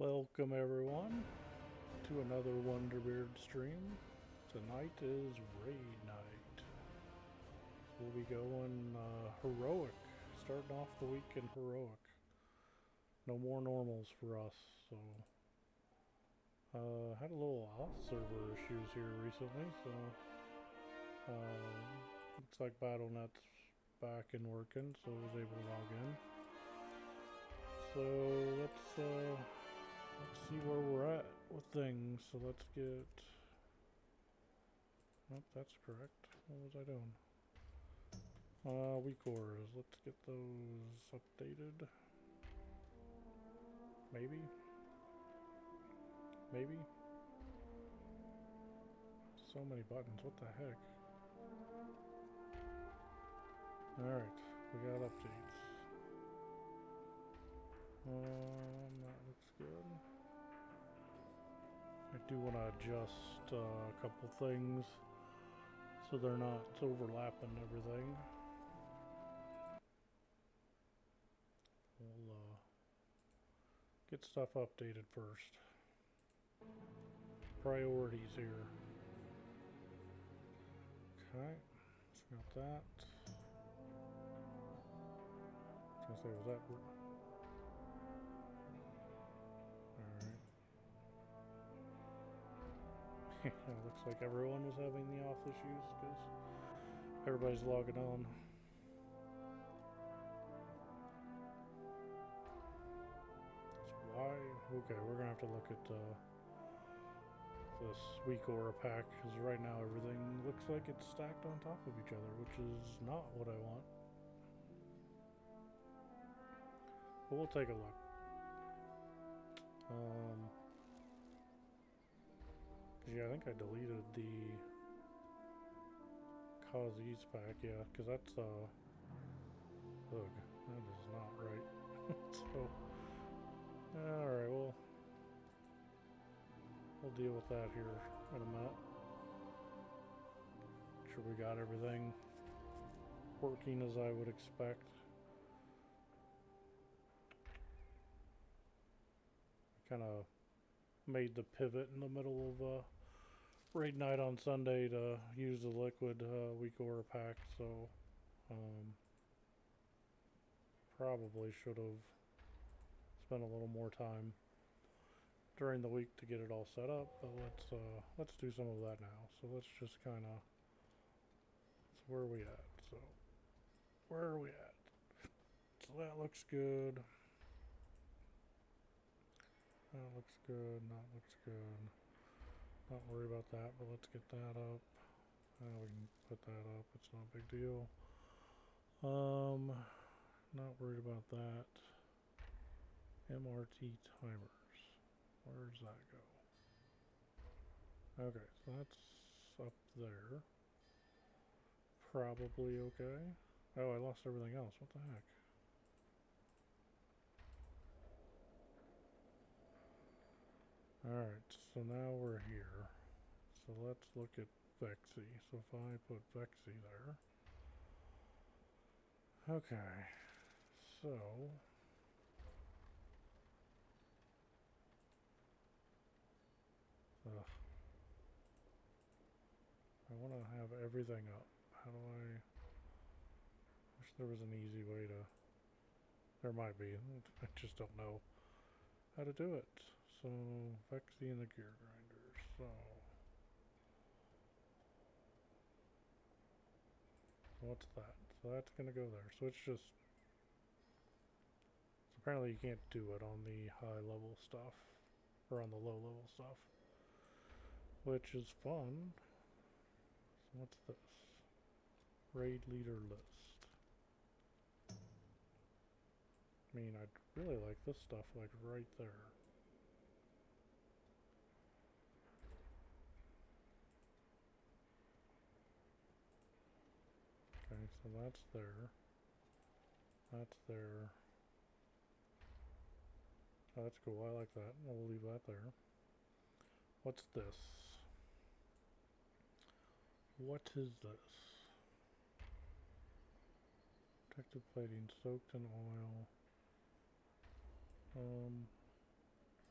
Welcome everyone to another Wonderbeard stream. Tonight is raid night. We'll be going heroic, starting off the week in heroic. No more normals for us, so had a little auth server issues here recently, so looks like BattleNet's back and working, so I was able to log in. So let's see where we're at with things. So let's get... Nope, that's correct. What was I doing? Weak auras. Let's get those updated. Maybe? Maybe? So many buttons. What the heck? Alright, we got updates. That looks good. I do want to adjust a couple things so they're not overlapping everything. We'll get stuff updated first. Priorities here. Okay, so got that. I was gonna say, was that... Alright. It looks like everyone was having the off issues because everybody's logging on. So why? Okay, we're gonna have to look at this weak aura pack because right now everything looks like it's stacked on top of each other, which is not what I want. But we'll take a look. Yeah, I think I deleted the Kazi's pack, yeah, because that's ugh, that is not right. So, alright, we'll deal with that here in a minute. Make sure we got everything working as I would expect. Kind of made the pivot in the middle of raid night on Sunday to use the liquid weak aura pack, so probably should have spent a little more time during the week to get it all set up, but let's do some of that now. So let's just kind of... So where are we at? So where are we at? So that looks good. That looks good. That looks good. Not worried about that, but let's get that up. We can put that up. It's not a big deal. Not worried about that. MRT timers. Where does that go? Okay, so that's up there. Probably okay. Oh, I lost everything else. What the heck? Alright, so now we're here. So let's look at Vexy. So if I put Vexy there. Okay, so... Ugh. I want to have everything up. How do I... Wish there was an easy way to... There might be. I just don't know how to do it. So, Vexy and the gear grinder. So what's that? So that's going to go there. So it's just... So apparently you can't do it on the high level stuff. Or on the low level stuff. Which is fun. So what's this? Raid leader list. I mean, I'd really like this stuff like right there. Okay, so that's there. That's there. Oh, that's cool. I like that. We'll leave that there. What's this? What is this? Protective plating soaked in oil.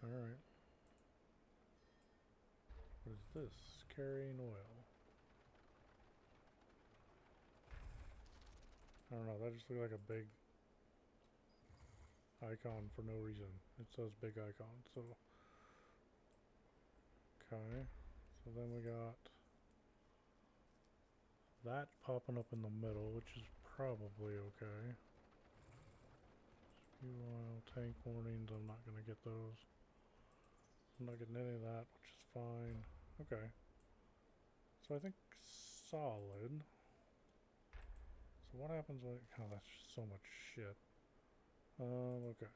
Alright. What is this? Carrying oil. I don't know, that just looked like a big icon for no reason. It says big icon, so. Okay. So then we got that popping up in the middle, which is probably okay. Spew oil, tank warnings, I'm not going to get those. I'm not getting any of that, which is fine. Okay. So I think solid. So what happens when oh, that's just so much shit. Okay.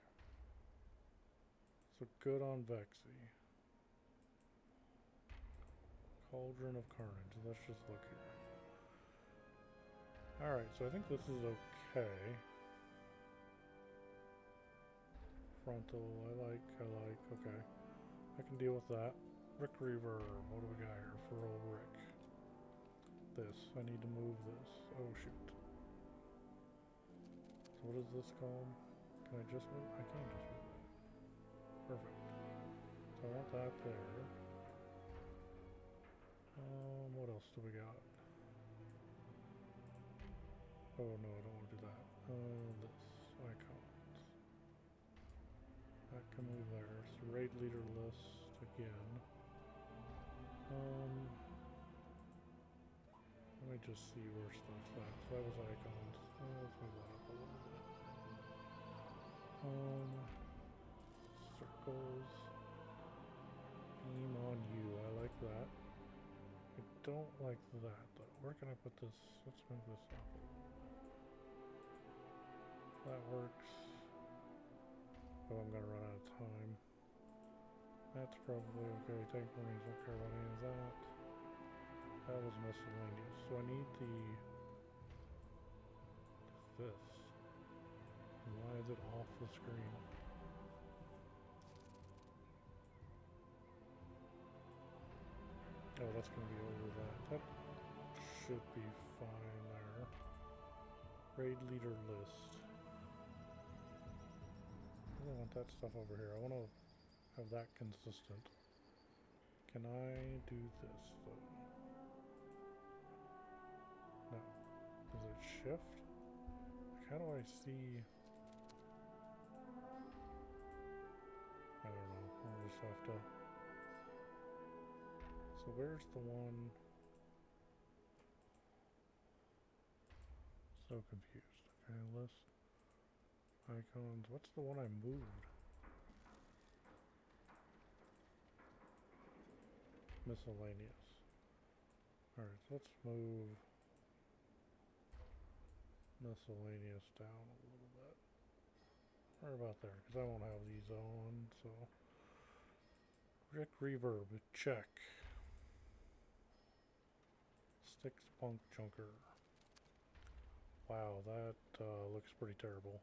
So good on Vexy. Cauldron of Carnage. Let's just look here. Alright, so I think this is okay. Frontal, I like, okay. I can deal with that. Rick Reverb, what do we got here for old Rick? This, I need to move this. Oh shoot. So what is this called? Can I just move? I can just move it. Perfect. So I want that there. What else do we got? Oh no, I don't want to do that. This, icons. That can move there. So raid leader list again. Let me just see where stuff's at. So that was icons. Let's move that up a little bit. Circles. Beam on you. I like that. I don't like that though. Where can I put this? Let's move this up a little bit. That works. Oh, I'm gonna run out of time. That's probably okay. Tank warnings, don't care about any of that. That was miscellaneous. So I need this. Why is it off the screen? Oh, that's gonna be over that. That should be fine there. Raid leader list. I don't want that stuff over here. I want to have that consistent. Can I do this though? No. Does it shift? Like, how do I see? I don't know. I'll just have to. So where's the one? So confused. Okay, list. Icons. What's the one I moved? Miscellaneous. Alright, so let's move miscellaneous down a little bit. Right about there, because I won't have these on, so. Rick Reverb, check. Sticks Punk Junker. Wow, that looks pretty terrible.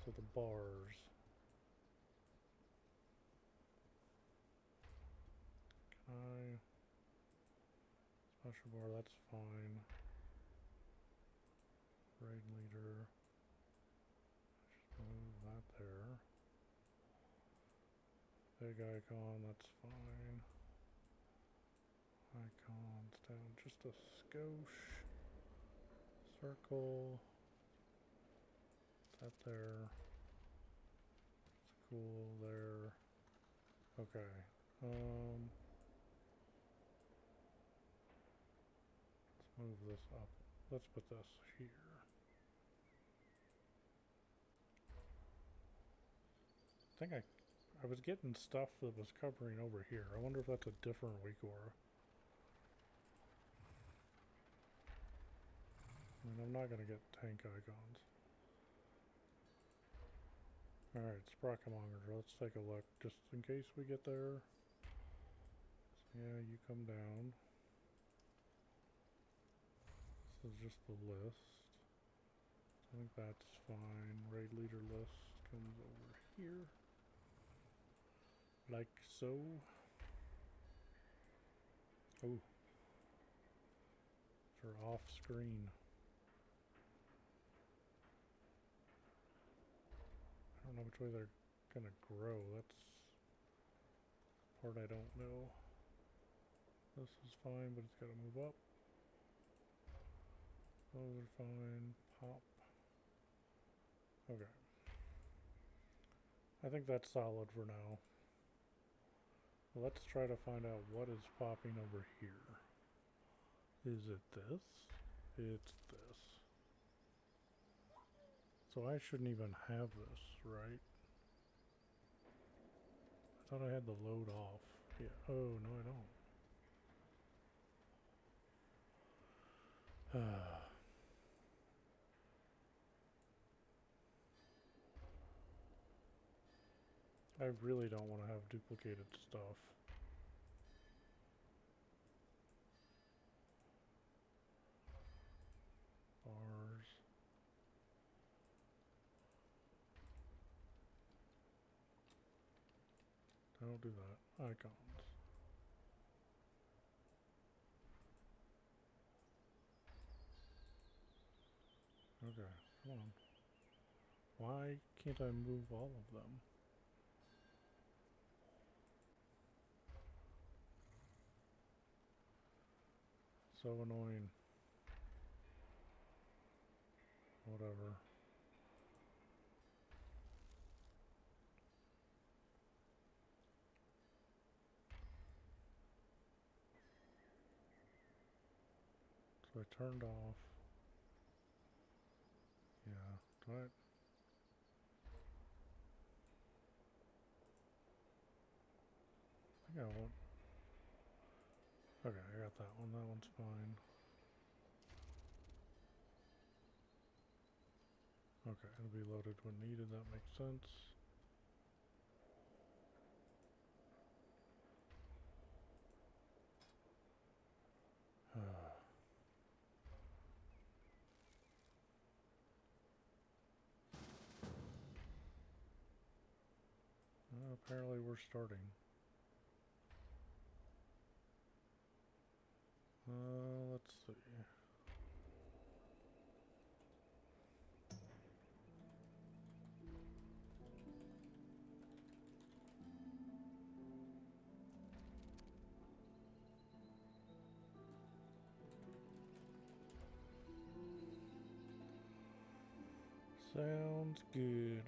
So the bars. Can I? Special bar, that's fine. Raid leader. Just move that there. Big icon, that's fine. Icons down just a skosh. Circle. That there. It's cool there. Okay. Let's move this up. Let's put this here. I think I was getting stuff that was covering over here. I wonder if that's a different WeakAura. I mean, I'm not going to get tank icons. Alright, Sprockamonger, let's take a look, just in case we get there. So yeah, you come down. This is just the list. I think that's fine. Raid leader list comes over here. Like so. Oh. They're off screen. I don't know which way they're gonna grow. That's the part I don't know. This is fine, but it's gotta move up. Those are fine. Pop. Okay. I think that's solid for now. Let's try to find out what is popping over here. Is it this? It's this. So I shouldn't even have this, right? I thought I had the load off. Yeah. Oh, no, I don't. I really don't want to have duplicated stuff. Bars. Don't do that. Icons. Okay, come on. Why can't I move all of them? So annoying. Whatever. So I turned off. Yeah, do I? I got one. Okay, I got that one. That one's fine. Okay, it'll be loaded when needed. That makes sense. Apparently we're starting. Let's see. Sounds good.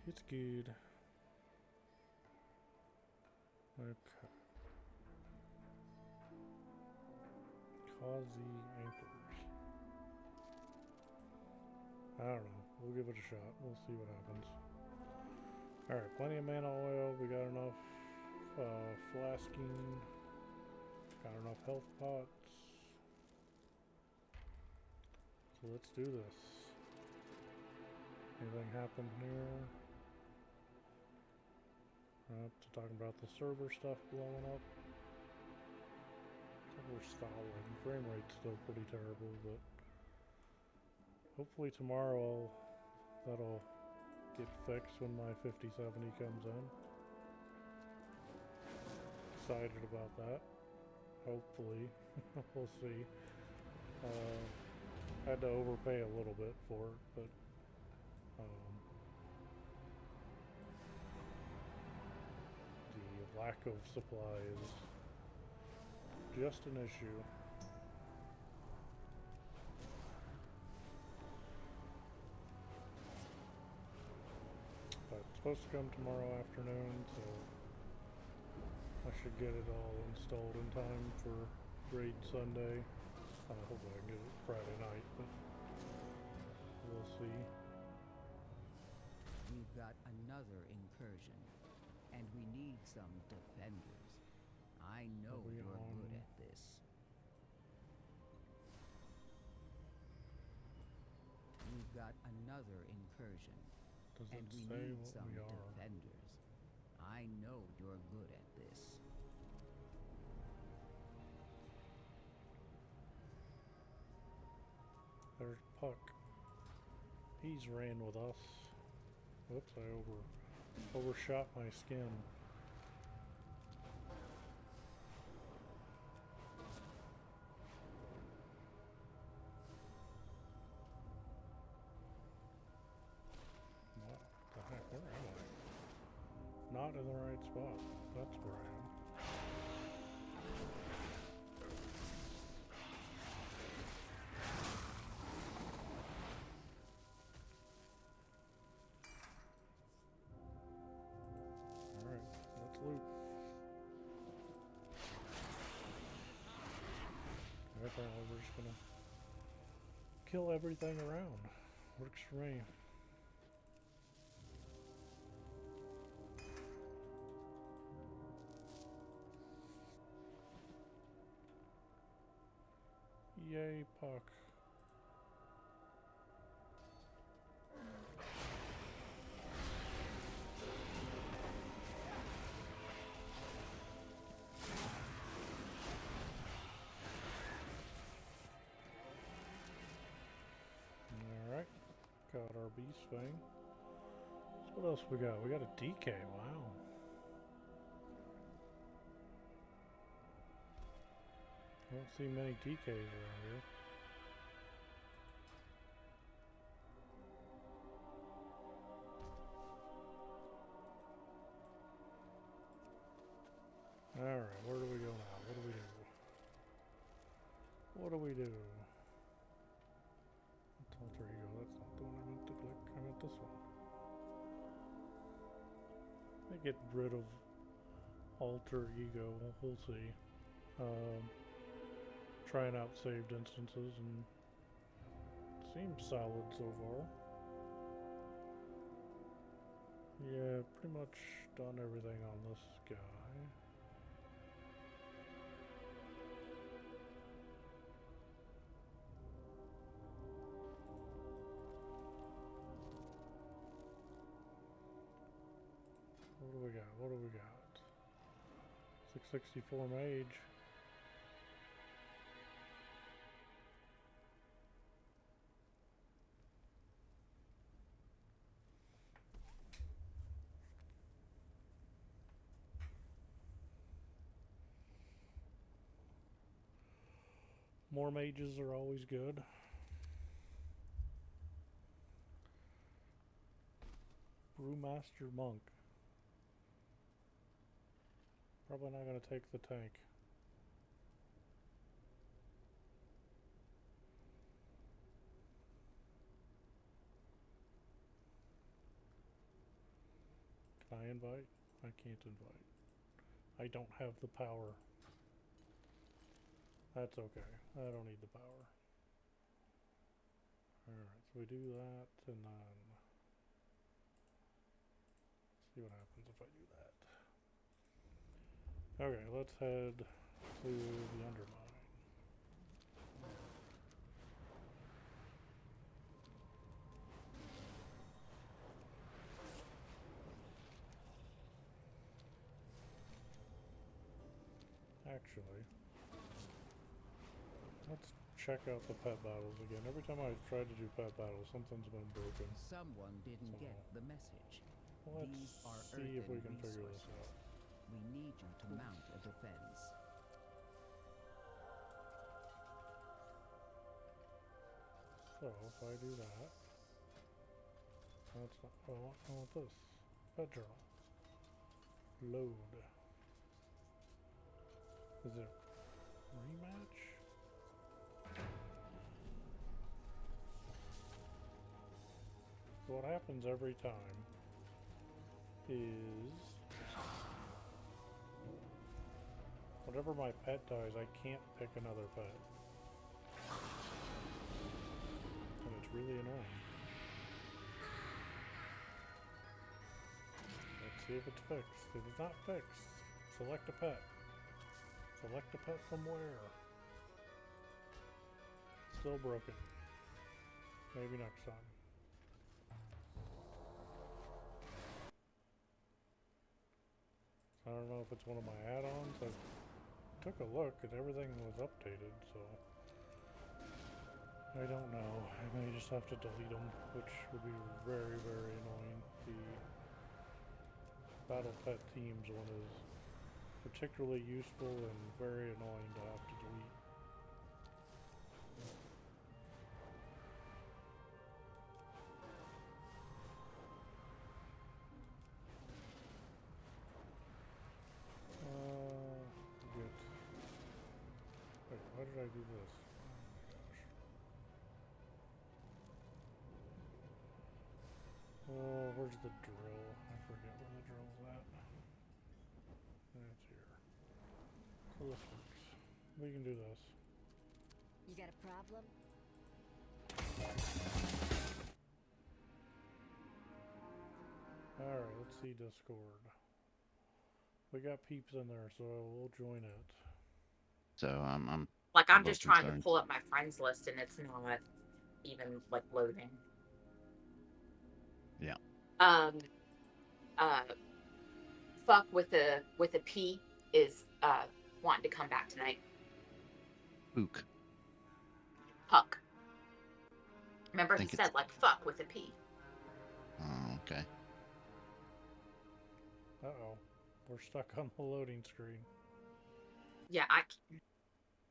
It's good. Okay. Causey anchors. I don't know. We'll give it a shot. We'll see what happens. Alright, plenty of mana oil. We got enough flasking. Got enough health pots. So let's do this. Anything happen here? To talking about the server stuff blowing up. We're solid. Frame rate's still pretty terrible, but hopefully tomorrow that'll get fixed when my 5070 comes in. Excited about that. Hopefully. We'll see. Had to overpay a little bit for it, but the lack of supply is just an issue. But it's supposed to come tomorrow afternoon, so I should get it all installed in time for Raid Sunday. Hopefully I can get it Friday night, but we'll see. We've got another incursion, and we need some defenders. I know you're good at this. We've got another incursion, and we need some defenders. I know you're good at this. There's Puck. He's ran with us. Whoops, I overshot my skin. What the heck? Where am I? in the right spot. That's where I am. Alright, let's loot. Apparently we're just gonna kill everything around. Works for me. Yay, Puck. Alright, got our beast thing. So what else we got? We got a DK, wow. I don't see many DKs around here. Alright, where do we go now? What do we do? What do we do? Alter ego, that's not the one I meant to click. I meant this one. I get rid of alter ego, we'll see. Trying out saved instances and seems solid so far. Yeah, pretty much done everything on this guy. What do we got? What do we got? 664 mage. More mages are always good. Brewmaster Monk. Probably not going to take the tank. Can I invite? I can't invite. I don't have the power. That's okay. I don't need the power. Alright, so we do that and then see what happens if I do that. Okay, let's head to the Undermine. Actually, let's check out the pet battles again. Every time I've tried to do pet battles, something's been broken. Someone didn't get the message. Let's These are see if we can resources. figure this out. We need you to mount a defense. So if I do that, that's not. Oh, I want this. Pet journal. Load. Is it rematch? So what happens every time is whenever my pet dies, I can't pick another pet. And it's really annoying. Let's see if it's fixed. If it's not fixed, select a pet. Select a pet from where? Still broken. Maybe next time. I don't know if it's one of my add-ons. I took a look and everything was updated, so I don't know. I may just have to delete them, which would be very, very annoying. The Battle Pet Teams one is particularly useful and very annoying to have to delete. did I do this? Oh my gosh. Oh, where's the drill? I forget where the drill's at. It's here. So this works. We can do this. You got a problem? Alright, let's see Discord. We got peeps in there, so we'll join it. So I'm I'm just trying to pull up my friends list and it's not even like loading. Yeah. Fuck with a P is wanting to come back tonight. Ook. Puck. Remember he said like fuck with a P. Oh, okay. Uh-oh. We're stuck on the loading screen. Yeah,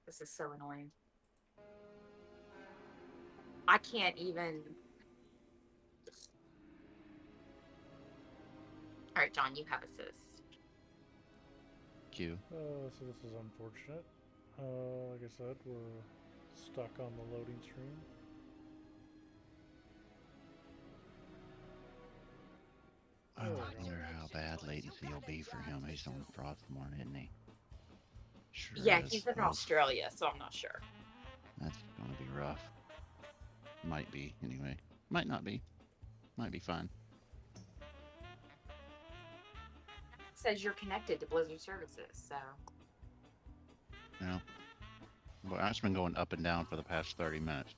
this is so annoying. I can't even. All right, John, you have assist. Q. So this is unfortunate. Like I said, we're stuck on the loading screen. I wonder how bad latency will be for him. He's on Frostmourne, isn't he? Sure Yeah, is. he's in Australia, so I'm not sure. That's going to be rough. Might be, anyway. Might not be. Might be fine. It says you're connected to Blizzard services, so. Yeah. Well, it's been going up and down for the past 30 minutes.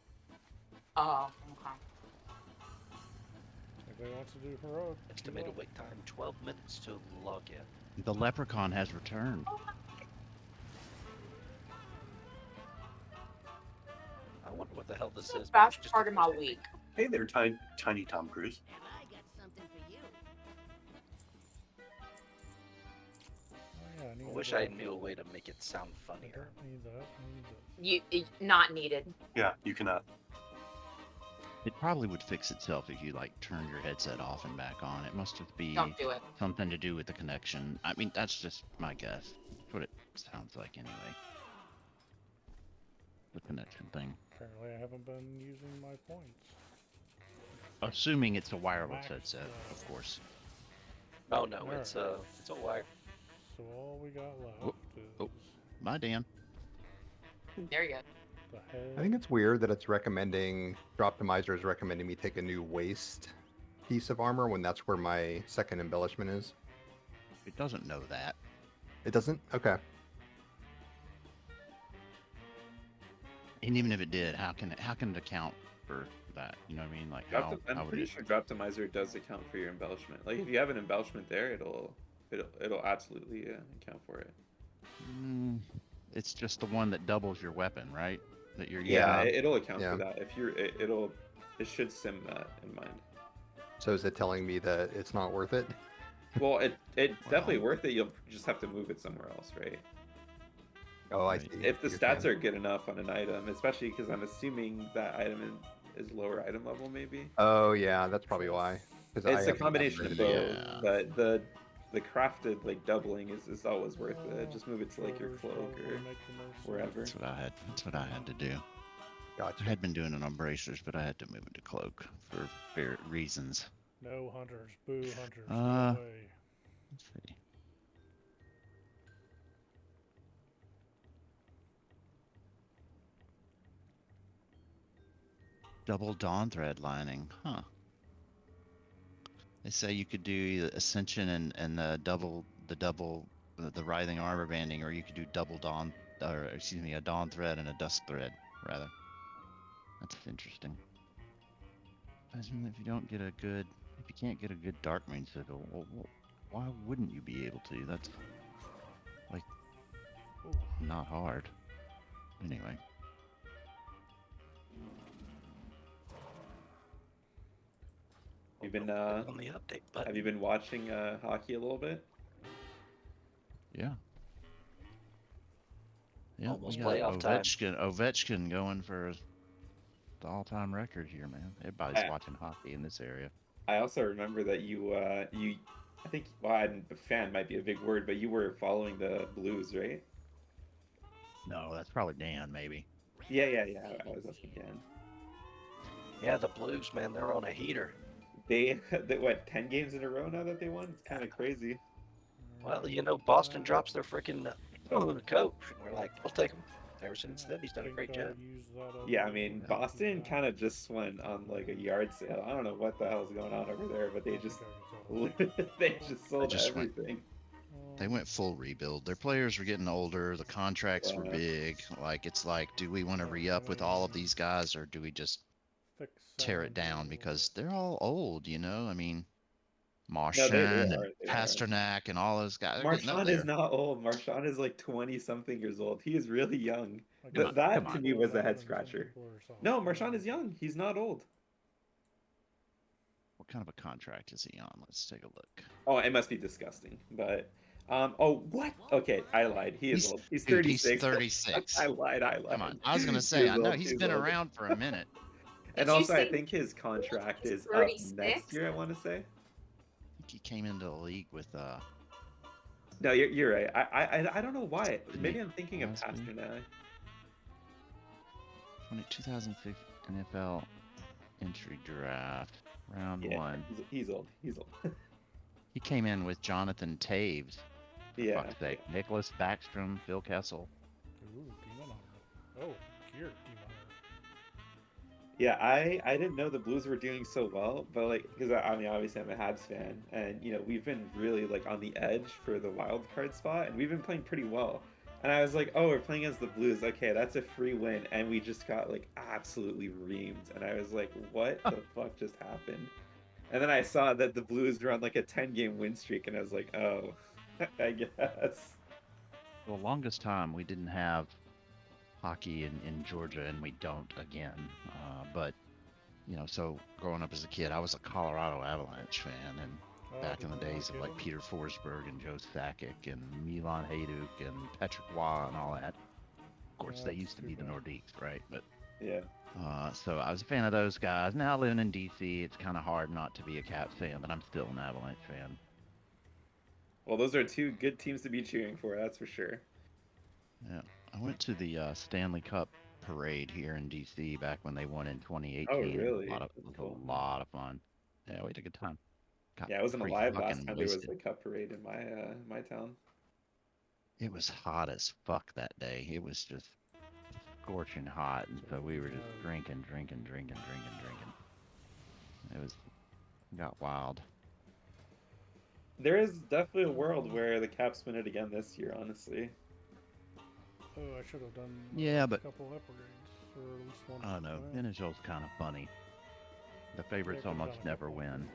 Oh, okay. Anybody wants to do heroic? Estimated wait time 12 minutes to log in. The leprechaun has returned. I wonder what the hell this is. That's part of my week. Hey there, Tiny Tom Cruise. And I got something for you. Oh, yeah, I wish I knew a way to make it sound funnier. I need that. I need that. Not needed. Yeah, you cannot. It probably would fix itself if you like turn your headset off and back on. It must just be Don't do it. something to do with the connection. I mean, that's just my guess. That's what it sounds like anyway. The connection thing. Apparently I haven't been using my points. Assuming it's a wireless Max, headset, of course. Oh no, it's a wire. So all we got left is Bye, Dan. There you go. the head. I think it's weird that it's recommending, Droptimizer is recommending me take a new waist piece of armor when that's where my second embellishment is. It doesn't know that. It doesn't? Okay. And even if it did, how can it account for that? You know what I mean? Like how I'm pretty sure Droptimizer does account for your embellishment. Like if you have an embellishment there, it'll absolutely account for it. It's just the one that doubles your weapon, right? That you're yeah, using. it'll account for that. If it should sim that in mind. So is it telling me that it's not worth it? Well, it's definitely worth it. You'll just have to move it somewhere else, right? Oh, I see. If the stats are good enough on an item, especially because I'm assuming that item is lower item level, maybe. Oh yeah, that's probably why. It's a combination of both, Yeah. but the crafted like doubling is always worth it. Just move it to like your cloak or wherever. That's what I had to do. Gotcha. I had been doing it on bracers, but I had to move it to cloak for reasons. No hunters. Boo hunters. Uh, No way. Let's see. Double dawn thread lining, huh? They say you could do ascension and the writhing armor banding, or you could do double dawn, or excuse me, a dawn thread and a dusk thread, rather. That's interesting. If you can't get a good dark main sigil, well, why wouldn't you be able to? That's like not hard. Anyway. You've been on the update button. Have you been watching hockey a little bit? Yeah. Yeah, Almost we got playoff time. Ovechkin going for the all-time record here, man. Everybody's watching hockey in this area. I also remember that you I think a fan might be a big word, but you were following the Blues, right? No, that's probably Dan, maybe. Yeah. I was asking Dan. Yeah, the Blues, man, they're on a heater. They what 10 games in a row now that they won? It's kind of crazy. Well, you know, Boston drops their freaking coach. And we're like, we'll take him. Ever since then, he's done a great job. Yeah, I mean, Boston kind of just went on like a yard sale. I don't know what the hell's going on over there, but they just sold everything. They went full rebuild. Their players were getting older. The contracts were big. Like, it's like, do we want to re-up with all of these guys, or do we just tear it down? Because they're all old, you know? I mean, No, Marchand they and are. Pasternak and all those guys are getting up Marchand there. is not old. Marchand is like 20-something years old. He is really young. Come That on. to me was a head scratcher. No, Marchand is young. He's not old. What kind of a contract is he on? Let's take a look. Oh, it must be disgusting. But oh, what? Okay, I lied. He is old. He's 36. He's 36. I lied. Come on. I was gonna say, I know he's been around for a minute. And also, I think his contract is up next year. I want to say. I think he came into the league with No, you're right. I don't know why. Maybe I'm thinking of Pasternak. 2006 NFL entry draft, round 1. He's old. He's old. He came in with Jonathan Taves. Yeah. Fuck's sake. Nicholas Backstrom, Phil Kessel. Ooh, Demon Hunter. Oh, Gear Demon Hunter. Yeah, I didn't know the Blues were doing so well, but like, because I mean, obviously I'm a Habs fan, and you know we've been really like on the edge for the wild card spot, and we've been playing pretty well. And I was like, oh, we're playing against the Blues. Okay, that's a free win, and we just got like absolutely reamed. And I was like, what the fuck just happened? And then I saw that the Blues were on like a 10-game win streak, and I was like, oh, I guess. For the longest time, we didn't have hockey in Georgia, and we don't again. But, you know, so growing up as a kid, I was a Colorado Avalanche fan, and back in the days of like Peter Forsberg and Joe Sakic and Milan Hajduk and Patrick Waugh and all that. Of course, they used to be the Nordiques, right? But yeah. So I was a fan of those guys. Now living in DC, it's kind of hard not to be a Caps fan, but I'm still an Avalanche fan. Well, those are two good teams to be cheering for, that's for sure. Yeah, I went to the Stanley Cup parade here in DC back when they won in 2018. Oh, really? It was a lot of fun. Yeah, we had a good time. Yeah, I wasn't alive last time there was a cup parade in my town. It was hot as fuck that day. It was just scorching hot, and so we were just drinking. It got wild. There is definitely a world where the Caps win it again this year, honestly. Oh, I should have done but a couple upgrades, or at least one. I don't know. NHL's kind of funny. The favorites almost never win.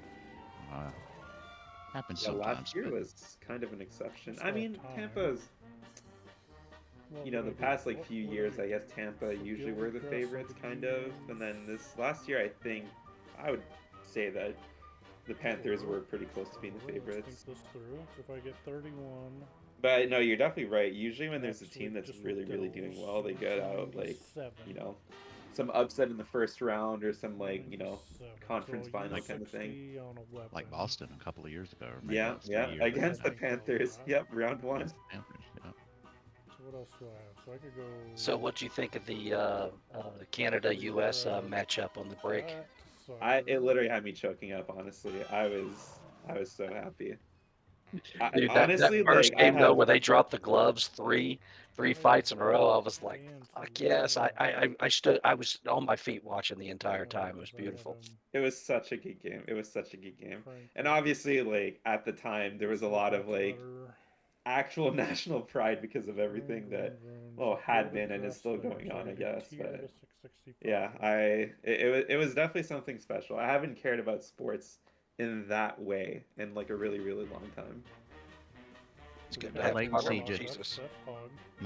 Happens sometimes. Last year was kind of an exception. I mean, Tampa's, you know, the past like few years, I guess Tampa usually were the favorites, kind of. And then this last year, I think I would say that the Panthers were pretty close to being the favorites. Think this through. If I get 31. But no, you're definitely right. Usually when there's a team that's really doing well, they get out like, you know, some upset in the first round or some like, you know, conference final kind of thing. Like Boston a couple of years ago. Yeah, against the Panthers. Yep, round 1. Panthers, yeah. So what else do I have? So I could go. So what do you think of the Canada-U.S. Matchup on the break? It literally had me choking up. Honestly, I was so happy. Dude, honestly, that first game though, where they dropped the gloves, three fights in a row, I was like, fuck yes! I was on my feet watching the entire time. It was beautiful. It was such a good game. And obviously, like at the time, there was a lot of like actual national pride because of everything that had been and is still going on, I guess. But yeah, it was definitely something special. I haven't cared about sports in that way in like a really long time. It's good. My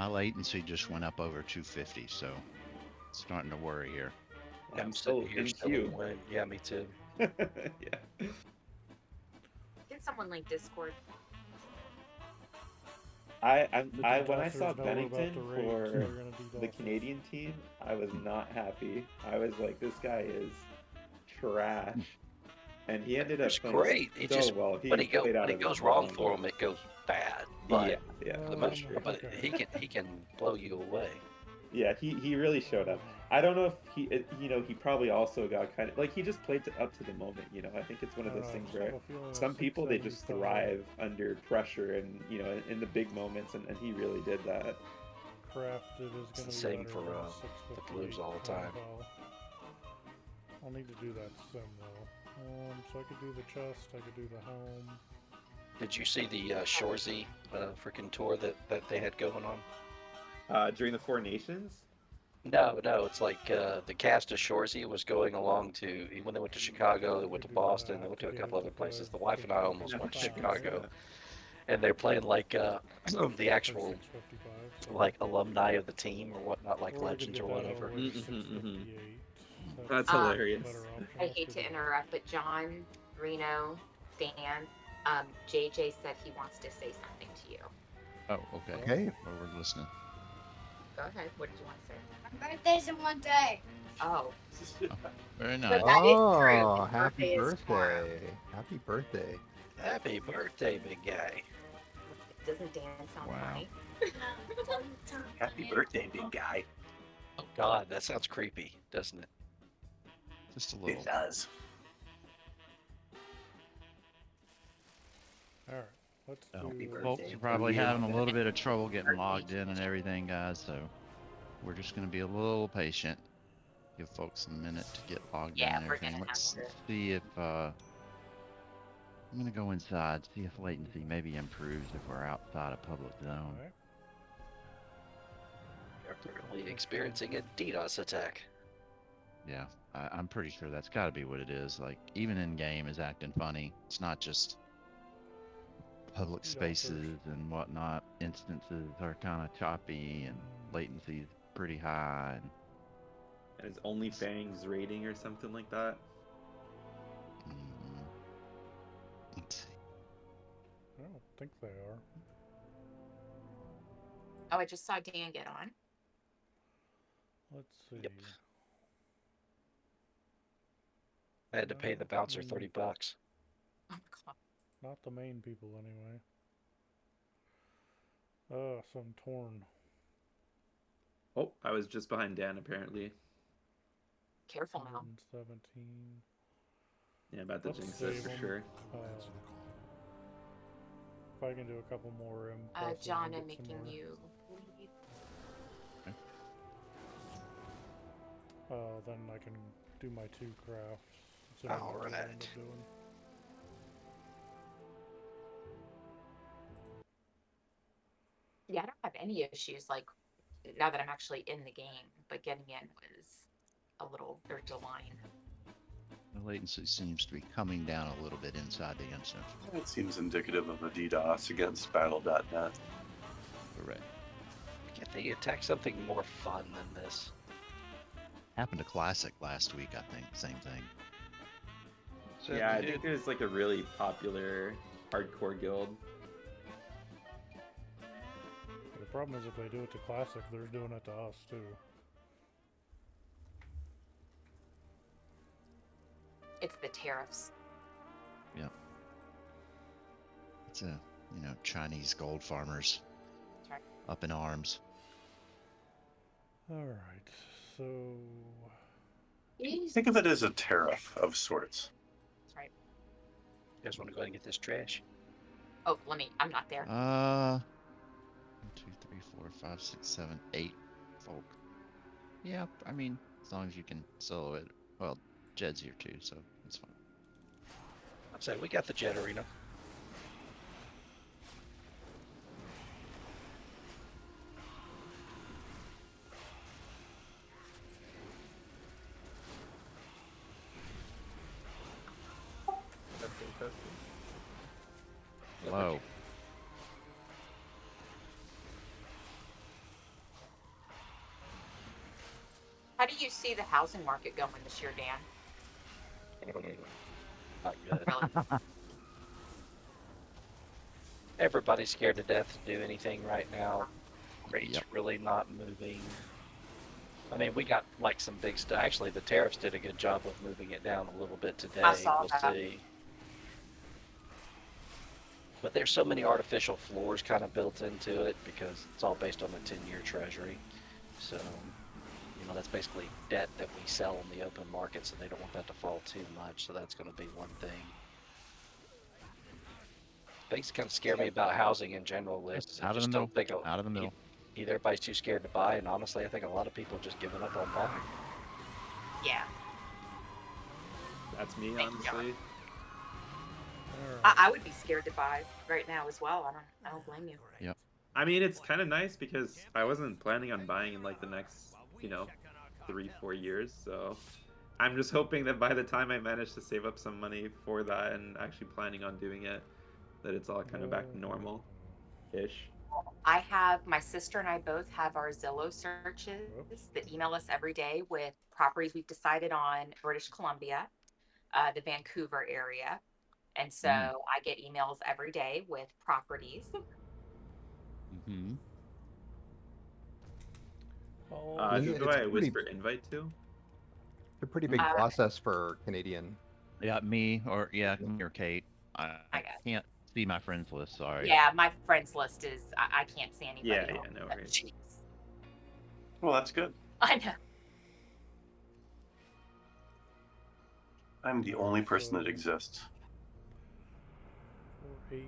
latency just went up over 250, so it's starting to worry here. Yeah, I'm still here. Yeah, me too. Yeah. Get someone like Discord. When I saw Bennington for the Canadian team, I was not happy. I was like, this guy is trash. And he ended up playing great. so well. When it goes wrong for him, it goes bad. But yeah, for the Um, most, but okay. he can blow you away. yeah. He really showed up. I don't know if he probably also got kind of like he just played up to the moment. I think it's one I of don't those know, I things just have where a feeling some that people they just 675 thrive under pressure and in the big moments, and he really did that. crafted is It's going the to be same better for than the 658 Blues all the time. I'll need to do that sim though. So I could do the chest, I could do the helm. Did you see the Shorzy freaking tour that they had going on? During the Four Nations? No, it's like the cast of Shorzy was going along to when they went to Chicago, they went to Boston, they went to a couple other places. The wife and I almost went to Chicago, and they're playing like the actual like alumni of the team or whatnot, like Or I could legends get or that whatever. with 658. That's Um, hilarious. Better option. I Let's hate do to that. interrupt, but John, Reno, Dan, JJ said he wants to say something to you. Oh, okay. Okay. Well, we're listening. Go ahead. What did you want to say? My birthday's in 1 day. Oh, Very but nice. that is true. Oh, His happy birthday is tomorrow. birthday. Happy birthday. Happy birthday, big guy! Doesn't Dan sound Wow. funny? Happy birthday, big guy. Oh God, that sounds creepy, doesn't it? Just a little. It does. Alright, let's So, do... folks birthday are to probably you. having a little bit of trouble getting logged in and everything, guys. So we're just going to be a little patient. Give folks a minute to get logged in Yeah, and we're everything. gonna have Let's to. see if I'm going to go inside, see if latency maybe improves if we're outside a public zone. Alright. You're currently experiencing a DDoS attack. Yeah, I'm pretty sure that's got to be what it is. Like, even in game is acting funny. It's not just public spaces and whatnot. Instances are kind of choppy and latency's pretty high. And it's OnlyFans rating or something like that. Let's see. I don't think they are. Oh, I just saw Dan get on. Let's see. Yep. I had to pay the bouncer $30. Oh my God. Not the main people anyway. Some torn. Oh, I was just behind Dan apparently. Careful now. 17. Yeah, about the jinx that for sure. If I can do a couple more John, I'm making you lead. Then I can do my 2 crafts. All right. Yeah, I don't have any issues like now that I'm actually in the game, but getting in was a little, there's a line. The latency seems to be coming down a little bit inside the instance. That seems indicative of a DDoS against Battle.net. Correct. Can't they attack something more fun than this? Happened to Classic last week, I think. Same thing. So yeah, I think there's like a really popular hardcore guild. The problem is if they do it to Classic, they're doing it to us too. It's the tariffs. Yeah. It's a, Chinese gold farmers. That's right. Up in arms. Alright, so... Think of it as a tariff of sorts. That's right. You guys want to go ahead and get this trash? Oh, I'm not there. 1, 2, 3, 4, 5, 6, 7, 8 folk. Yeah, I mean, as long as you can solo it. Well, Jed's here too, so it's fine. I'd say we got the Jet Arena. Low. How do you see the housing market going this year, Dan? Not good. Really? Everybody's scared to death to do anything right now. Rates Yep. really not moving. I mean, we got like some big stuff. Actually, the tariffs did a good job of moving it down a little bit today. I saw We'll that. see. But there's so many artificial floors kind of built into it because it's all based on the 10-year treasury. So, that's basically debt that we sell on the open market, so they don't want that to fall too much. So that's going to be one thing. Things kind of scare me about housing in general is I Out of the just middle. don't think Out of the middle. either everybody's too scared to buy, and honestly, I think a lot of people have just given up on buying. Yeah. That's me, Thank you, John. honestly. I would be scared to buy right now as well. I don't blame you. Yep. I mean, it's kind of nice because I wasn't planning on buying in like the next, 3-4 years. So I'm just hoping that by the time I manage to save up some money for that and actually planning on doing it, that it's all kind of back to normal-ish. My sister and I both have our Zillow searches that email us every day with properties we've decided on British Columbia, the Vancouver area. And so I get emails every day with properties. Mm-hmm. Who do I whisper invite to? It's a pretty big process for Canadian. Yeah, me or Kate. I can't see my friends list. Sorry. Yeah, my friends list is I can't see anybody. Yeah, no worries. Well, that's good. I know. I'm the only person that exists. 4, 8,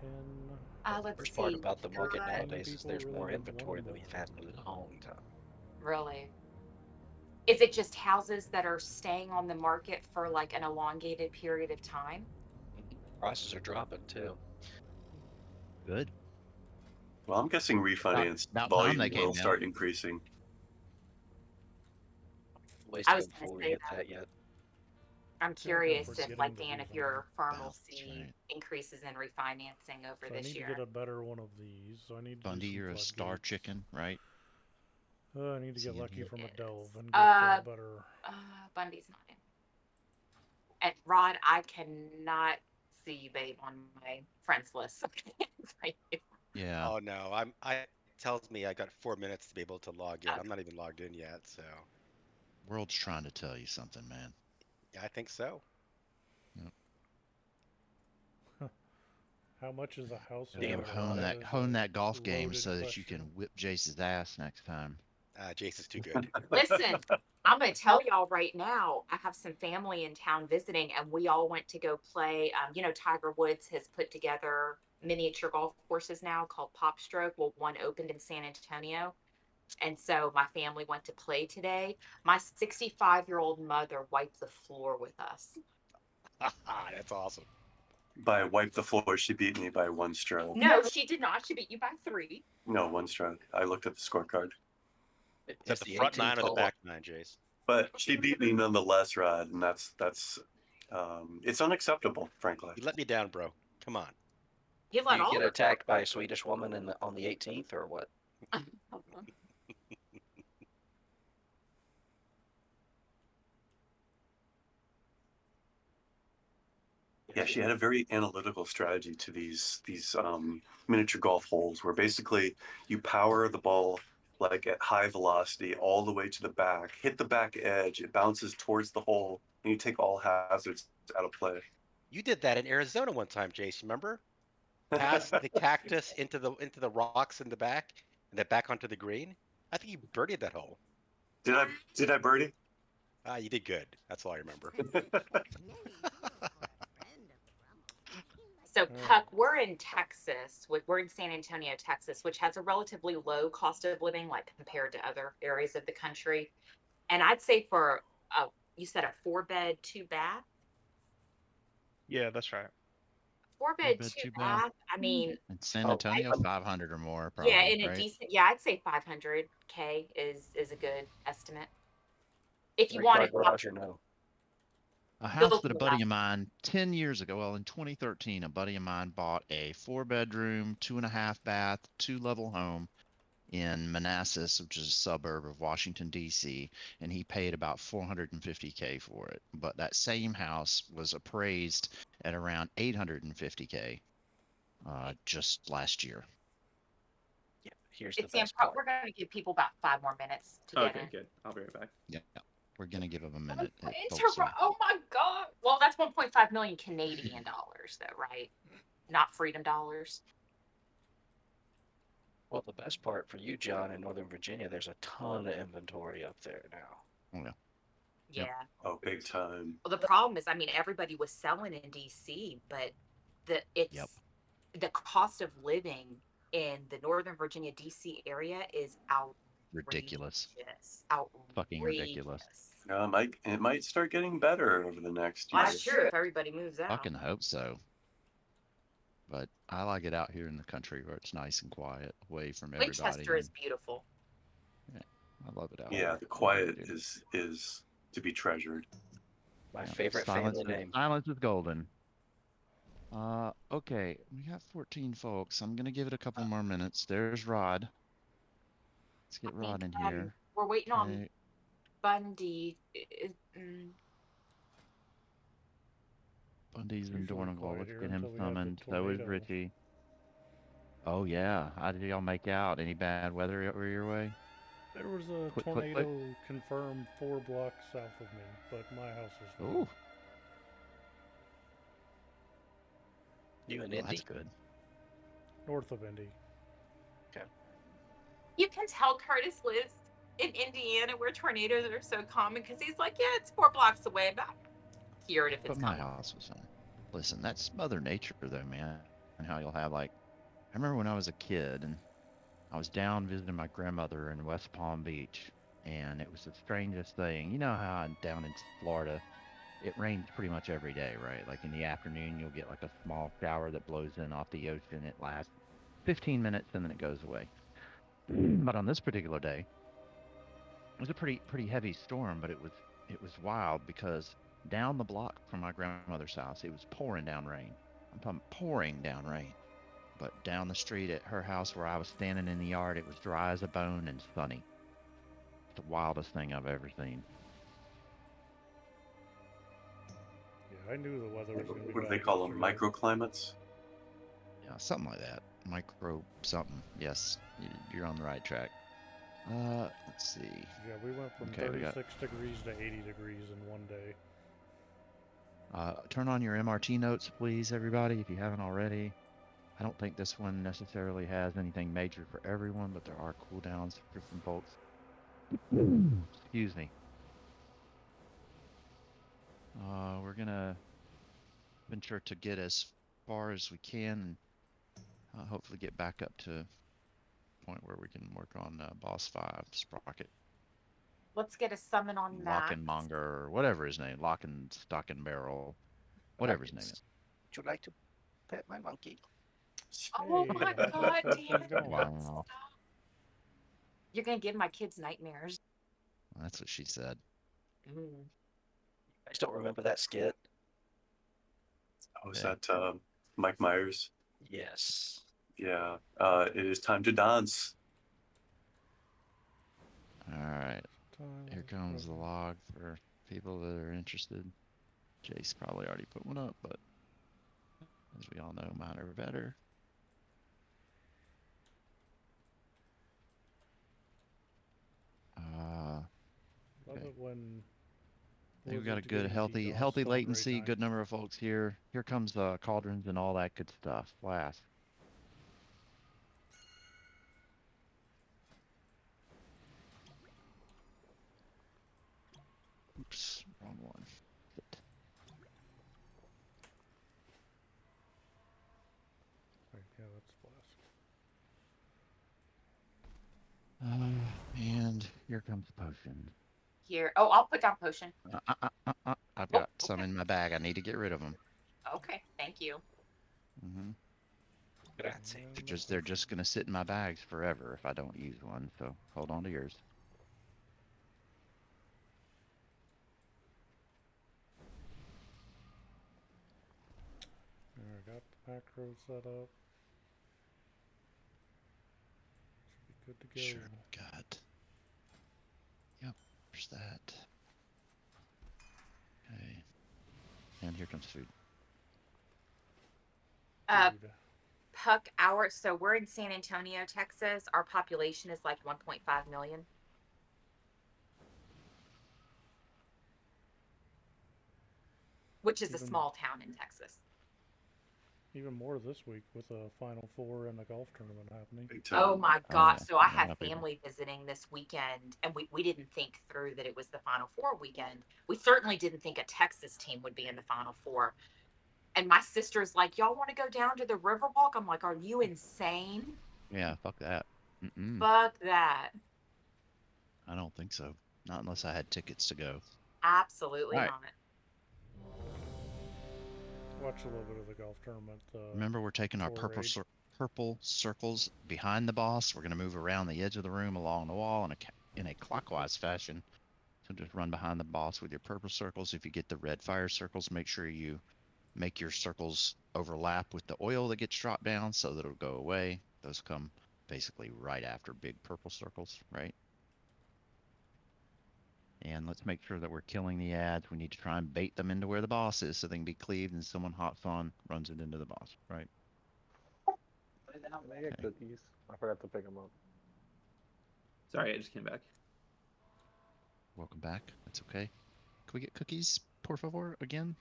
10. Let's First see. part about the market Good. nowadays is there's more inventory than we've had in a long time. Really? Is it just houses that are staying on the market for like an elongated period of time? Prices are dropping too. Good. Well, I'm guessing refinance about time volume they came will down. start increasing. Ways to go before we hit that yet. I'm curious if, getting like the Dan, if your firm will That's see right. increases in refinancing over So I this need year. to get a better one of these. So I need to Bundy, do some you're a star floodgates. chicken, right? I need to get See lucky it. from a delve and get better. Bundy's not in. And Rod, I cannot see you, babe, on my friends list. Yeah. Oh no, it tells me I got 4 minutes to be able to log in. I'm not even logged in yet, so. World's trying to tell you something, man. Yeah, I think so. Yep. How much is a house? Damn, hone that golf game so that you can whip Jace's ass next time. Jace is too good. Listen, I'm going to tell y'all right now, I have some family in town visiting, and we all went to go play. Tiger Woods has put together miniature golf courses now called Pop Stroke. Well, one opened in San Antonio. And so my family went to play today. My 65-year-old mother wiped the floor with us. That's awesome. By wipe the floor, she beat me by 1 stroke. No, she did not. She beat you by 3. No, 1 stroke. I looked at the scorecard. Is that the front 9 or the back 9, Jace? But she beat me nonetheless, Rod, and that's it's unacceptable, frankly. You let me down, bro. Come on. You let all get attacked by a Swedish woman on the 18th, or what? Yeah, she had a very analytical strategy to these miniature golf holes, where basically you power the ball like at high velocity all the way to the back, hit the back edge, it bounces towards the hole, and you take all hazards out of play. You did that in Arizona one time, Jace. Remember? Past the cactus into the rocks in the back, and then back onto the green. I think you birdied that hole. Did I birdie? You did good. That's all I remember. So, Puck, we're in Texas. We're in San Antonio, Texas, which has a relatively low cost of living, like compared to other areas of the country. And I'd say for you said a 4-bed, 2-bath. Yeah, that's right. 4-bed, 2-bath. I mean, in San Antonio, 500 or more, probably. Yeah, in a right? decent. Yeah, I'd say 500K is a good estimate. If you want to. No. A house that a buddy of mine 10 years ago, well, in 2013, a buddy of mine bought a 4-bedroom, 2.5-bath, 2-level home in Manassas, which is a suburb of Washington, D.C., and he paid about $450K for it. But that same house was appraised at around $850K just last year. Yeah, here's the best part. We're going to give people about 5 more minutes to get in. Okay, good. I'll be right back. Yeah. We're gonna give them a minute. Oh my God! Well, that's 1.5 million Canadian dollars, though, right? not freedom dollars. Well, the best part for you, John, in Northern Virginia, there's a ton of inventory up there now. Yeah. Yeah. Yep. Oh, big time. Well, the problem is, I mean, everybody was selling in DC, but the cost of living in the Northern Virginia DC area is Ridiculous. outrageous. Fucking ridiculous. It might start getting better over the next year. That's true if everybody moves out. Fucking hope so. But I like it out here in the country where it's nice and quiet, away from everybody. Winchester is beautiful. Yeah, I love it out Yeah, here. the quiet is to be treasured. My favorite family name. Silence is golden. Okay, we got 14 folks. I'm gonna give it a couple more minutes. There's Rod. Let's get Rod in here. We're waiting on Bundy. Bundy's in Dornigal. Let's get him summoned. So is Richie. Oh yeah. How did y'all make out? Any bad weather over your way? There was a tornado confirmed 4 blocks south of me, but my house was fine. Ooh. You in Indy? That's good. North of Indy. Okay. You can tell Curtis lives in Indiana where tornadoes are so common because he's like, yeah, it's 4 blocks away, but I'm cured if it's coming. But my house was fine. Listen, that's Mother Nature though, man. And how you'll have I remember when I was a kid and I was down visiting my grandmother in West Palm Beach, and it was the strangest thing. You know how down in Florida, it rains pretty much every day, right? Like in the afternoon, you'll get like a small shower that blows in off the ocean. It lasts 15 minutes and then it goes away. But on this particular day, it was a pretty heavy storm, but it was wild because down the block from my grandmother's house, it was pouring down rain. I'm talking pouring down rain. But down the street at her house where I was standing in the yard, it was dry as a bone and sunny. It's the wildest thing I've ever seen. Yeah, I knew the weather was going to be What do they call them? Microclimates? Yeah, something like that. Micro something. Yes, you're on the right track. Let's see. Yeah, we went from 36 degrees to 80 degrees in one day. Turn on your MRT notes, please, everybody, if you haven't already. I don't think this one necessarily has anything major for everyone, but there are cooldowns for some folks. Excuse me. We're gonna venture to get as far as we can and hopefully get back up to a point where we can work on Boss 5, Sprocket. Let's get a summon on that. Lockenmonger, or whatever his name, Locken, Stock and Barrel, whatever his name is. Would you like to pet my monkey? Oh my god, Dan. Wow. You're going to give my kids nightmares. That's what she said. I still remember that skit. Oh, is that Mike Myers? Yes. Yeah. It is time to dance. All right. Here comes the log for people that are interested. Jace probably already put one up, but as we all know, mine are better. Love it when we've got a good, healthy latency, good number of folks here. Here comes the cauldrons and all that good stuff. Blast. Oops, wrong one. Shit. Yeah, that's blast. And here comes potion. Here. Oh, I'll put down potion. I've got some in my bag. I need to get rid of them. Okay, thank you. They're just gonna sit in my bags forever if I don't use one. So hold on to yours. I got the macro set up. Should be good to go. Sure, got. Yep, there's that. Okay. And here comes food. Puck hour. So we're in San Antonio, Texas. Our population is like 1.5 million. Which is a small town in Texas. even more this week with a Final Four and a golf tournament happening. Big Oh time. my Oh God. yeah, So I yeah, had not big. family visiting this weekend, and we didn't think through that it was the Final Four weekend. We certainly didn't think a Texas team would be in the Final Four. And my sister's like, y'all want to go down to the Riverwalk? I'm like, are you insane? Yeah, fuck that. Fuck that. I don't think so. Not unless I had tickets to go. Absolutely All right. not. Watch a little bit of the golf tournament. Remember, we're taking our tour aid. purple circles behind the boss. We're going to move around the edge of the room along the wall in a clockwise fashion. So just run behind the boss with your purple circles. If you get the red fire circles, make sure you make your circles overlap with the oil that gets dropped down so that it'll go away. Those come basically right after big purple circles, right? And let's make sure that we're killing the ads. We need to try and bait them into where the boss is so they can be cleaved and someone hot fun runs it into the boss, right? I get cookies. I forgot to pick them up. Sorry, I just came back. Welcome back. That's okay. Can we get cookies, por favor, again?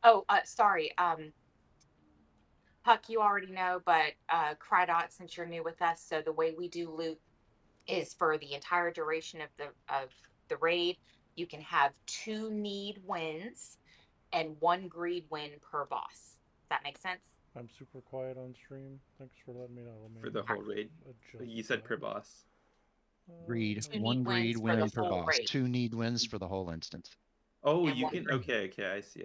Oh, sorry. Huck, you already know, but Crydot, since you're new with us, so the way we do loot is for the entire duration of the raid, you can have 2 need wins and 1 greed win per boss. Does that make sense? I'm super quiet on stream. Thanks for letting me know. For the whole raid. You said per boss. Greed. 2 1 need greed wins for the win per whole boss. raid. 2 need wins for the whole instance. Oh, And you 1 can. greed. Okay, I see.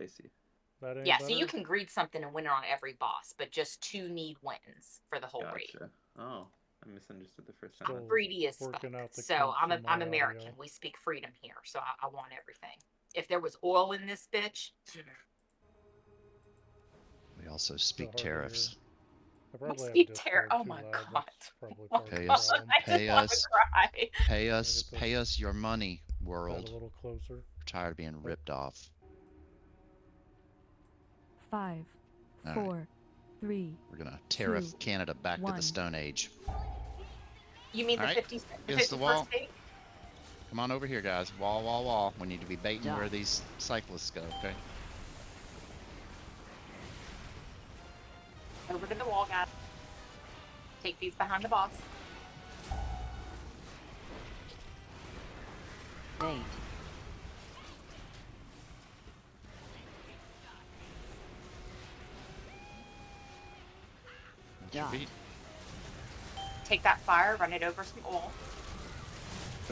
That ain't Yeah, better? so you can greed something and win it on every boss, but just 2 need wins for the whole raid. Gotcha. Oh, I misunderstood the first time. I'm greedy as fuck. So I'm American. We speak freedom here. So I want everything. If there was oil in this bitch, We also speak tariffs. I probably have speak Discord oh too my loud. God. That's probably part Pay of the us, problem. pay us, cry. pay us your money, world. A little closer. We're tired of being ripped off. 5, 4, 3. We're gonna tariff Canada back to the Stone Age. You mean the 50 Against the wall. state? Come on over here, guys. Wall, wall, wall. We need to be baiting where these cyclists go, okay? Over to the wall, guys. Take these behind the boss. Bait. Take that fire, run it over some oil.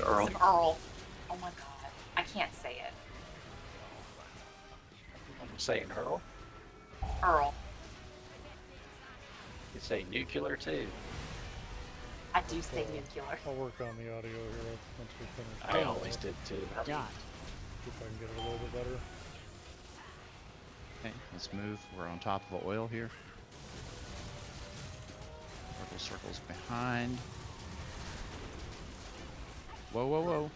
Earl. Some Earl. Oh my God. I can't say it. I'm saying Earl. Earl. You say nuclear too. I do say nuclear. I'll work on the audio here once we finish. I always did too. See if I can get it a little bit better. Okay, let's move. We're on top of the oil here. Purple circles behind. Whoa, whoa, whoa.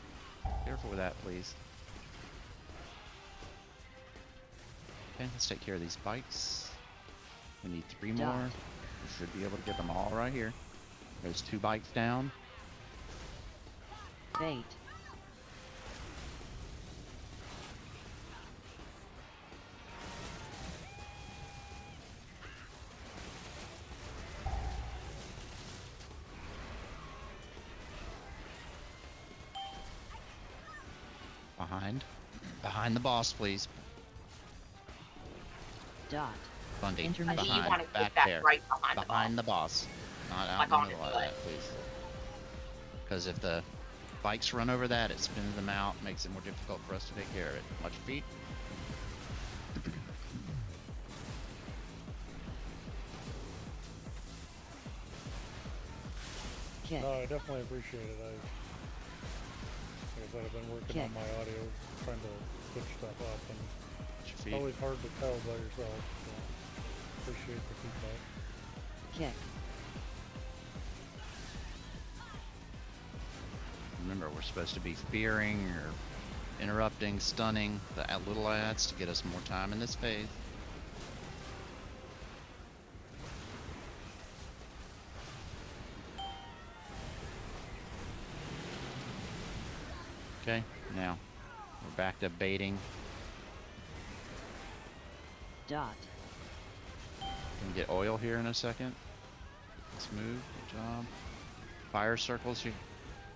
Careful with that, please. Okay, let's take care of these bikes. We need 3 more. We should be able to get them all right here. There's 2 bikes down. Bait. Behind the boss, please. Dot. Bundy, You want behind, to back that there. right behind the boss. Not out Like in the on middle it, of that, please. Because if the bikes run over that, it spins them out, makes it more difficult for us to take care of it. Watch your feet. No, I definitely appreciate it. Like I said, I've been working on my audio, trying to switch stuff up, and it's always hard to tell by yourself. So appreciate the feedback. Kick. Remember, we're supposed to be fearing or interrupting, stunning the little ads to get us more time in this phase. Okay, now we're back to baiting. Dot. Can get oil here in a second. Let's move. Good job. Fire circles. You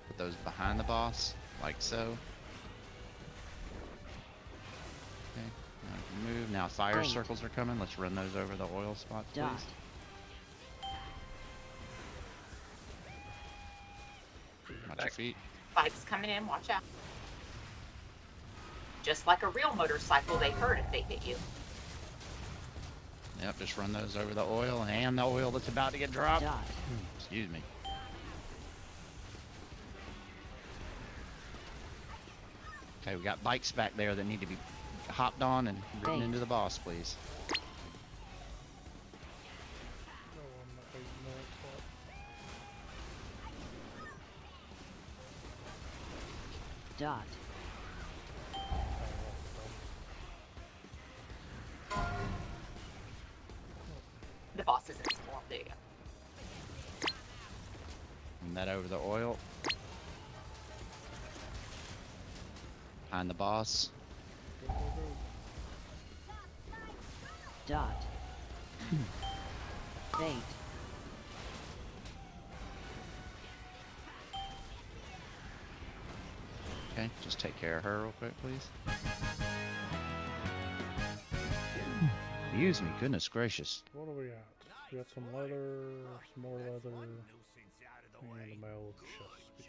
put those behind the boss, like so. Okay. Now we can move. Now fire circles are coming. Let's run those over the oil spots, please. Dot. Watch your feet. Bikes coming in. Watch out. Just like a real motorcycle, they hurt if they hit you. Yep, just run those over the oil and the oil that's about to get dropped. Excuse me. Okay, we got bikes back there that need to be hopped on and ridden into the boss, please. Dot. The boss isn't small, there you go. Run that over the oil. Behind the boss. Dot. Bait. Okay, just take care of her real quick, please. Excuse me, goodness gracious. What do we got? We got some leather, some more leather, and a mail chest piece.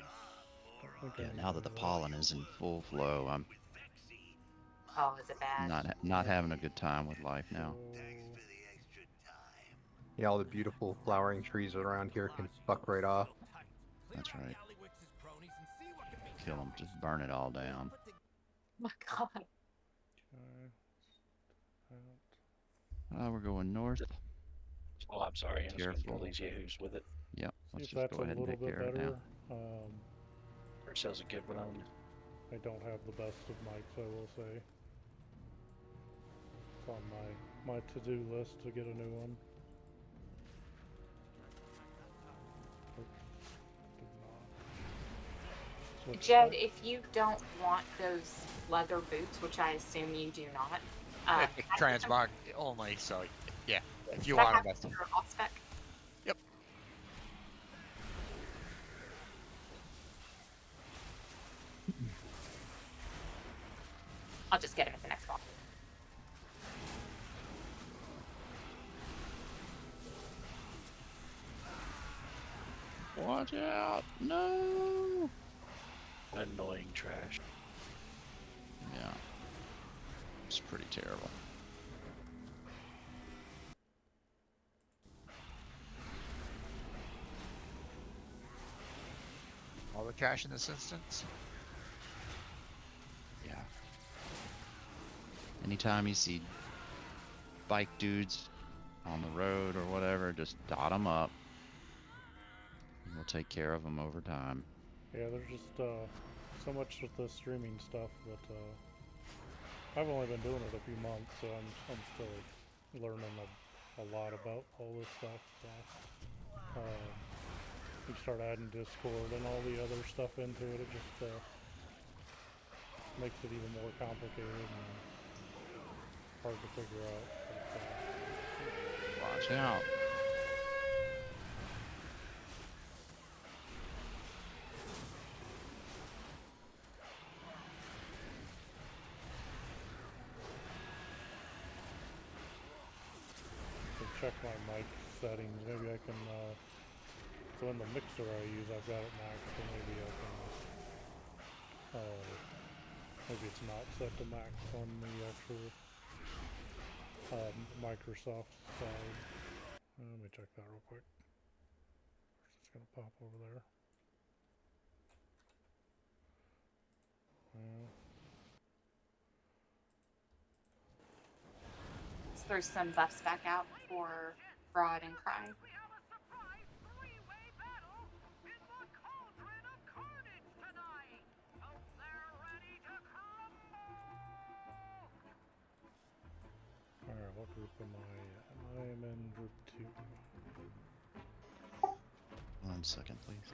Yeah, now that the pollen is in full flow, I'm Oh, is it bad? not having a good time with life now. Yeah, all the beautiful flowering trees around here can fuck right off. That's right. Kill them, just burn it all down. Oh my god. We're going north. Oh, I'm sorry. I was going to Careful. kill these yahoos with it. Yep, let's See if just that's go a ahead and little take bit care of it better. now. Sounds a good run. I don't have the best of mics, I will say. It's on my to-do list to get a new one. Jed, if you don't want those leather boots, which I assume you do not, transmog only, so yeah, if you can I want have them, your off spec? Yep. I'll just get him at the next box. Watch out! No! Annoying trash. Yeah. It's pretty terrible. all the trash in this instance. Yeah. Anytime you see bike dudes on the road or whatever, just dot them up. We'll take care of them over time. Yeah, there's just so much with the streaming stuff that I've only been doing it a few months, so I'm still learning a lot about all this stuff. So you start adding Discord and all the other stuff into it, it just makes it even more complicated and hard to figure out. But, watch out. check my mic settings. Maybe I can, so in the mixer I use, I've got it maxed, so maybe I can, maybe it's not set to max on the actual Microsoft side. Let me check that real quick. It's gonna pop over there. So there's some buffs back out for Broad and Cry. Alright, what group am I in? I am in group 2. 1 second, please.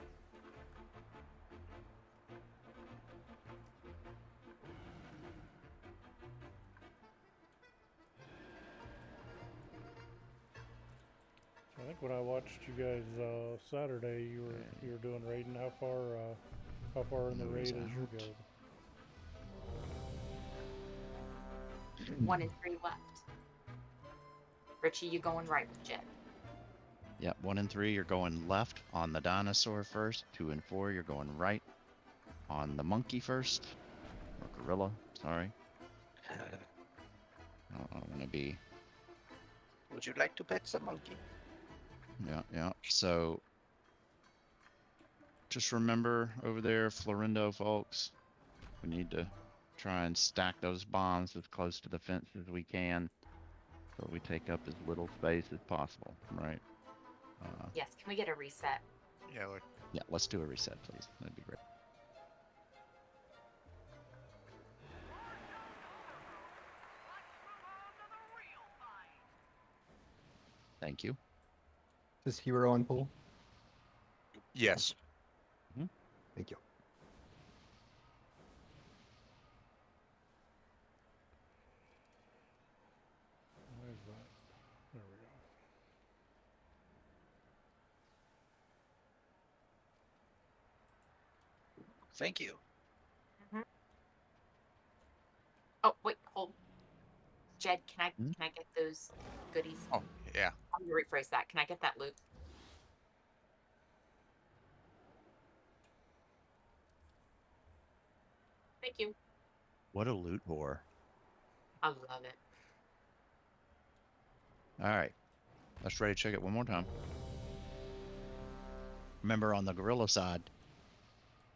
think when I watched you guys Saturday, you were doing raiding. How far in the raid is your guild? 1 and 3 left. Richie, you going right with Jet? Yep, 1 and 3, you're going left on the dinosaur first. 2 and 4, you're going right on the monkey first. Or gorilla, sorry. I'm gonna be. Would you like to pet some monkey? Yeah. So just remember over there, Florindo folks, we need to try and stack those bombs as close to the fence as we can, so we take up as little space as possible, right? Yes. Can we get a reset? Yeah, let's do a reset, please. That'd be great. Thank you. Is hero on pool? Yes. Thank you. Where's that? There we go. Thank you. Oh wait, hold. Jed, can I get those goodies? Oh yeah. I'm gonna rephrase that. Can I get that loot? Thank you. What a loot whore. I love it. All right, let's ready to check it one more time. Remember, on the gorilla side,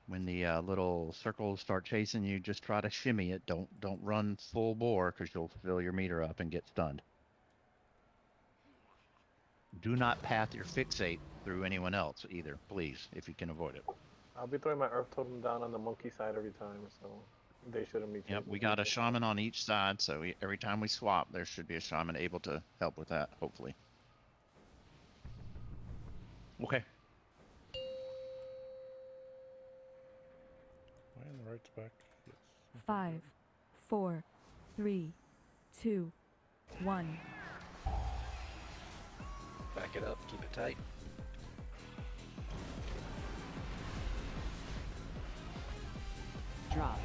when the little circles start chasing you, just try to shimmy it. Don't run full bore, because you'll fill your meter up and get stunned. Do not path your fixate through anyone else either, please, if you can avoid it. I'll be throwing my Earth Totem down on the monkey side every time, so they shouldn't be chasing. Yep, we got a shaman on each side, so every time we swap, there should be a shaman able to help with that, hopefully. Okay. Am I in the right spec? Yes. 5, 4, 3, 2, 1. Back it up, keep it tight. Drop.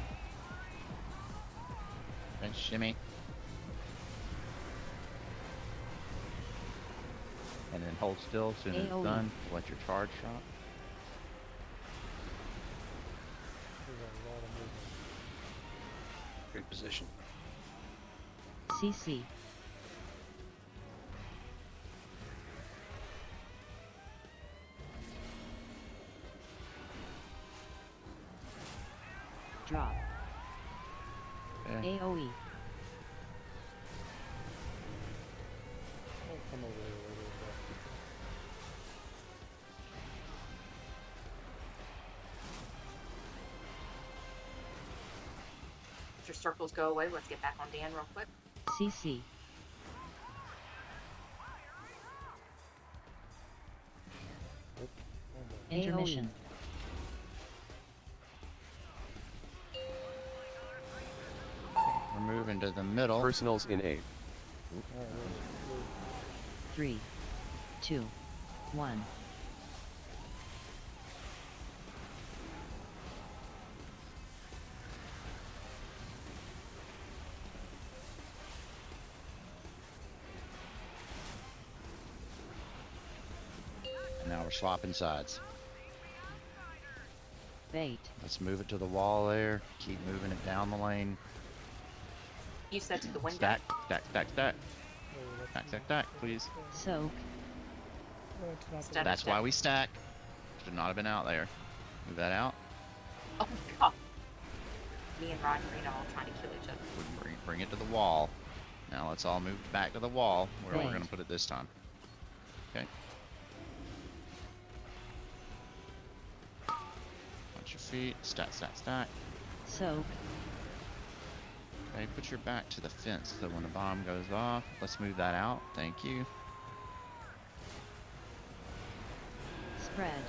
And shimmy. And then hold still as soon as it's done. Let your charge shot. Great position. CC. Drop. Okay. AoE. I'll come over here later with that. Let your circles go away. Let's get back on Dan real quick. CC. Intermission. We're moving to the middle. Personals in 8. 3, 2, 1. Now we're swapping sides. Bait. Let's move it to the wall there. Keep moving it down the lane. You said to the window. Stack, stack, stack, stack. Stack, stack, stack, please. Soak. That's why we stack. Should not have been out there. Move that out. Oh my god. Me and Roger are all trying to kill each other. Bring it to the wall. Now let's all move back to the wall where we're going to put it this time. Okay. Watch your feet. Stack, stack, stack. Soak. Okay, put your back to the fence so when the bomb goes off, let's move that out. Thank you. Spread.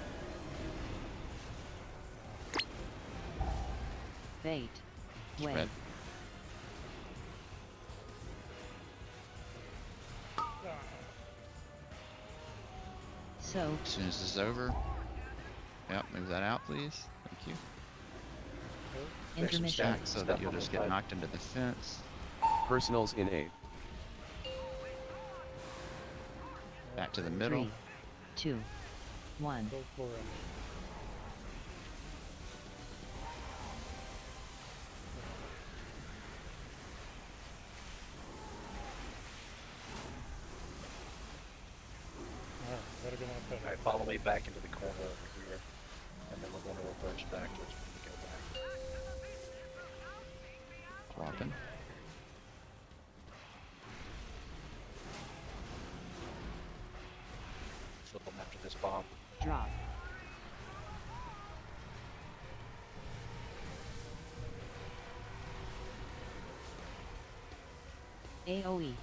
Bait. Wait. Spread. So. As soon as this is over. Yep, move that out, please. Thank you. Intermission. Back so that you'll just get knocked into the fence. Personals in A. Back to the middle. 3, 2, 1. Go for it. Gotta go on Alright, follow me back into the corner over here. And then we're going to reverse backwards when we go back. Dropping. Flip them after this bomb. Drop. AOE.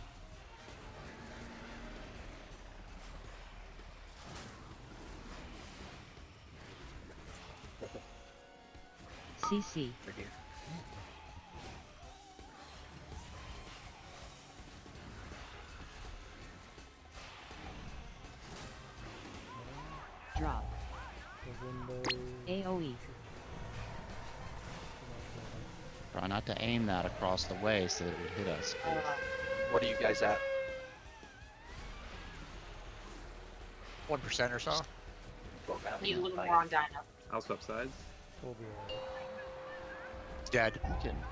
CC. Drop. AOE. Try not to aim that across the way so that it would hit us. What are you guys at? 1% or so. Need a little more on Dino. I'll swap sides. We'll be alright. It's dead. I'm kidding.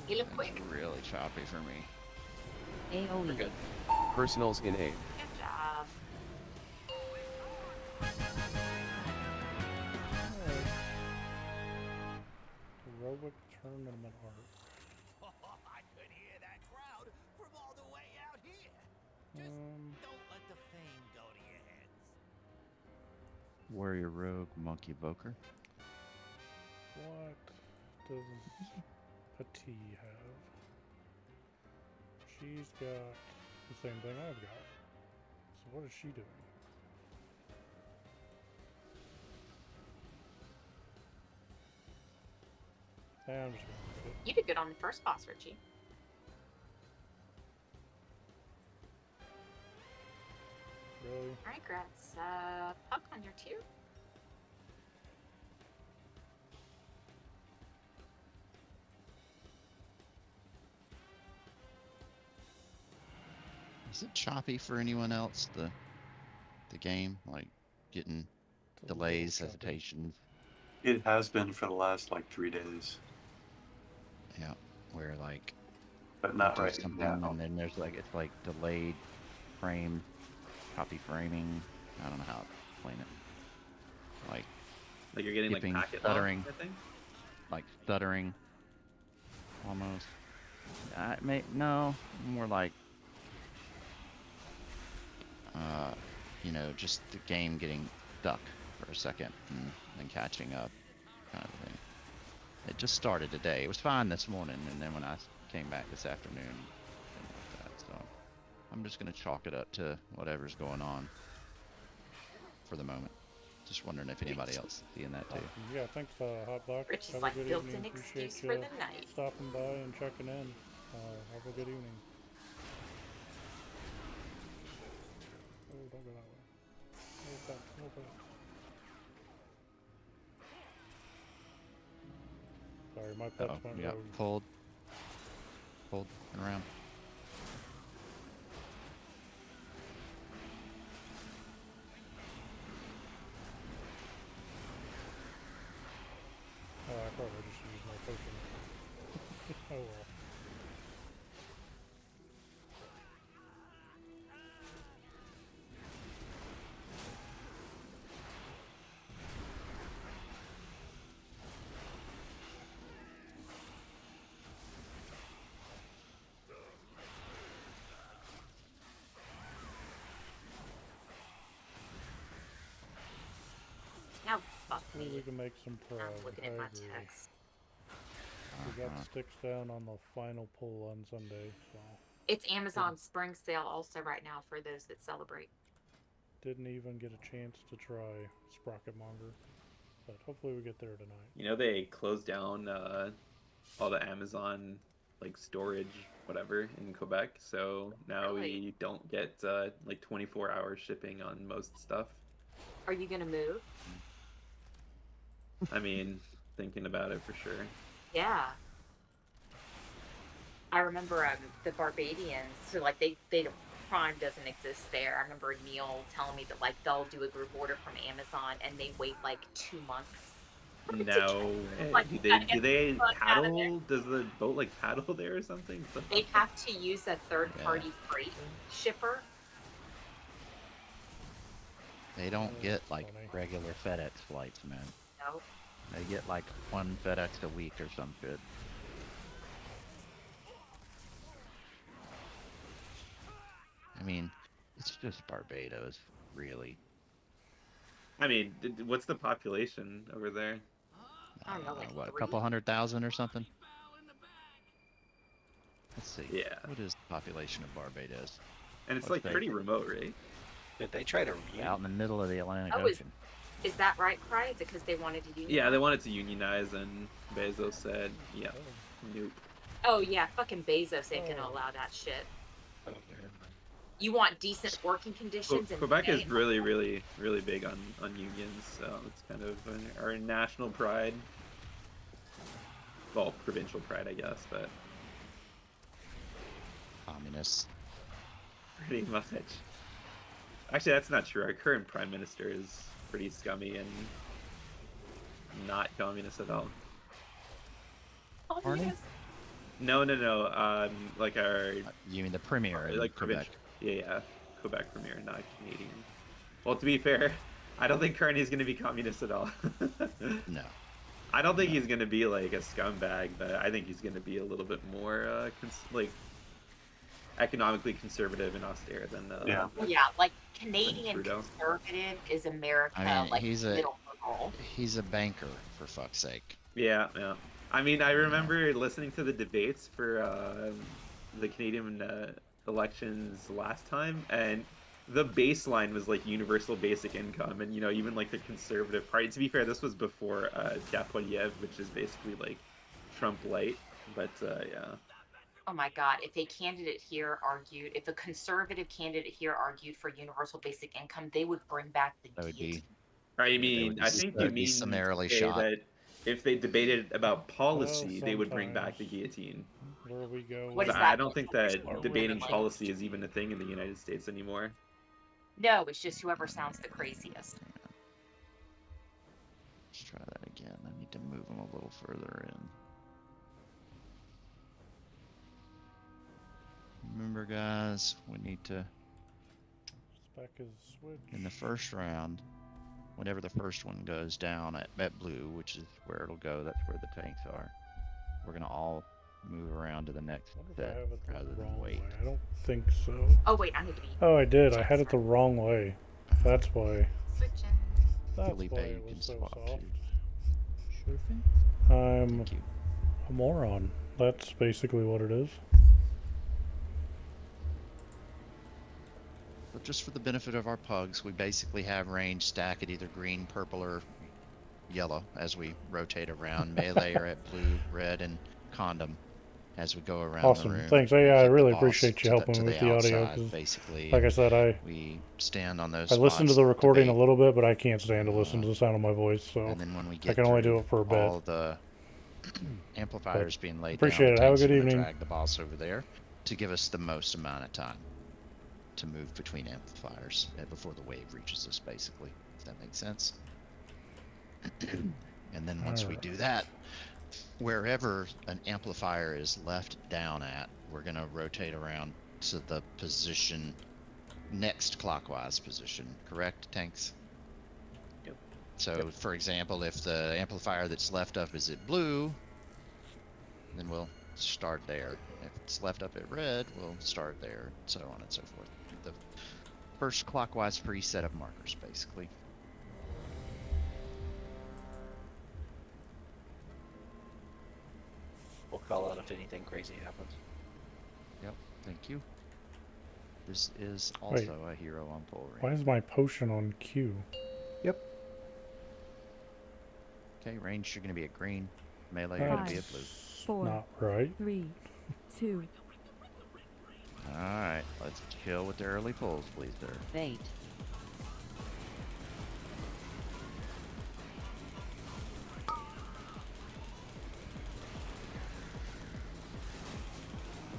You look quick. Really choppy for me. AOE. We're good. Personals in A. Good job. Heroic tournament art. I could hear that crowd from all the way out here. Just don't let the fame go to your heads. Warrior Rogue Monkey Evoker. What does Petit have? She's got the same thing I've got. So what is she doing? I'm just gonna put it. You did good on the first boss, Richie. Really? Alright, Grats. Puck on your 2. Is it choppy for anyone else, the game? Like, getting delays, hesitations? It has been for the last, like, 3 days. Yeah, where, like... But not do right something now. And then there's, like, it's, like, delayed frame, choppy framing. I don't know how to explain it. Like you're getting, like, skipping, packet stuttering. lock, I think? Like, stuttering. Almost. No, more like... you know, just the game getting stuck for a second and then catching up, kind of thing. It just started today. It was fine this morning, and then when I came back this afternoon, things like that. So I'm just gonna chalk it up to whatever's going on for the moment. Just wondering if anybody else is seeing that too. Yeah, thanks, Hotbox. Richie's Have like a good built evening. an Appreciate excuse you for the night. stopping by and checking in. Have a good evening. Oh, don't go that way. No pets, no pets. Sorry, my pets went Yeah, rogue. pulled and around. Oh, I probably just used my potion. Oh well. Now fuck me. We can make some I'm prog. looking I at my agree. text. We got sticks down on the final pull on Sunday, so It's Amazon Spring Sale also right now for those that celebrate. didn't even get a chance to try Sprocket Monger, but hopefully we get there tonight. You know, they closed down all the Amazon like storage, whatever, in Quebec. So now we don't get like 24-hour shipping on most stuff. Are you gonna move? I mean, thinking about it for sure. Yeah. I remember the Barbadians, so like they Prime doesn't exist there. I remember Neil telling me that like they'll do a group order from Amazon and they wait like 2 months. No way. Do they paddle? Does the boat like paddle there or something? They have to use a third-party freight shipper. They don't get like regular FedEx flights, man. No. They get like 1 FedEx a week or some shit. I mean, it's just Barbados, really. I mean, what's the population over there? I don't know, like what, a couple 100,000 or something? Let's see. Yeah. What is the population of Barbados? And it's like pretty remote, right? Did they try to out in the middle of the Atlantic Oh, Ocean? Is that right, Cry? Is it because they wanted to unionize? Yeah, they wanted to unionize, and Bezos said, "Yeah, nope." Oh yeah, fucking Bezos ain't gonna allow that shit. You want decent working conditions? And Quebec is really, really, really big on unions, so it's kind of our national pride. Well, provincial pride, I guess, but communists. Pretty much. Actually, that's not true. Our current prime minister is pretty scummy and not communist at all. Communist? No. Like our. You mean the premier? Like Quebec. Yeah. Quebec premier, not Canadian. Well, to be fair, I don't think Carney's going to be communist at all. No. I don't think he's going to be like a scumbag, but I think he's going to be a little bit more like economically conservative and austere than like Canadian conservative is America. I mean, like he's a banker, for fuck's sake. Yeah. I mean, I remember listening to the debates for the Canadian elections last time, and the baseline was like universal basic income, and even like the Conservative Party. To be fair, this was before Gapoyev, which is basically like Trump light, but yeah. Oh my God! If a conservative candidate here argued for universal basic income, they would bring back the guillotine. I mean, I think you mean summarily say shot. that if they debated about policy, they would bring back the guillotine. Where we go. What is that? I don't think that debating policy is even a thing in the United States anymore. No, it's just whoever sounds the craziest. Let's try that again. I need to move them a little further in. Remember, guys, we need to. Spec is switch. In the first round, whenever the first one goes down at blue, which is where it'll go, that's where the tanks are. We're gonna all move around to the next set rather than wait. I don't think so. Oh wait, I need to be. Oh, I did. I had it the wrong way. That's why. Switching. That's Felipe, why you it was can so swap soft. Sure thing. I'm a moron. That's basically what it is. But just for the benefit of our pugs, we basically have range stack at either green, purple, or yellow as we rotate around. Melee are at blue, red, and condom as we go around Awesome. the room. Thanks. Yeah, I really appreciate you helping to me with the the audio. outside, 'Cause basically, like I said, we stand on those I listened to spots, the recording debate, a little bit, but I can't stand to listen to the sound of my voice, so and then when we get I can only do it for a bit. all the amplifiers being laid appreciate down, it. Have a the good tanks are gonna evening. drag the boss over there to give us the most amount of time to move between amplifiers before the wave reaches us, basically, if that makes sense. And then once we do that, wherever an amplifier is left down at, we're going to rotate around to the position, next clockwise position, correct, tanks? Yep. So, for example, if the amplifier that's left up is at blue, then we'll start there. If it's left up at red, we'll start there, so on and so forth. The first clockwise free set of markers, basically. We'll call out if anything crazy happens. Yep, thank you. This is also a hero on pole ring. Why is my potion on Q? Yep. Okay, range, you're going to be at green. Melee, you're going to be at blue. 4, Not right. 3, 2. Alright, let's chill with the early pulls, please, sir. Bait.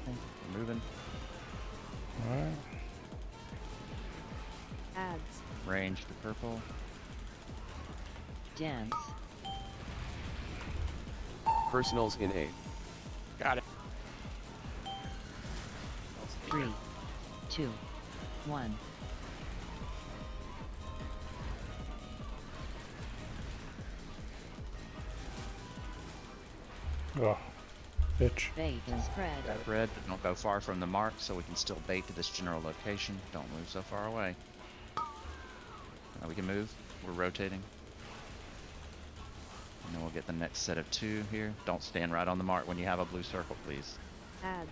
Okay, we're moving. Alright. Ads. Range to purple. Dance. Personals in 8. Got it. 3, 2, 1. Oh, bitch. Bait and spread. Spread, but don't go far from the mark so we can still bait to this general location. Don't move so far away. Now we can move. We're rotating. And then we'll get the next set of 2 here. Don't stand right on the mark when you have a blue circle, please. Ads.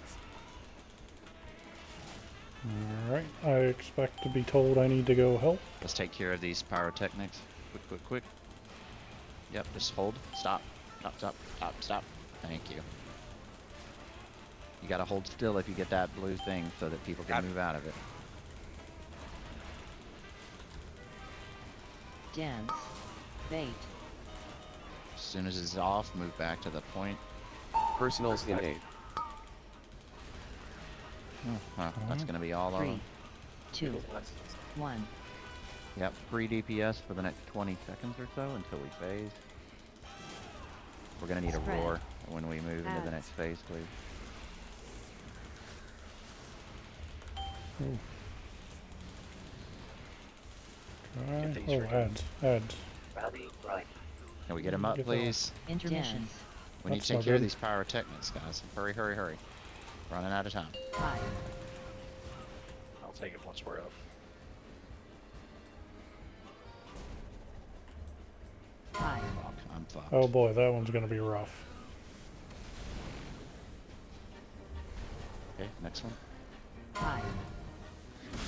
Alright, I expect to be told I need to go help. Let's take care of these pyrotechnics. Quick, quick, quick. Yep, just hold. Stop. Stop, stop, stop, stop. Thank you. You gotta hold still if you get that blue thing so that people can move out of it. Dance. Bait. As soon as it's off, move back to the point. Personals in 8. Huh, that's gonna be all of 3, them. 2, 1. Yep, free DPS for the next 20 seconds or so until we phase. We're gonna need a Spread. roar when we move into the Ads. next phase, please. Alright. these Oh, ready. ads. Can we get them up, Get that one. please? Intermission. We need That's to take not care of good. these pyrotechnics, guys. Hurry, hurry, hurry. Running out of time. 5. I'll take it once we're up. 5. Fuck, I'm fucked. Oh boy, that one's gonna be rough. Okay, next one. 5.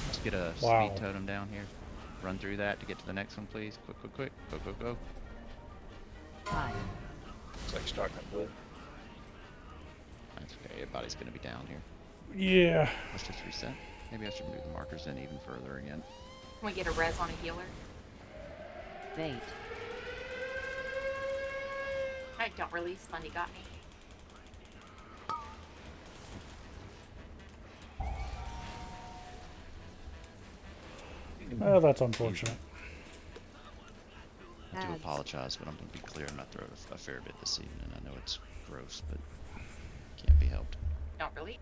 Let's get a Wow. speed totem down here. Run through that to get to the next one, please. Quick, quick, quick. Go, go, go. 5. It's like starting up blue. That's okay. Everybody's gonna be down here. Yeah. Let's just reset. Maybe I should move the markers in even further again. Can we get a res on a healer? Bait. Alright, don't release. Bundy got me. Oh, that's unfortunate. I do Ads. apologize, but I'm gonna be clear. I'm not throwing a fair bit this evening. I know it's gross, but can't be helped. Don't release.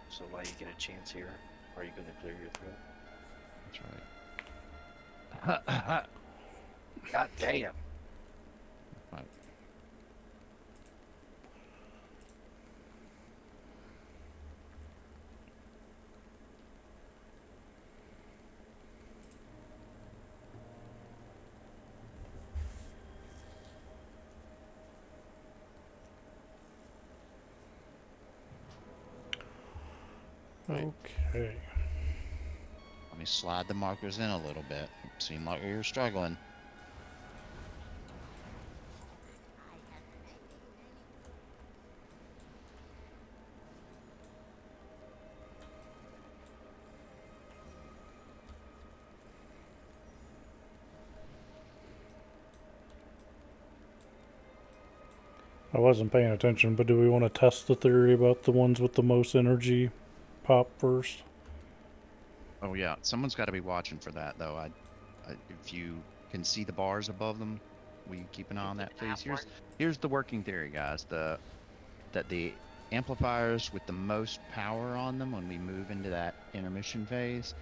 So while you get a chance here, are you going to clear your throat? That's right. God damn. Right. Okay. Let me slide the markers in a little bit. Seemed like you were struggling. I wasn't paying attention, but do we want to test the theory about the ones with the most energy pop first? Oh yeah, someone's got to be watching for that though. If you can see the bars above them, will you keep an eye on that, please? Here's the working theory, guys. That the amplifiers with the most power on them when we move into that intermission phase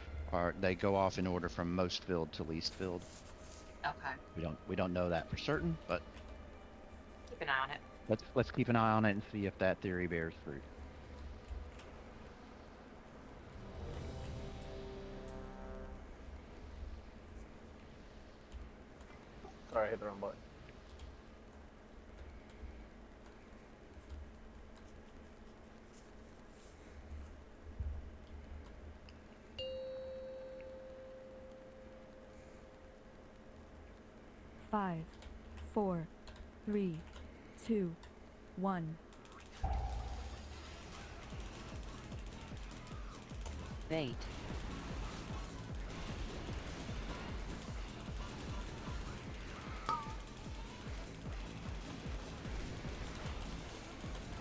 they go off in order from most filled to least filled. Okay. We don't know that for certain, but Keep an eye on it. let's keep an eye on it and see if that theory bears fruit. Sorry, I hit the wrong button. Five, 4, 3, 2, 1. Bait.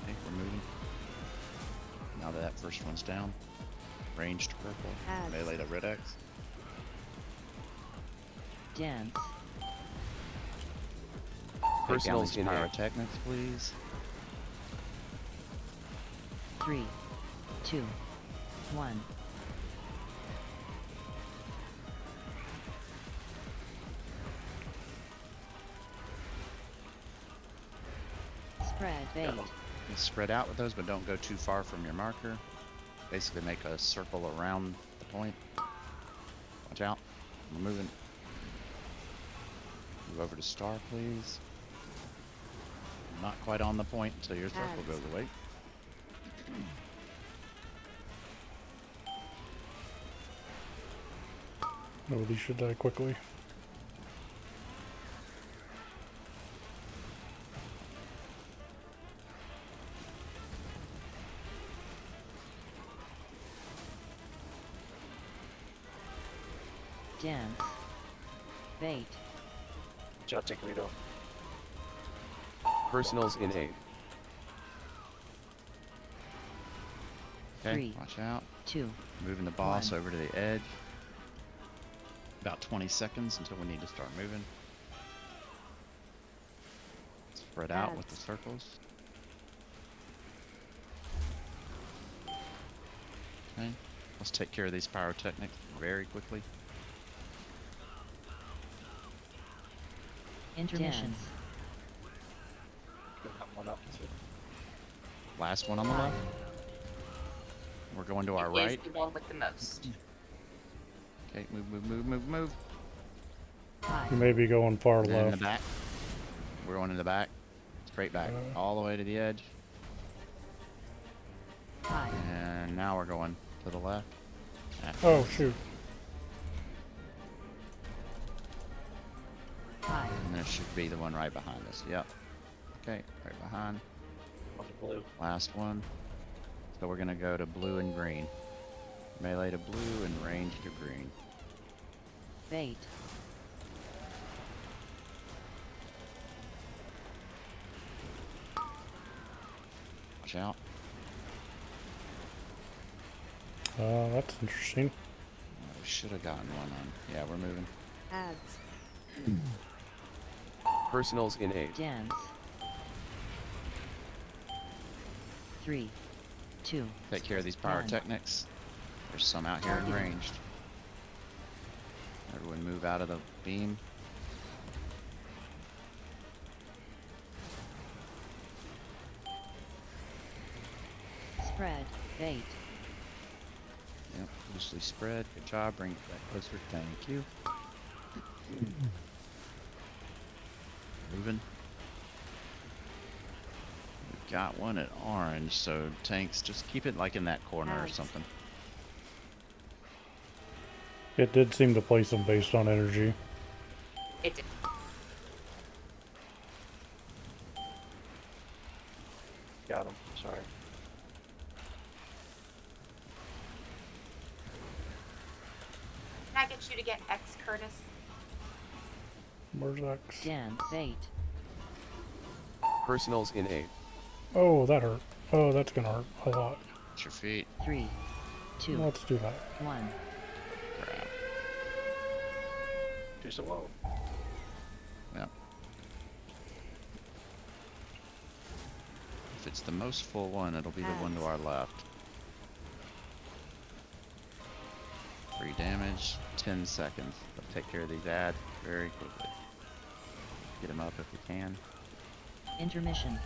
Okay, we're moving. Now that first one's down. Ranged purple. Adds. Melee to red X. Dance. Take down Personals these in A. pyrotechnics, please. 3, 2, 1. Spread bait. You spread out with those, but don't go too far from your marker. Basically make a circle around the point. Watch out. We're moving. Move over to star, please. Not quite on the point until your circle goes away. No, these should die quickly. Dance. Bait. Shot take Rito. Personals in A. Okay, 3, watch out. 2. Moving the boss 1. over to the edge. About 20 seconds until we need to start moving. Spread out with the circles. Okay, let's take care of these pyrotechnics very quickly. Intermission. One up. Last one on the left. We're going to our It right. is the one with the most. Okay, move. You may be going far And then in left. the back. We're going in the back. Straight back. All the way to the edge. And now we're going to the left. Oh, shoot. And then it should be the one right behind us. Yep. Okay, right behind. Blue. Last one. So we're gonna go to blue and green. Melee to blue and range to green. Bait. Watch out. That's interesting. We should have gotten one on. Yeah, we're moving. Ads. Personals in A. Dance. 3, 2. Take care of these pyrotechnics. There's some out here in ranged. Everyone move out of the beam. Spread. Bait. Yep, loosely spread. Good job. Bring it back closer. Thank you. Moving. We've got one at orange, so tanks, just keep it like in that corner or something. It did seem to place them based on energy. It did. Got him. Sorry. Can I get you to get X, Curtis? Where's X? Dance. Bait. Personals in A. Oh, that hurt. Oh, that's gonna hurt a lot. It's your feet. 3, 2. Let's do that. 1. Crap. Too slow. Yep. If it's the most full one, it'll be the one to our left. 3 damage, 10 seconds. Let's take care of these ads very quickly. Get them up if we can. Intermission.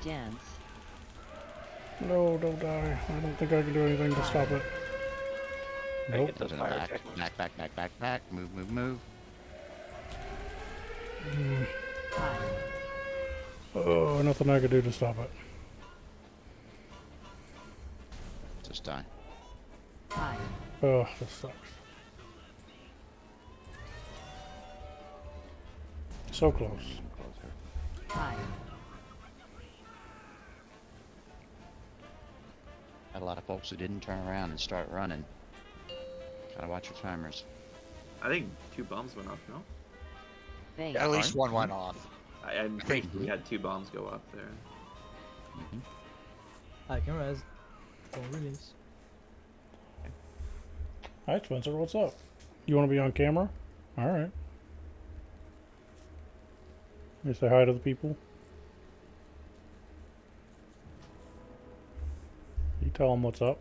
Dance. No, don't die. I don't think I can do anything to stop it. Nope. Get those In the back, pyrotechnics. back. Move. Oh, nothing I could do to stop it. Just die. Oh, this sucks. So close. Closer. Had a lot of folks who didn't turn around and start running. Gotta watch your timers. I think 2 bombs went off, no? At least one went off. I'm pretty sure we had 2 bombs go off there. I can res. Don't release. Hi, Spencer. What's up? You want to be on camera? All right. Let me say hi to the people. You tell them what's up.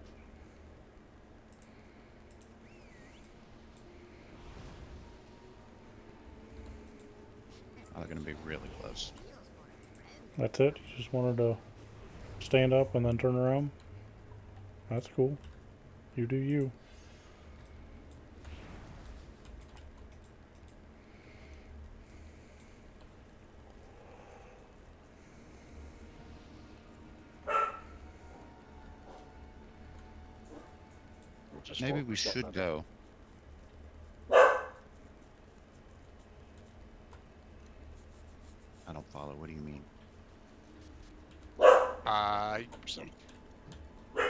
Oh, they're gonna be really close. That's it? You just wanted to stand up and then turn around? That's cool. You do you. Maybe we should go. I don't follow. What do you mean?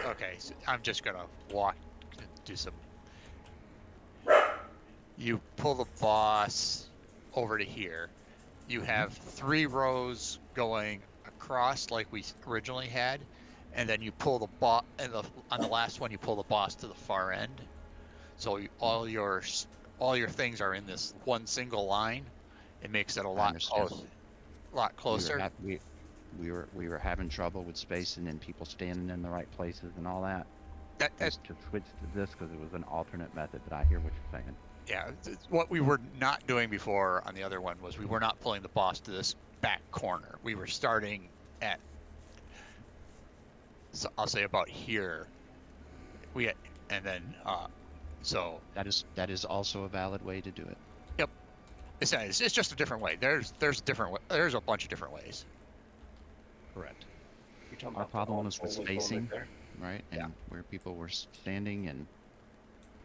Okay, so I'm just gonna walk, do some. You pull the boss over to here. You have 3 rows going across like we originally had, and then you pull the boss, and on the last one you pull the boss to the far end. So all your things are in this one single line. It makes it a lot closer. We were having trouble with spacing and people standing in the right places and all that. Just to switch to this because it was an alternate method. But I hear what you're saying. Yeah, what we were not doing before on the other one was we were not pulling the boss to this back corner. We were starting at, so I'll say about here. And then so that is also a valid way to do it. Yep, it's just a different way. There's a bunch of different ways. Correct. Our problem was with spacing, right? And where people were standing, and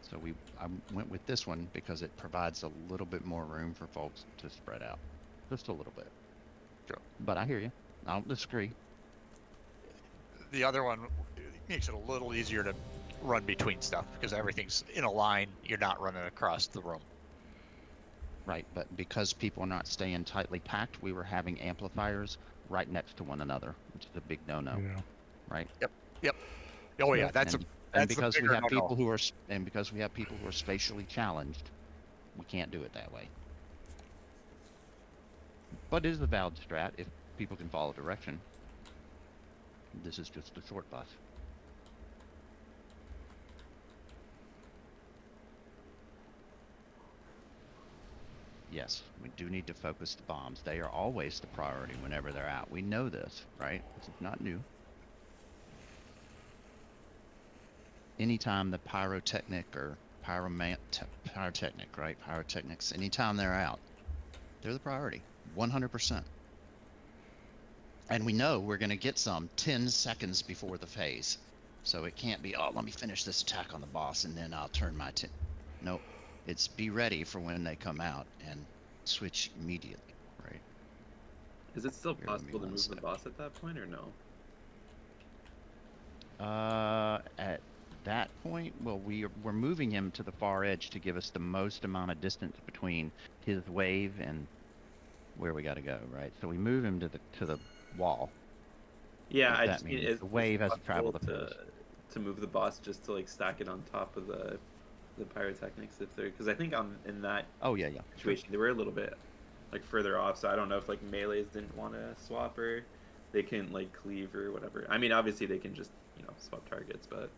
so I went with this one because it provides a little bit more room for folks to spread out, just a little bit. Sure. But I hear you. I don't disagree. The other one makes it a little easier to run between stuff because everything's in a line. You're not running across the room. Right, but because people are not staying tightly packed, we were having amplifiers right next to one another, which is a big no-no. Yeah. Right. Yep. Oh yeah, that's because we have people who are spatially challenged, we can't do it that way. But it is a valid strat if people can follow direction. This is just a short bus. Yes, we do need to focus the bombs. They are always the priority whenever they're out. We know this, right? This is not new. Anytime the pyrotechnic or pyrotechnic, right? Pyrotechnics, anytime they're out, they're the priority, 100%. And we know we're going to get some 10 seconds before the phase. So it can't be, oh, let me finish this attack on the boss and then I'll turn my Nope. It's be ready for when they come out and switch immediately, right? Is it still possible to move the boss at that point or no? At that point, well, we're moving him to the far edge to give us the most amount of distance between his wave and where we got to go, right? So we move him to the wall. Yeah, I just mean the wave has to travel to move the boss just to like stack it on top of the pyrotechnics if they're, because I think in that situation they were a little bit like further off, so I don't know if like melees didn't want to swap or they couldn't like cleave or whatever. I mean, obviously they can just swap targets, but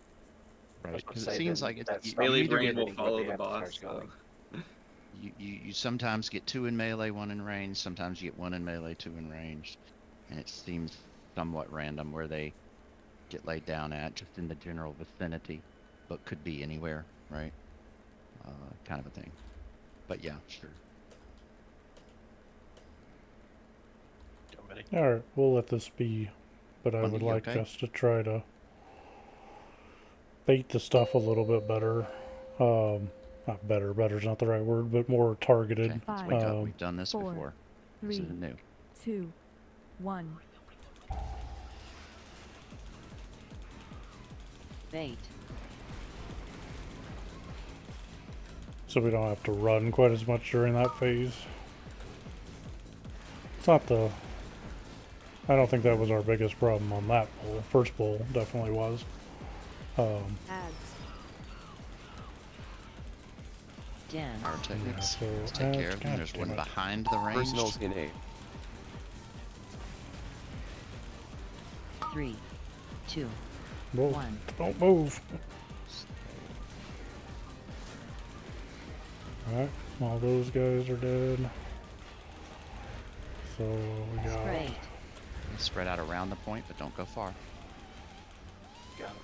right, because it seems like it's melee brain will follow the boss. So. You sometimes get 2 in melee, 1 in range. Sometimes you get 1 in melee, 2 in range, and it seems somewhat random where they get laid down at, just in the general vicinity, but could be anywhere, right? Kind of a thing. But yeah, sure. Alright, we'll let this be, but I would like us to try to bait the stuff a little bit better. Not better, better's not the right word, but more targeted. Okay, let's wake up. We've done this before. 3, this isn't new. 2, 1. Bait. So we don't have to run quite as much during that phase. It's not the... I don't think that was our biggest problem on that bowl. First bowl definitely was. Ads. Den. Our techniques. Yeah, so Let's take care of them. There's one behind the range. Personals in A. 3, 2, Whoa, 1. don't move. Alright, all those guys are dead. So we got... Sprayed. Spread out around the point, but don't go far. Got him.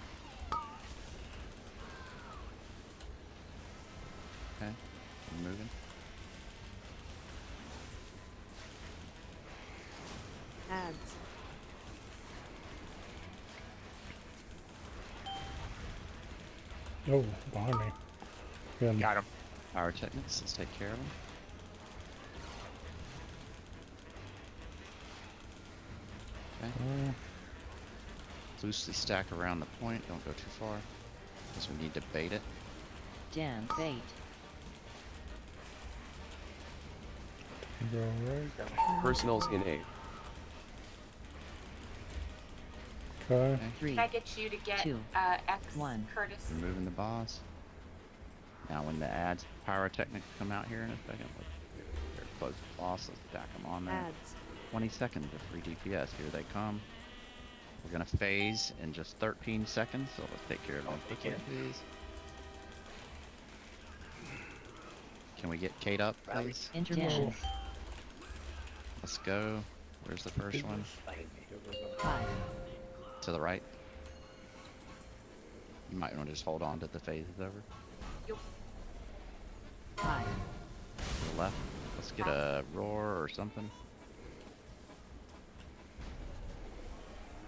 Okay, I'm moving. Ads. Oh, behind me. Again. Got him. Our techniques, let's take care of them. Okay. Loosely stack around the point, don't go too far. Because we need to bait it. Den. Bait. Go right. Personals in A. Okay. 3, Can I get you to get 2, X 1. Curtis? Removing the boss. Now when the ads pyrotechnics come out here in a second, they're close to the boss, let's stack them on there. Ads. 20 seconds of free DPS, here they come. We're gonna phase in just 13 seconds, so let's take care of them quickly, please. Can we get Kate up, please? Intermission. Let's go. Where's the first one? 5. To the right. You might want to just hold on to the phase is over. 5. To the left. Let's get a roar or something.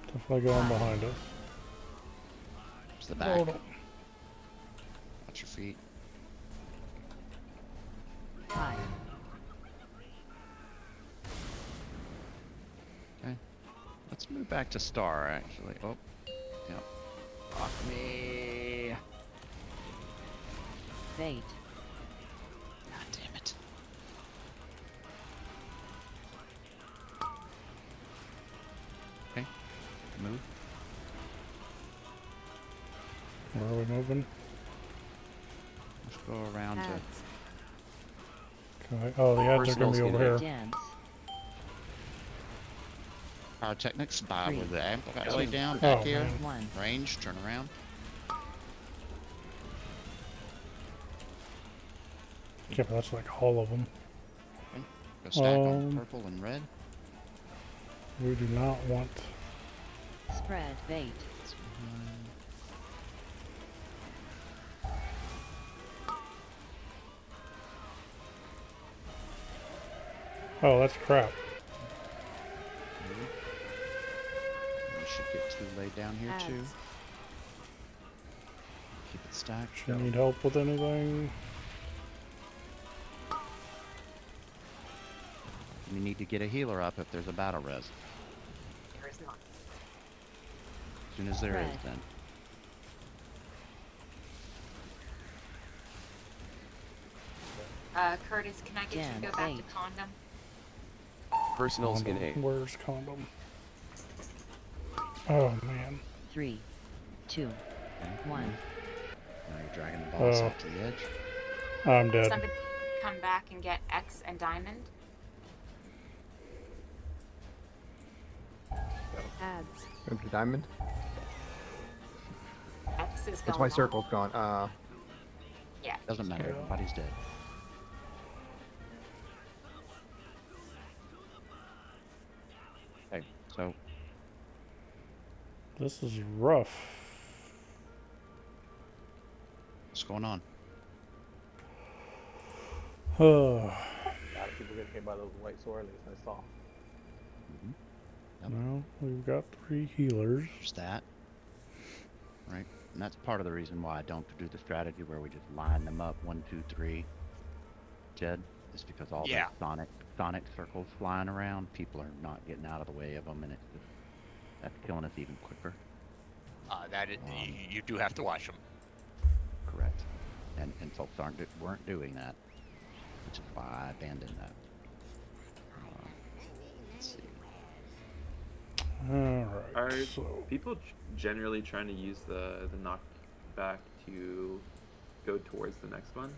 Definitely going behind us. To the back. Oh, no. Watch your feet. 5. Okay. Let's move back to Star, actually. Oh. Yep. Fuck me. Bait. God damn it. Okay. Move. Where are we moving? Let's go around Ads. to... Okay. Oh, the ads are going to be over here. Dens. Pyrotechnics by 3, with the amplifier way 2, down, back here. man. 1. Range, turn around. Yeah, but that's like all of them. Okay. Go stack on purple and red. We do not want... Spread. Bait. Oh, that's crap. We should get two laid down here Ads. too. Keep it stacked. Do you need help with anything? You need to get a healer up if there's a battle res. There is not. As soon as there is, Red. then. Curtis, can I get you Den. to go back to Bait. condom? Personals in A. Condom. Where's condom? Oh, man. 3, 2, 1. Now you're dragging the boss Oh. up to the edge. I'm dead. Somebody come back and get X and Diamond. Ads. Empty diamond. X is going What's my on. circle's gone? Yeah. Doesn't matter. Yeah. Everybody's dead. Okay, so This is rough. what's going on? A lot of people getting hit by those white swirlies I saw. Yep. Well, we've got 3 healers. There's that. Right? And that's part of the reason why I don't do the strategy where we just line them up 1, 2, 3. Jed, is because all Yeah. those sonic circles flying around, people are not getting out of the way of them, and it's just that's killing us even quicker. You do have to watch them. Correct. And folks weren't doing that, which is why I abandoned that. Let's see. All right. Are So people generally trying to use the knockback to go towards the next one?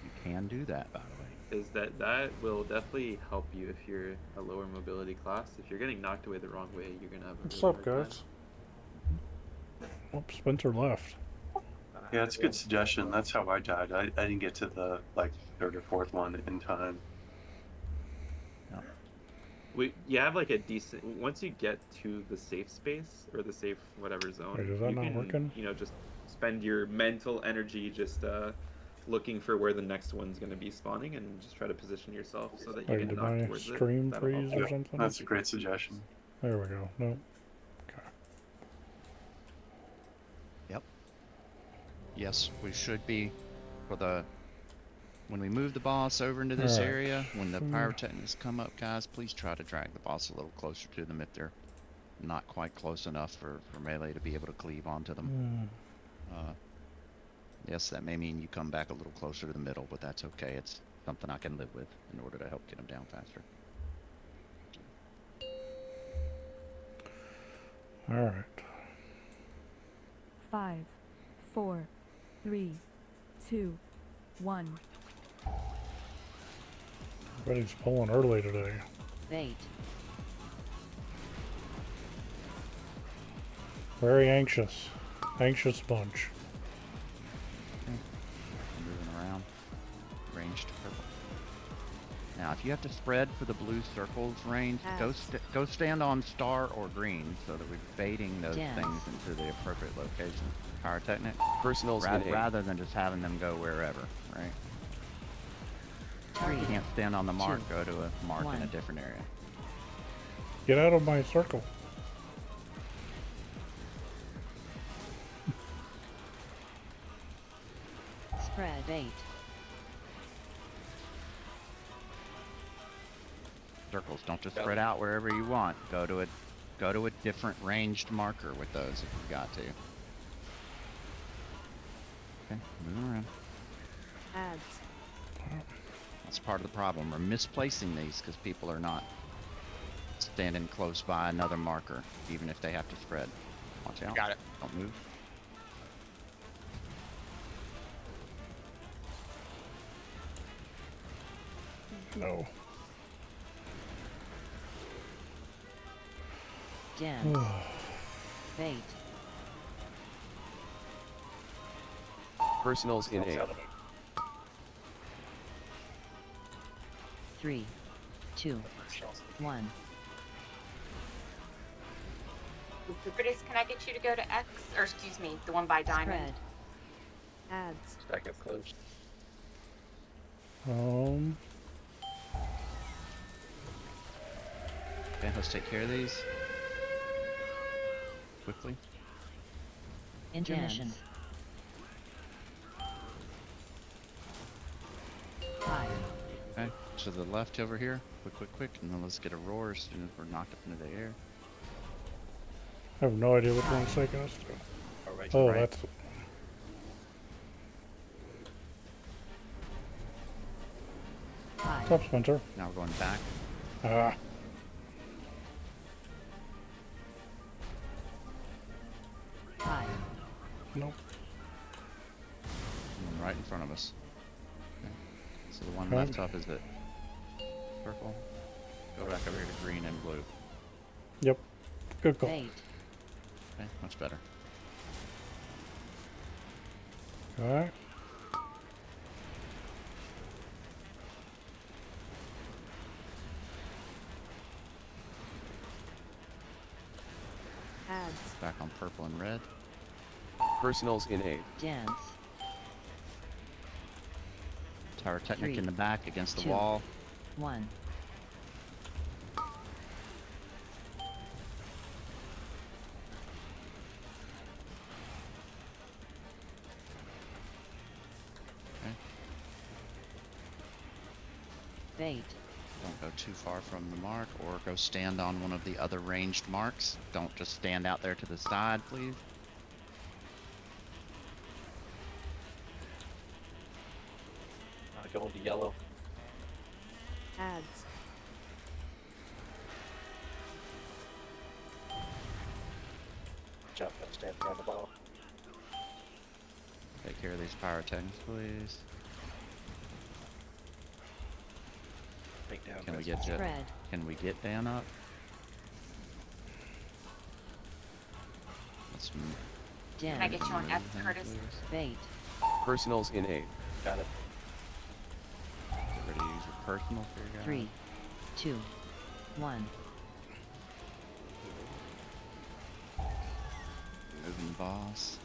You can do that, by the way. Is that will definitely help you if you're a lower mobility class. If you're getting knocked away the wrong way, you're gonna have a what's really up, hard guys? Oops, Spencer left. Yeah, it's a good suggestion. That's how I died. I didn't get to the like third or fourth one in time. You have like a decent, once you get to the safe space or the safe whatever zone, Wait, is that you not can working? just spend your mental energy just looking for where the next one's going to be spawning and just try to position yourself so that you Wait, get did knocked my towards it. stream That'll help freeze you. or something? That's a great suggestion. There we go. Nope. Okay. Yep. Yes, we should be when we move the boss over into this area, when the pyrotechnics come up, guys, please try to drag the boss a little closer to them if they're not quite close enough for melee to be able to cleave onto them. Yes, that may mean you come back a little closer to the middle, but that's okay. It's something I can live with in order to help get them down faster. All right. 5, 4, 3, 2, 1. Everybody's pulling early today. Bait. Very anxious. Anxious bunch. Moving around. Ranged purple. Now, if you have to spread for the blue circles range, go stand on star or green so that we're baiting those things into the appropriate location. Pyrotechnic. Personals rather than just having them go wherever, right? You can't stand on the mark, go to a mark in a different area. Get out of my circle. Spread 8. Circles, don't just spread out wherever you want. Go to a different ranged marker with those if you got to. Okay, moving around. Ads. That's part of the problem. We're misplacing these because people are not standing close by another marker, even if they have to spread. Watch out. Got it. Don't move. No. Gems. Bait. Personals in 8. 3, 2, 1. Curtis, can I get you to go to X, or excuse me, the one by Diamond? Spread. Ads. Stack up close. Okay, let's take care of these quickly. Intermission. Fire. Okay, to the left over here. Quick, and then let's get a roar as soon as we're knocked up into the air. I have no idea which one's taking us to. Oh, that's. What's up, Spencer? Now we're going back. Ah. Fire. Nope. One right in front of us. Okay. So the one left up is it purple. Go back over here to green and blue. Yep. Good call. Bait. Okay, much better. Alright. Ads. Back on purple and red. Personals in 8. Dance. Tower Technic 3, in the back against the 2, wall. 1. Okay. Bait. Don't go too far from the mark, or go stand on one of the other ranged marks. Don't just stand out there to the side, please. Going to yellow. Ads. Jump and stand behind the ball. Take care of these pyrotechnics, please. Take down. Can we get Spread. Can we get Dan up? Let's Can I get you on F, Curtis? Bait. Personals in 8. Got it. Get ready to use your personal for your guy. 3, 2, 1. Moving boss.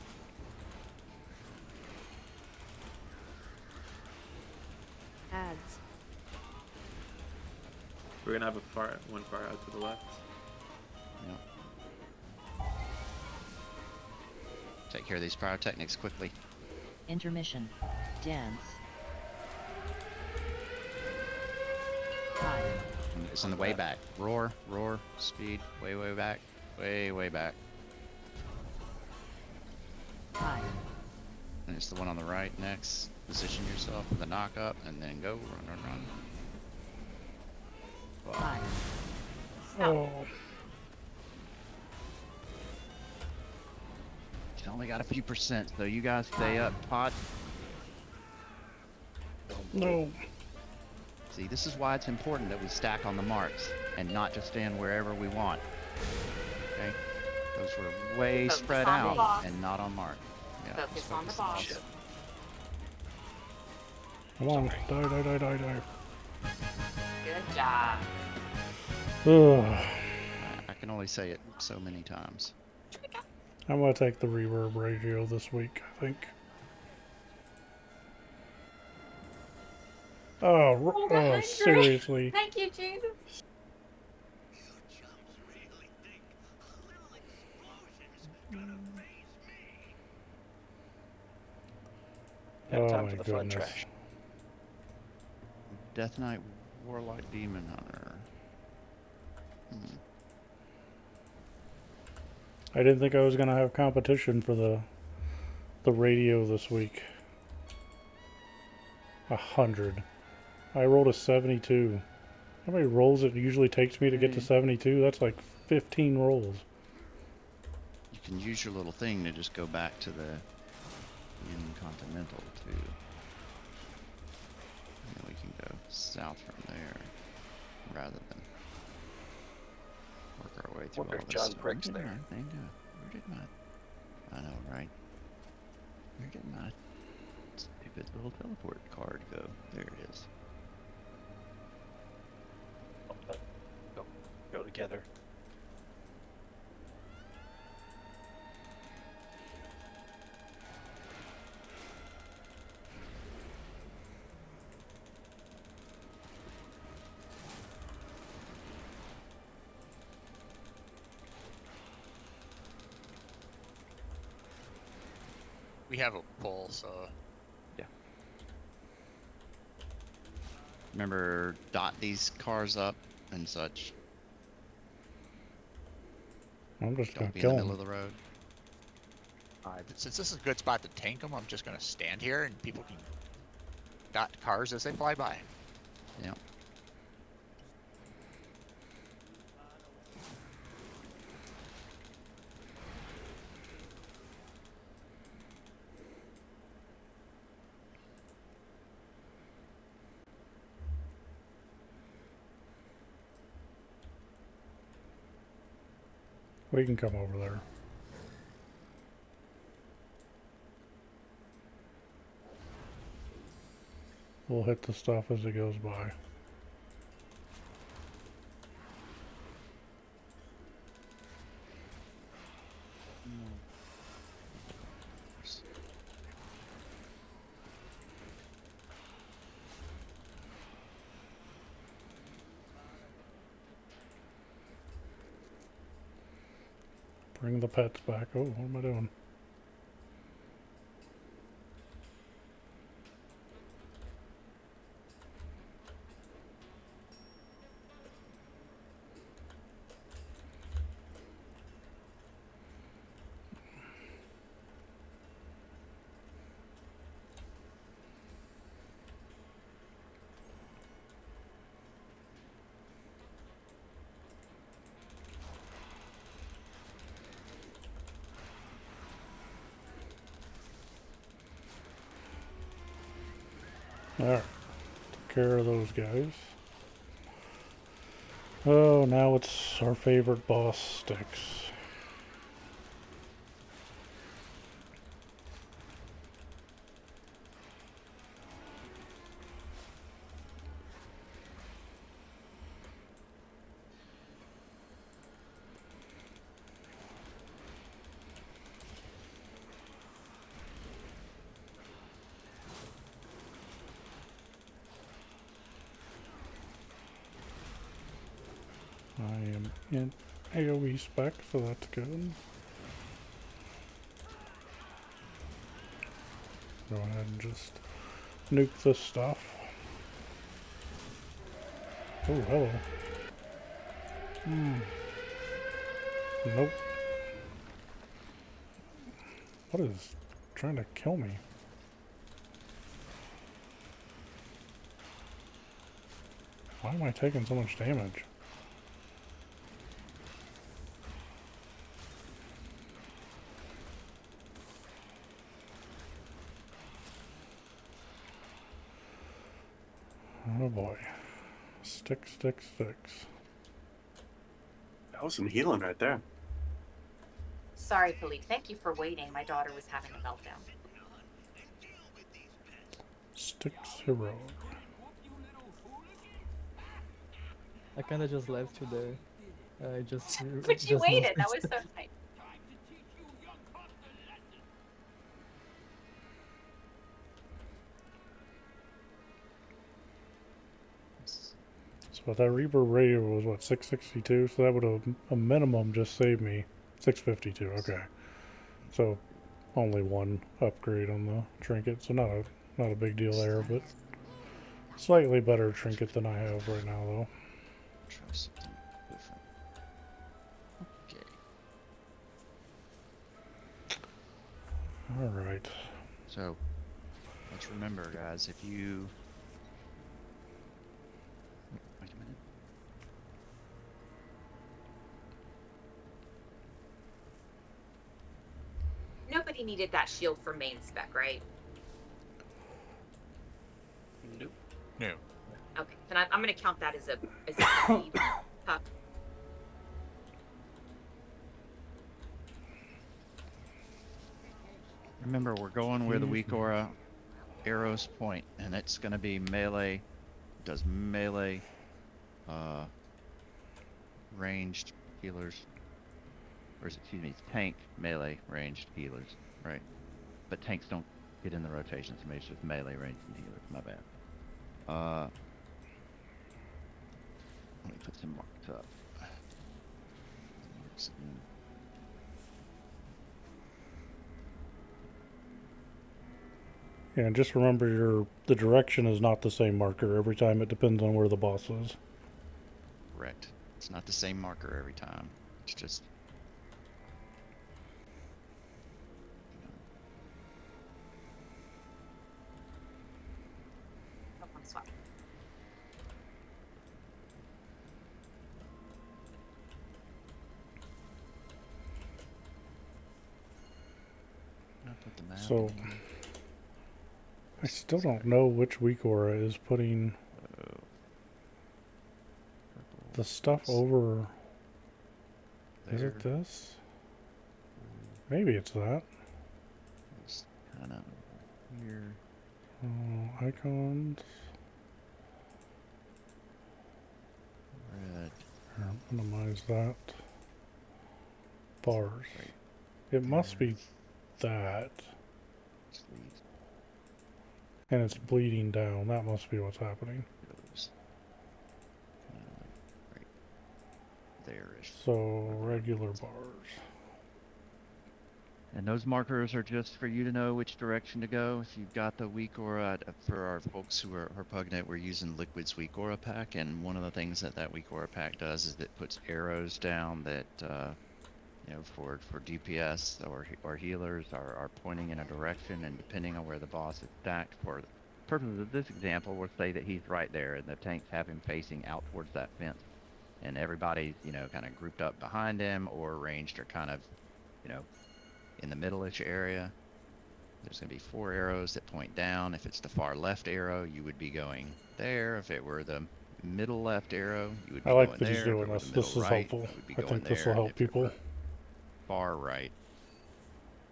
Ads. We're gonna have one far out to the left. Yep. Take care of these pyrotechnics quickly. Intermission. Dance. Fire. It's on the way back. Roar, roar, speed, way, way back. Way, way back. Fire. And it's the one on the right next. Position yourself for the knock up and then go, run, run, run. Fire. Oh. It's only got a few percent, so you guys stay up, Todd. No. See, this is why it's important that we stack on the marks and not just stand wherever we want. Okay? Those were way Focus spread on the out boss. and not on mark. Yeah, Focus let's on the focus boss. Come on. Die, die, die, die, die. Good job. Ugh. I can only say it so many times. I'm gonna take the reverb ratio this week, I think. Oh, seriously. Thank you, Jesus. Oh Time my for the fun goodness. trash. Death Knight Warlock Demon Hunter. I didn't think I was gonna have competition for the radio this week. 100. I rolled a 72. How many rolls it usually takes me to get to 72? That's like 15 rolls. You can use your little thing to just go back to the Continental too. And then we can go south from there rather than work our way through Wonder all if this John stuff. Prick's Where did there. my thing go? Where did my... I know, right? Where did my stupid little teleport card go? There it is. Go together. We have a pull, so yeah. Remember, dot these cars up and such. I'm just Don't gonna be in the kill middle him. of the road. since this is a good spot to tank them, I'm just gonna stand here and people can dot cars as they fly by. Yeah. We can come over there. We'll hit the stuff as it goes by. Bring the pets back. Oh, what am I doing? Alright. Took care of those guys. Oh, now it's our favorite boss, Styx. I am in AoE spec, so that's good. Go ahead and just nuke this stuff. Oh, hello. Nope. What is trying to kill me? Why am I taking so much damage? Oh boy. Sticks. That was some healing right there. Sorry, Philippe. Thank you for waiting. My daughter was having a meltdown. Sticks hero. I kind of just left you there. I just But you just waited. That noticed. was so nice. So that Reaper radio was what, 662? So that would have a minimum just saved me 652. Okay. So only one upgrade on the trinket, so not a big deal there, but slightly better trinket than I have right now though. Try something different. Okay. Alright. So let's remember, guys, if you wait a minute. Nobody needed that shield for main spec, right? Nope. No. Okay, then I'm going to count that as a heavy puck. Remember, we're going where the weak aura arrows point, and it's going to be melee. It does melee, ranged healers, or excuse me, tank melee ranged healers, right? But tanks don't get in the rotation, so maybe it's just melee ranged healers. My bad. Let me put some marks up. Yeah, and just remember the direction is not the same marker every time. It depends on where the boss is. Correct. It's not the same marker every time. It's just Swap. So I still don't know which weak aura is putting the stuff over. Is it this? Maybe it's that. It's kind of here. Icons. Red. Here, minimize that. Bars. Right. It must be that. And it's bleeding down. That must be what's happening. Right there-ish. So regular bars. And those markers are just for you to know which direction to go. If you've got the weak aura, for our folks who are Pugnet, we're using Liquid's weak aura pack, and one of the things that weak aura pack does is it puts arrows down that you know, for DPS or healers are pointing in a direction, and depending on where the boss is stacked, for the purposes of this example, we'll say that he's right there, and the tanks have him facing out towards that fence, and everybody's, you know, kind of grouped up behind him or ranged or kind of, you know, in the middle-ish area. There's going to be 4 arrows that point down. If it's the far left arrow, you would be going there. If it were the middle left arrow, you would be I like going that he's there. If doing it were this. the middle This is right, helpful. you would be I going think this there. will help If it people. were far right,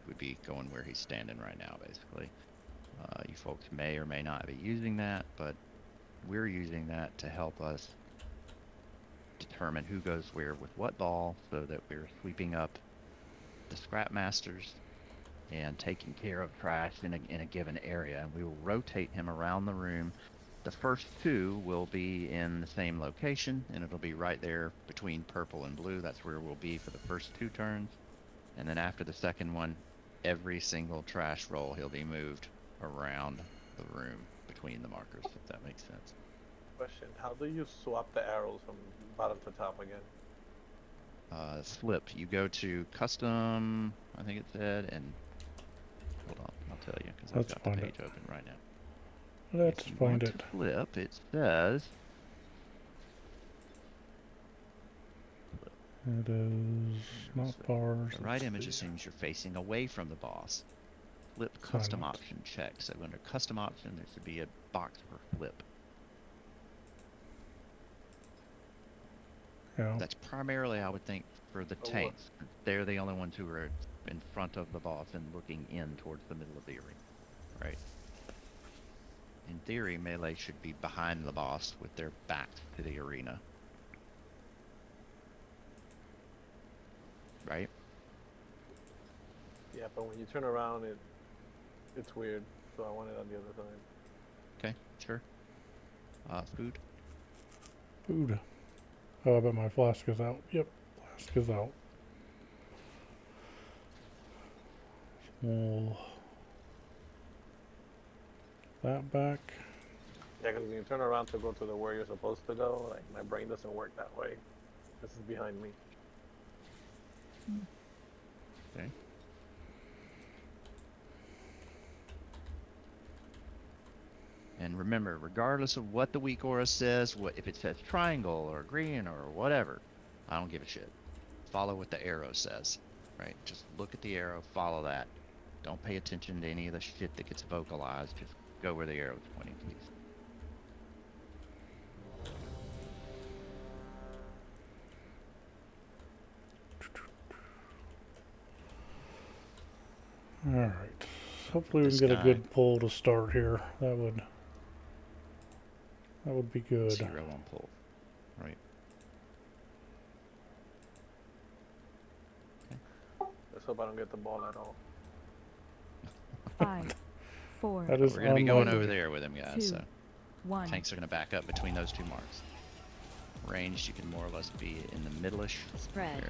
would be going where he's standing right now, basically. You folks may or may not be using that, but we're using that to help us determine who goes where with what ball, so that we're sweeping up the scrap masters and taking care of trash in a given area. And we will rotate him around the room. The first 2 will be in the same location, and it'll be right there between purple and blue. That's where we'll be for the first 2 turns. And then after the second one, every single trash roll, he'll be moved around the room between the markers, if that makes sense. Question: how do you swap the arrows from bottom to top again? Flip. You go to custom, I think it said, and hold on, I'll tell you, because I've got the page open right now. Let's find it. Flip, it says. It is not bars. The right image assumes you're facing away from the boss. Flip custom option checked. So under custom option, there should be a box for flip. Yeah. That's primarily, I would think, for the tanks. They're the only ones who are in front of the boss and looking in towards the middle of the arena, right? In theory, melee should be behind the boss with their back to the arena. Right? Yeah, but when you turn around, it's weird. So I want it on the other side. Okay, sure. Food. Food. Oh, I bet my flask is out. Yep, flask is out. Well, that back. Yeah, because when you turn around to go to the where you're supposed to go, like my brain doesn't work that way. This is behind me. Okay. And remember, regardless of what the weak aura says, if it says triangle or green or whatever, I don't give a shit. Follow what the arrow says, right? Just look at the arrow, follow that. Don't pay attention to any of the shit that gets vocalized. Just go where the arrow's pointing, please. Alright. Hopefully we can get a good pull to start here. That would be good. 0 on pull. Right. Okay. Let's hope I don't get the ball at all. 5, 4. That is We're going to be going over there with him, guys. 2, So 1. tanks are going to back up between those 2 marks. Ranged, you can more or less be in the middle-ish area.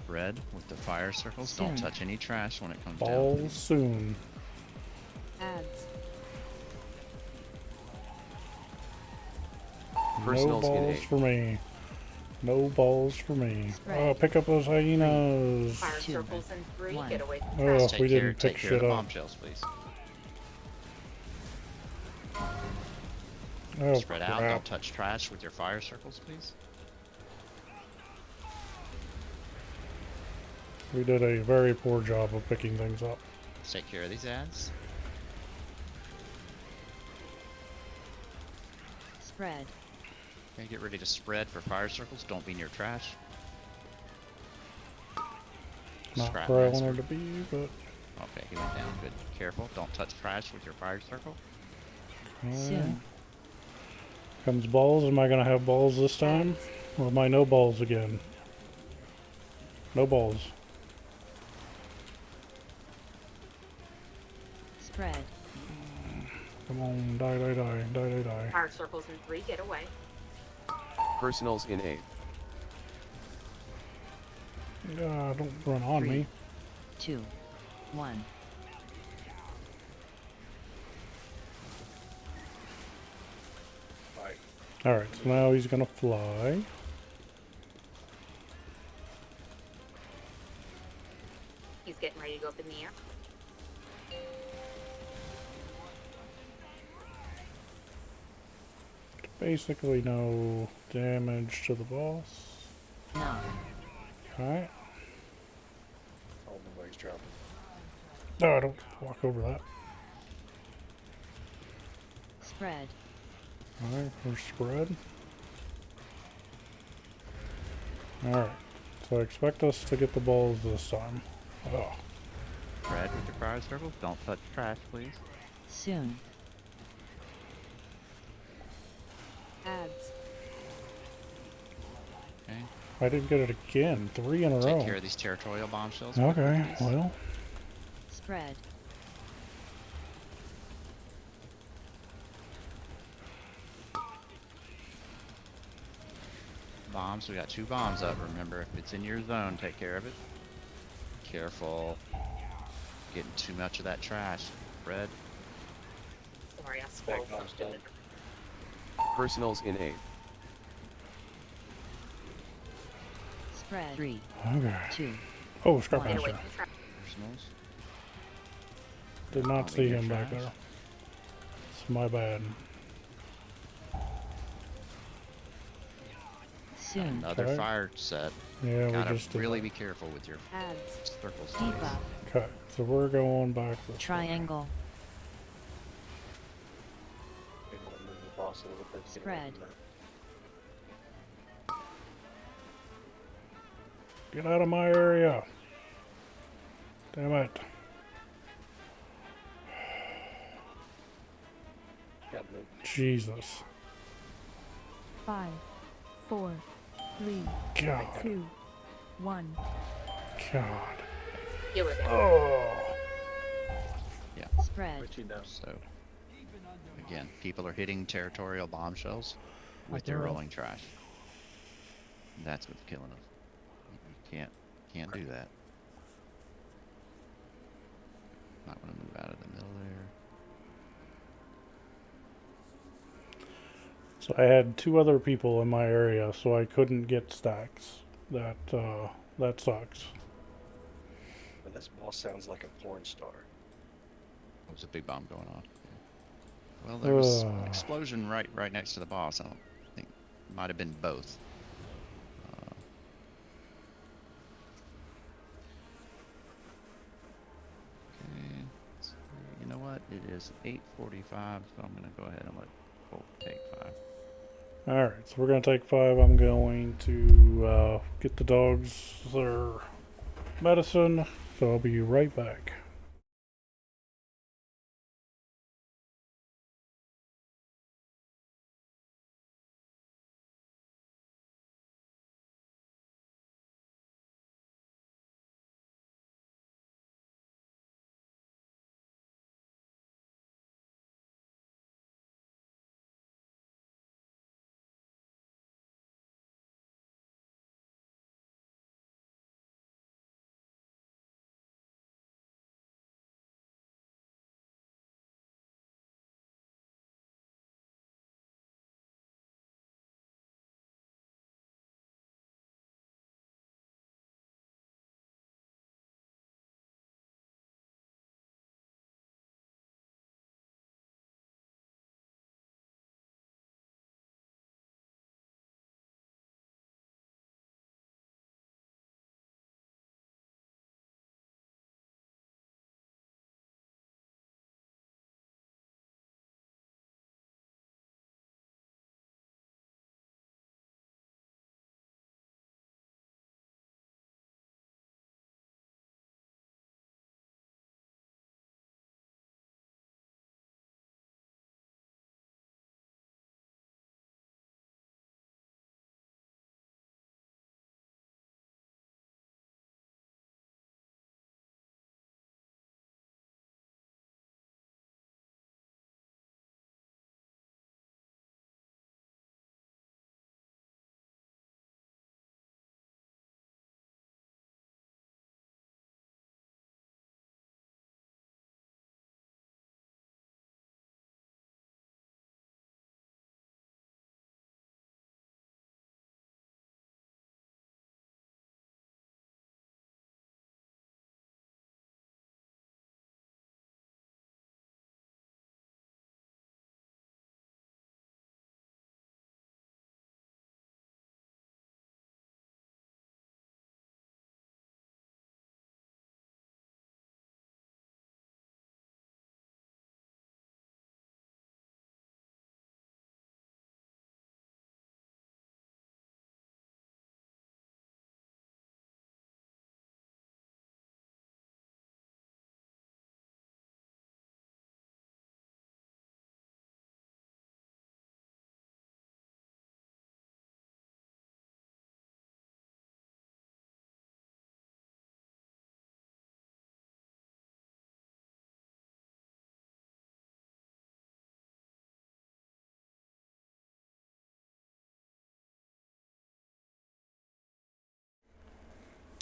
Red with the fire circles. Don't touch any trash when it comes down. Balls soon. Ads. No balls for me. No balls for me. Oh, pick up those hyenas. Fire circles in 3. Get away from Oh, trash. we didn't pick Take care shit of the up. bombshells, please. Oh, Spread out. Don't touch trash with your fire circles, please. We did a very poor job of picking things up. Let's take care of these ads. Spread. Okay, get ready to spread for fire circles. Don't be near trash. Not Scrap where I master. wanted to be, but... Okay, he went down. Good. Careful. Don't touch trash with your fire circle. Soon. Comes balls. Am I going to have balls this time? Or am I no balls again? No balls. Spread. Come on, die, die, die, die, die, die. Fire circles in 3. Get away. Personals in 8. Don't run on 3, me. 2, 1. Alright, so now he's gonna fly. He's getting ready to go up in the air. basically no damage to the boss. Alright. Oh, the leg's dropping. No, I don't walk over that. Spread. Alright, we're spread. Alright. So I expect us to get the balls this time. Oh. Red with your fire circles. Don't touch trash, please. Soon. Ads. Okay. I didn't get it again. 3 in a row. Take care of these territorial bombshells. Okay, quickly, well. Spread. Bombs. We got 2 bombs up. Remember, if it's in your zone, take care of it. Careful. Getting too much of that trash. Red. Sorry, I spoiled bomb's something. done. Personals in 8. Spread. 3. Okay. 2. Oh, scrap Stay away master. from trash. Personals. Did not Bombing see your him back trash. there. It's my bad. Soon. Another Okay. fire set. Yeah, Gotta we just did really that. be careful with your Ads. circles. Debuff. Okay, so we're going back this way. Triangle. Maybe we'll move the boss a little bit to get away Spread. from that. Get out of my area. Damn it. Got moved. Jesus. 5, 4, 3, God. 2, 1. God. You were there. Oh. Yeah. Spread. Put you down. So, again, people are hitting territorial bombshells with their Okay. rolling trash. That's what's killing us. You can't do that. Might want to move out of the middle there. So I had 2 other people in my area, so I couldn't get stacks. That sucks. But this boss sounds like a porn star. There's a big bomb going on. Well, there was an Ugh. explosion right next to the boss. I don't think it might have been both. Okay, so you know what? It is 8:45, so I'm gonna go ahead and let Colt take 5. Alright, so we're going to take 5. I'm going to get the dogs their medicine, so I'll be right back.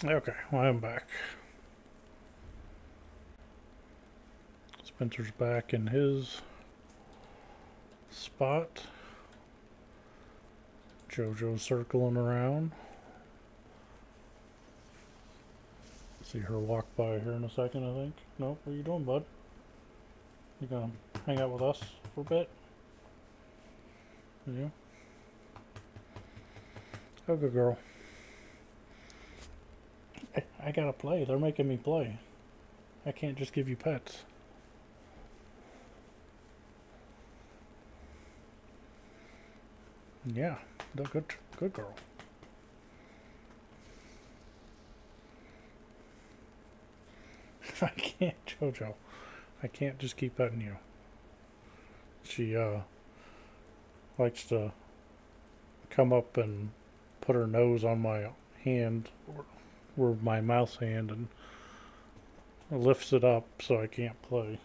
Okay, well, I'm back. Spencer's back in his spot. JoJo's circling around. See her walk by here in a second, I think. Nope, what are you doing, bud? You gonna hang out with us for a bit? Yeah. Oh, good girl. I gotta play. They're making me play. I can't just give you pets. Yeah, the good girl. I can't, JoJo. I can't just keep petting you. She likes to come up and put her nose on my hand, or my mouse hand, and lifts it up so I can't play.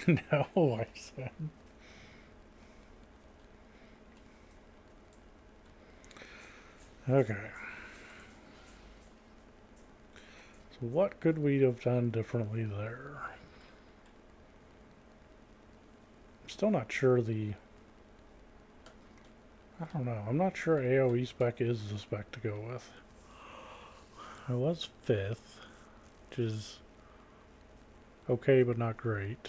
No, I said. Okay. So what could we have done differently there? I'm still not sure I don't know. I'm not sure AoE spec is the spec to go with. I was 5th, which is okay but not great.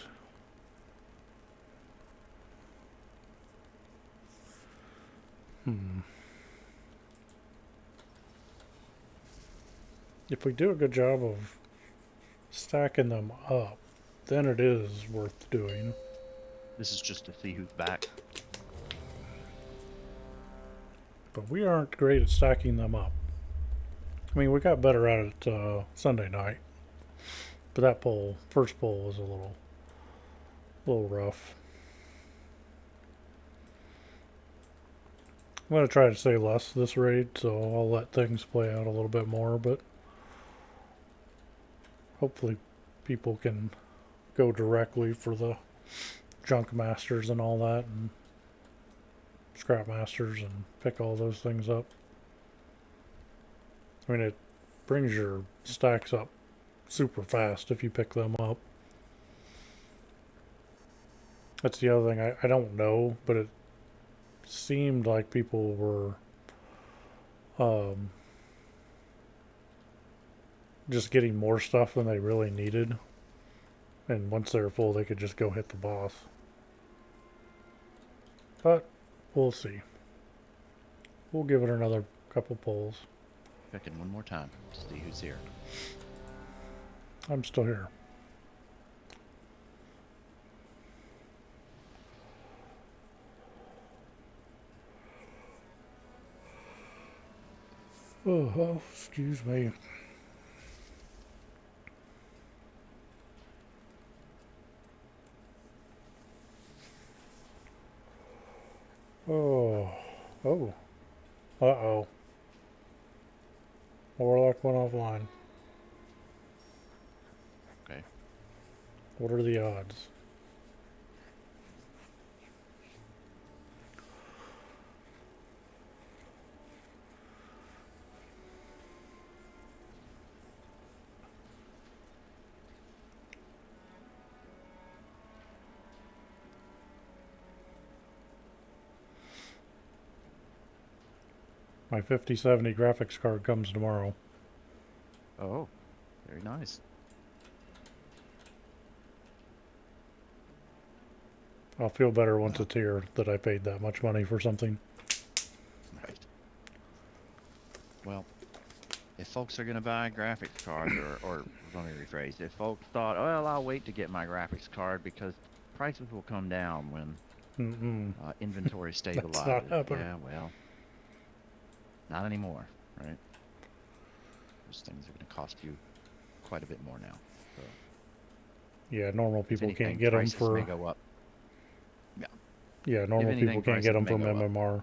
If we do a good job of stacking them up, then it is worth doing. This is just to see who's back. But we aren't great at stacking them up. I mean, we got better at it Sunday night. But that first poll was a little rough. I'm going to try to say less this raid, so I'll let things play out a little bit more, but hopefully people can go directly for the junk masters and all that, and scrap masters, and pick all those things up. I mean, it brings your stacks up super fast if you pick them up. That's the other thing. I don't know, but it seemed like people were just getting more stuff than they really needed. And once they're full, they could just go hit the boss. But we'll see. We'll give it another couple pulls. Checking one more time to see who's here. I'm still here. Oh, excuse me. Oh. Uh-oh. Warlock went offline. Okay. What are the odds? My 5070 graphics card comes tomorrow. Oh, very nice. I'll feel better once it's here that I paid that much money for something. Right. Well, if folks are going to buy a graphics card, or let me rephrase, if folks thought, oh, well, I'll wait to get my graphics card because prices will come down when inventory stabilizes. That's not happening. Yeah, well, not anymore, right? Those things are going to cost you quite a bit more now. So, yeah, normal people anything, can't get them for. May go up. Yeah. Yeah, normal people can't get them from MMR.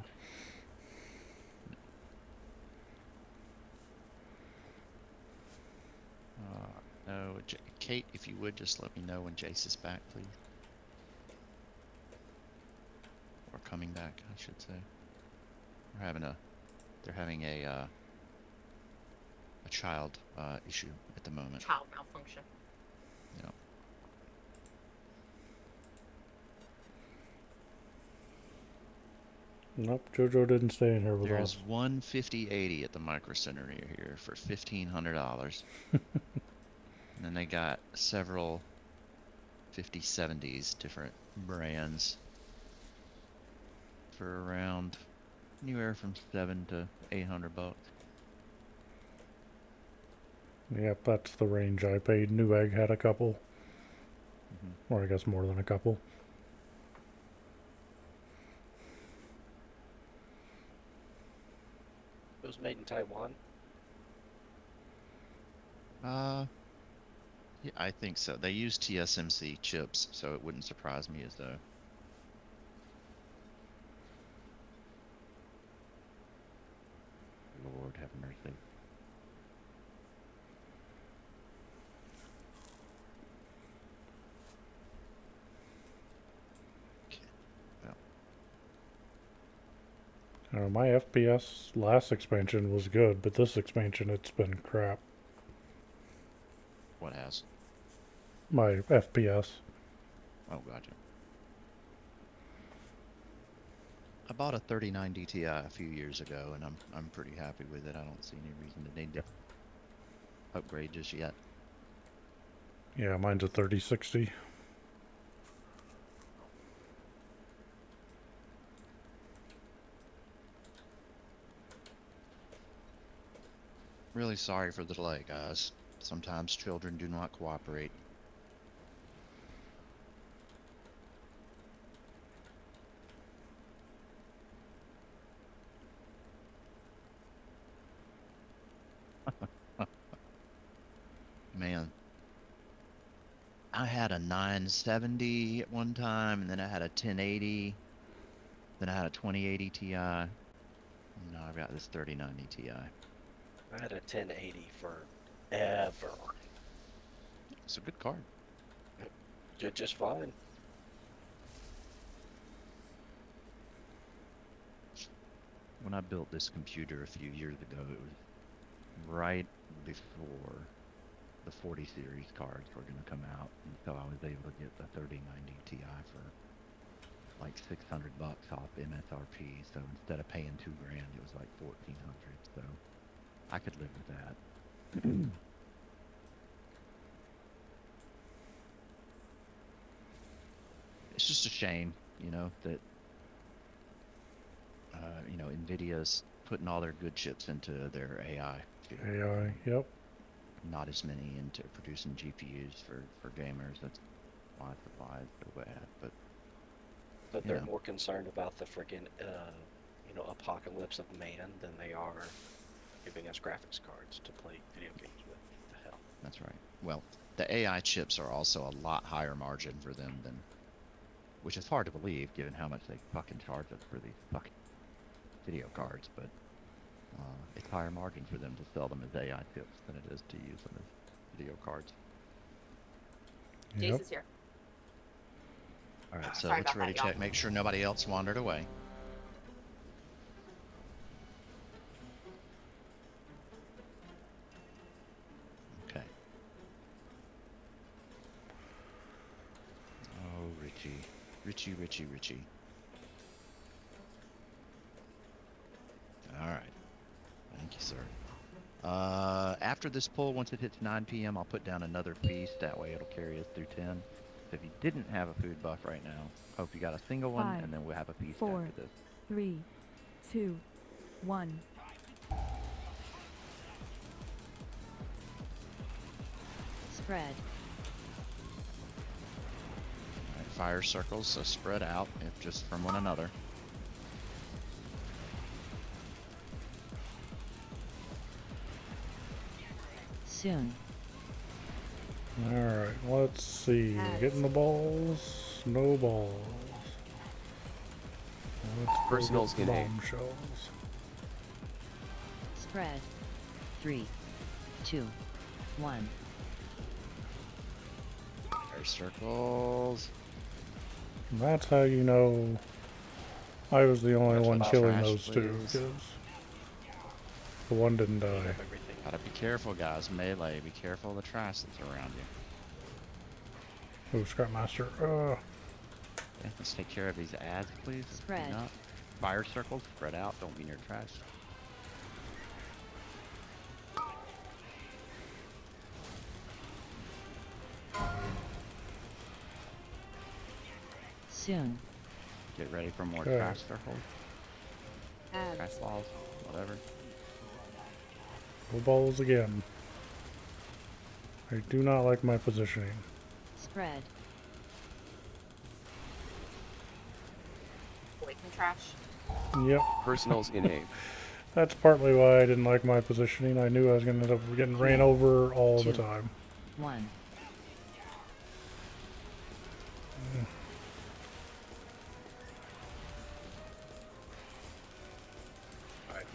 No, Kate, if you would just let me know when Jace is back, please. Or coming back, I should say. We're having a they're having a child issue at the moment. Child malfunction. Yeah. Nope, JoJo didn't stay in here with us. There's one 5080 at the Micro Center near here for $1,500. And then they got several 5070s, different brands, for around anywhere from $700 to $800. Yep, that's the range I paid. Newegg had a couple. Or I guess more than a couple. It was made in Taiwan. Yeah, I think so. They use TSMC chips, so it wouldn't surprise me as though. Lord have mercy. My FPS last expansion was good, but this expansion it's been crap. What has? My FPS. Oh, gotcha. I bought a 3090 Ti a few years ago, and I'm pretty happy with it. I don't see any reason to need to upgrade just yet. Yeah, mine's a 3060. Really sorry for the delay, guys. Sometimes children do not cooperate. Man. I had a 970 at one time, and then I had a 1080. Then I had a 2080 Ti. Now I've got this 3090 Ti. I had a 1080 forever. It's a good card. Just fine. When I built this computer a few years ago, it was right before the 40 series cards were going to come out, and so I was able to get the 3090 Ti for like $600 off MSRP. So instead of paying $2,000, it was like $1,400. So I could live with that. It's just a shame, you know, that you know, Nvidia's putting all their good chips into their AI. AI, yep. Not as many into producing GPUs for gamers. That's why supply is so bad. But they're more concerned about the freaking you know, apocalypse of man than they are giving us graphics cards to play video games with. What the hell? That's right. Well, the AI chips are also a lot higher margin for them than, which is hard to believe given how much they fucking charge us for these fucking video cards, but it's higher margin for them to sell them as AI chips than it is to use them as video cards. Jace is here. All right, so Sorry let's about ready that, y'all. check. Make sure nobody else wandered away. Okay. Oh, Richie. All right. Thank you, sir. After this pull, once it hits 9 p.m., I'll put down another piece. That way it'll carry us through 10. So if you didn't have a food buff right now, hope you got a single one, and then we'll have a piece 4, after this. 3, 2, 1. Spread. All right, fire circles, so spread out, if just from one another. Soon. Alright, let's see. Getting the balls. No balls. Let's go Personals get in A. bombshells. Spread. 3, 2, 1. Fire circles. And that's how you know I was the only That's one what killing trash those two. is. Because The one didn't die. Everything. Gotta be careful, guys. Melee. Be careful of the trash that's around you. Oh, Scrapmaster. Okay, let's take care of these ads, please. Spread. Up. Fire circles. Spread out. Don't be near trash. Soon. Get ready for more Okay. trash circles. Ads. Trash balls. Whatever. No balls again. I do not like my positioning. Spread. Away from trash. Yep. Personals in A. That's partly why I didn't like my positioning. I knew I was going to end up getting ran over all the time. 1. Alright,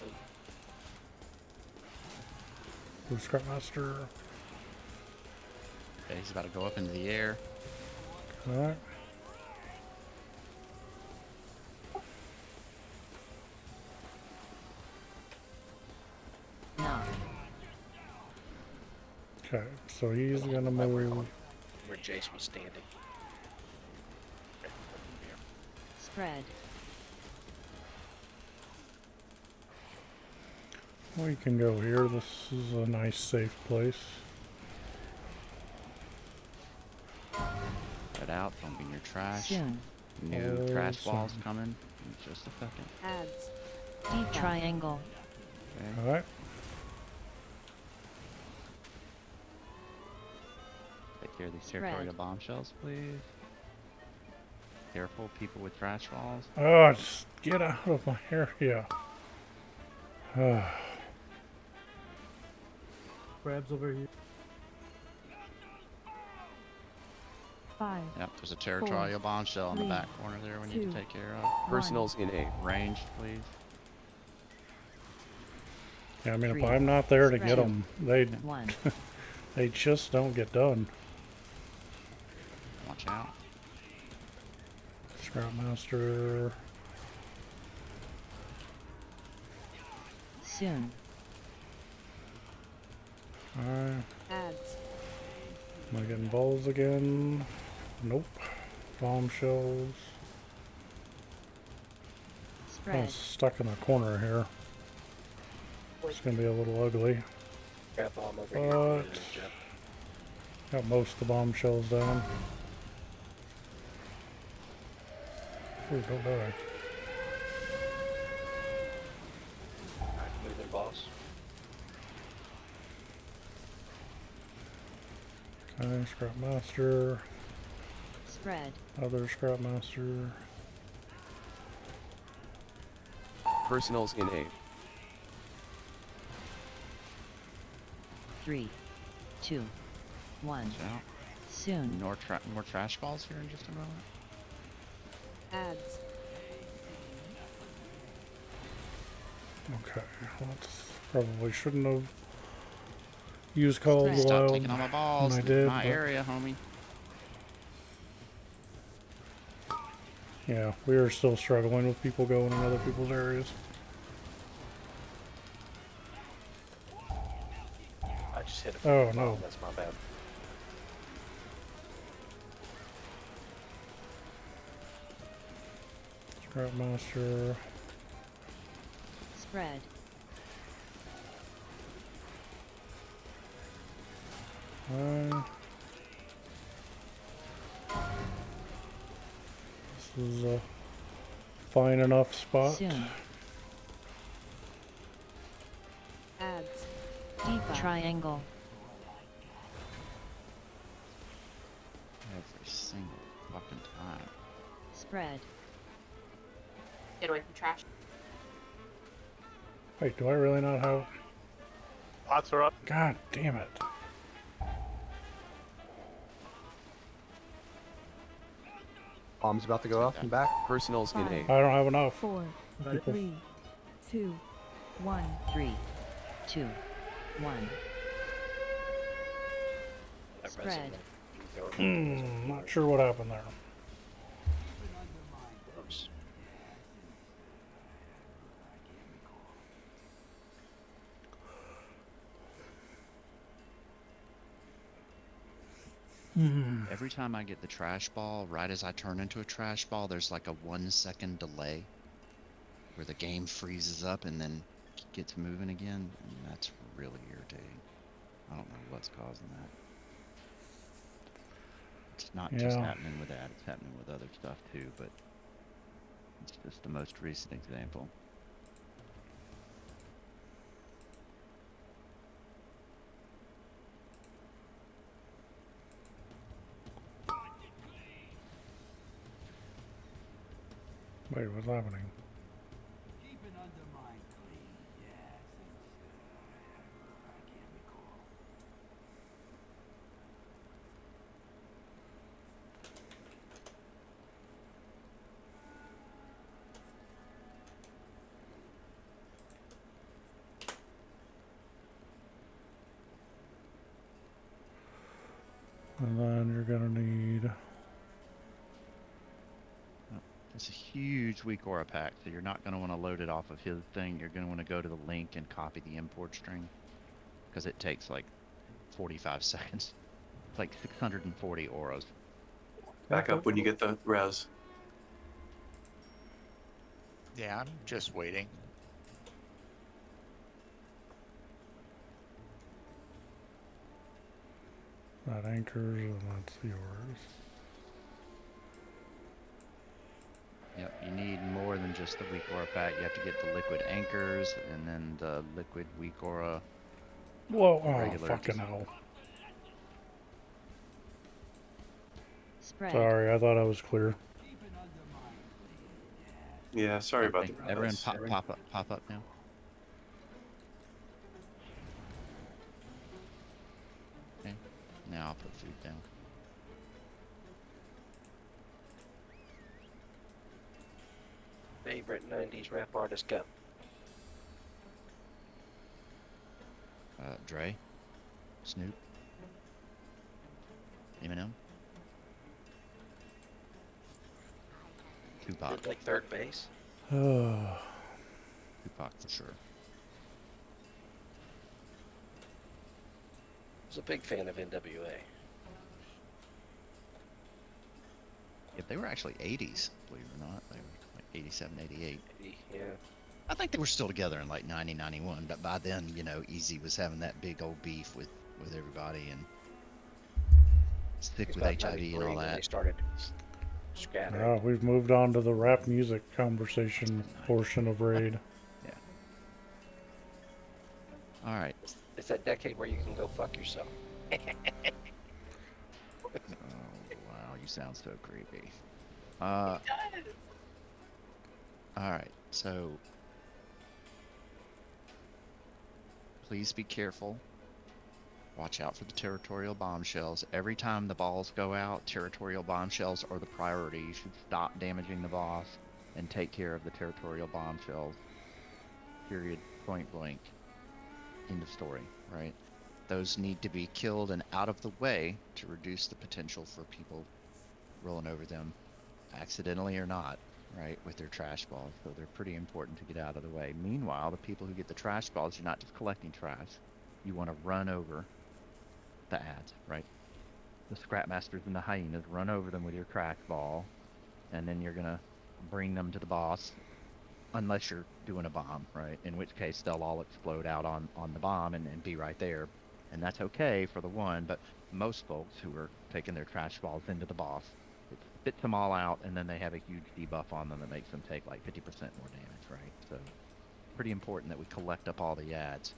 Oh, Scrapmaster. Okay, he's about to go up into the air. Alright. Knock. Okay, so he's going to move. where Jace was standing. Spread. We can go here. This is a nice, safe place. Spread out. Don't be near trash. Soon. New trash soon. balls coming in just a second. Ads. Deep triangle. Okay. Alright. Take care of these Spread. territorial bombshells, please. Careful, people with trash balls. Oh, just get out of my area. Crabs over here. 5. Yep, there's a territorial bombshell in the back corner there we need to take care of. Personals in A. Ranged, please. Yeah, I mean, 3. if I'm not there to get Spread. them, they 1. they just don't get done. Watch out. Scrapmaster. Soon. Alright. Ads. Am I getting balls again? Nope. Bombshells. I'm Spread. stuck in a corner here. It's gonna be a little ugly. Grab bomb over here. But Jeff. got most of the bombshells down. Ooh, don't die. Alright, move their boss. Okay, Scrapmaster. Spread. Other Scrapmaster. Personals in A. 3. 2. 1. Watch out. Soon. More trash balls here in just a moment. Ads. Okay, let's probably shouldn't have used Call of the Stop Wild taking all my balls. when I Leave did. my but area, homie. yeah, we are still struggling with people going in other people's areas. I just hit a Oh, bomb. no. That's my bad. Scrapmaster. Spread. This is a fine enough spot. Soon. Ads. Deep triangle. Every single fucking time. Spread. Get away from trash. Wait, do I really not have? Pots are up. God damn it! Bomb's about to go up and back. Personals in A. I don't have enough. 4, People- 3, 2, 1. 3. 2. 1. That Spread. Not sure what happened there. Every time I get the trash ball, right as I turn into a trash ball, there's like a 1 second delay where the game freezes up and then gets moving again, and that's really irritating. I don't know what's causing that. It's not just happening with that, it's happening with other stuff too, but it's just the most recent example. Wait, what's happening? Keeping Undermine clean. Yeah, I can't recall. And then you're gonna need. It's a huge weak aura pack, so you're not going to want to load it off of his thing. You're going to want to go to the link and copy the import string, because it takes like 45 seconds. It's like 640 auras. Back up when you get the res. Yeah, I'm just waiting. That anchors, and that's yours. Yep, you need more than just the weak aura pack. You have to get the liquid anchors, and then the liquid weak aura. Whoa, oh, fucking hell. Spread. Sorry, I thought I was clear. Yeah, sorry about that. Everyone pop up now. Okay, now I'll put food down. Favorite 90s rap artist, go. Dre, Snoop, Eminem, Tupac. Like third base? Tupac for sure. I was a big fan of NWA. Yeah, they were actually 80s, believe it or not. They were like 87, 88. Yeah. I think they were still together in like 90, 91, but by then, you know, Easy was having that big old beef with everybody and sick with HIV and all that. They started scattering. Oh, we've moved on to the rap music conversation portion of Raid. Yeah. All right. It's that decade where you can go fuck yourself. Oh, wow, you sound so creepy. All right, so please be careful. Watch out for the territorial bombshells. Every time the balls go out, territorial bombshells are the priority. You should stop damaging the boss and take care of the territorial bombshells. Period. Point blank. End of story, right? Those need to be killed and out of the way to reduce the potential for people rolling over them, accidentally or not, right, with their trash balls. So they're pretty important to get out of the way. Meanwhile, the people who get the trash balls, you're not just collecting trash. You want to run over the ads, right? The scrap masters and the hyenas, run over them with your trash ball, and then you're gonna bring them to the boss, unless you're doing a bomb, right? In which case they'll all explode out on the bomb and be right there. And that's okay for the one, but most folks who are taking their trash balls into the boss, it spits them all out, and then they have a huge debuff on them that makes them take like 50% more damage, right? So pretty important that we collect up all the ads.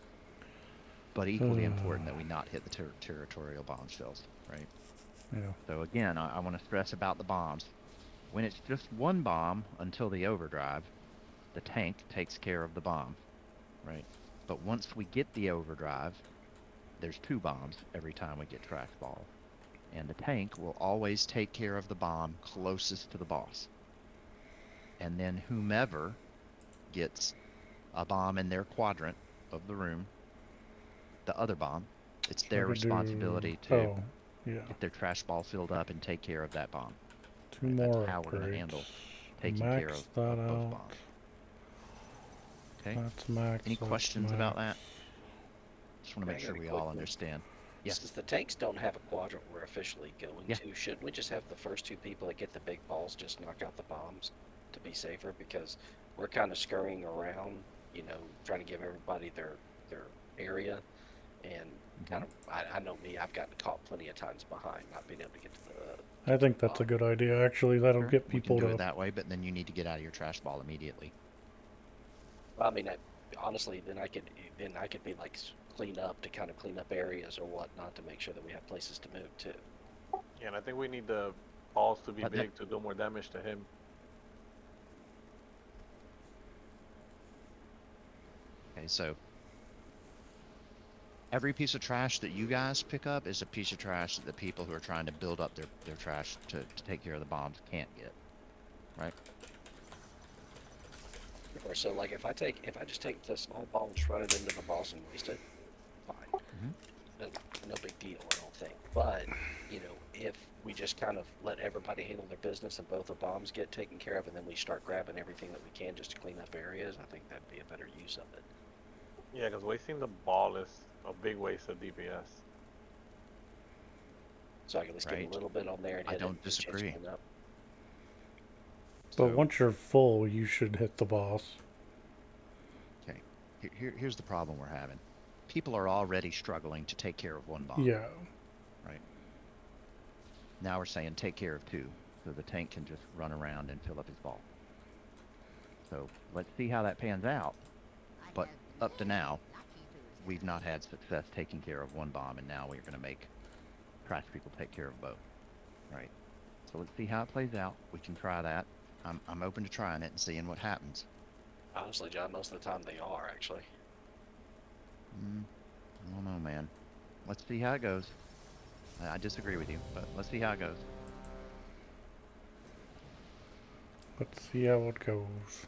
But equally important that we not hit the territorial bombshells, right? Yeah. So again, I want to stress about the bombs. When it's just one bomb until the overdrive, the tank takes care of the bomb, right? But once we get the overdrive, there's 2 bombs every time we get trash balls. And the tank will always take care of the bomb closest to the boss. And then whomever gets a bomb in their quadrant of the room, the other bomb, it's their responsibility to get their trash ball filled up and take care of that bomb. 2 more That's how we're going to handle taking care of both bombs. Okay. That's max. Any questions about that? Just want to make sure we all understand. Yes. Since the tanks don't have a quadrant we're officially going Yeah. to, shouldn't we just have the first two people that get the big balls just knock out the bombs to be safer? Because we're kind of scurrying around, you know, trying to give everybody their area. And kind of, I know me, I've gotten caught plenty of times behind, not being able to get to the. I think that's a good idea. Actually, that'll Sure, get we people can do to. it that way, but then you need to get out of your trash ball immediately. I mean, honestly, then I could be like clean up to kind of clean up areas or whatnot to make sure that we have places to move too. Yeah, and I think we need the balls to be But big to do more damage to him. Okay, so every piece of trash that you guys pick up is a piece of trash that the people who are trying to build up their trash to take care of the bombs can't get, right? Or so, like if I just take the small ball and shred it into the balls and waste it, fine. No big deal, I don't think. But you know, if we just kind of let everybody handle their business and both the bombs get taken care of, and then we start grabbing everything that we can just to clean up areas, I think that'd be a better use of it. Yeah, because wasting the ball is a big waste of DPS. So I can at least get a little bit on there and hit I don't it, disagree. clean up. But once you're full, you should hit the boss. Okay, here's the problem we're having. People are already struggling to take care of one bomb. Yeah. Right. Now we're saying take care of two, so the tank can just run around and fill up his ball. So let's see how that pans out. But up to now, we've not had success taking care of one bomb, and now we're going to make trash people take care of both. Right. So let's see how it plays out. We can try that. I'm open to trying it and seeing what happens. Honestly, John, most of the time they are actually. I don't know, man. Let's see how it goes. I disagree with you, but let's see how it goes. Let's see how it goes.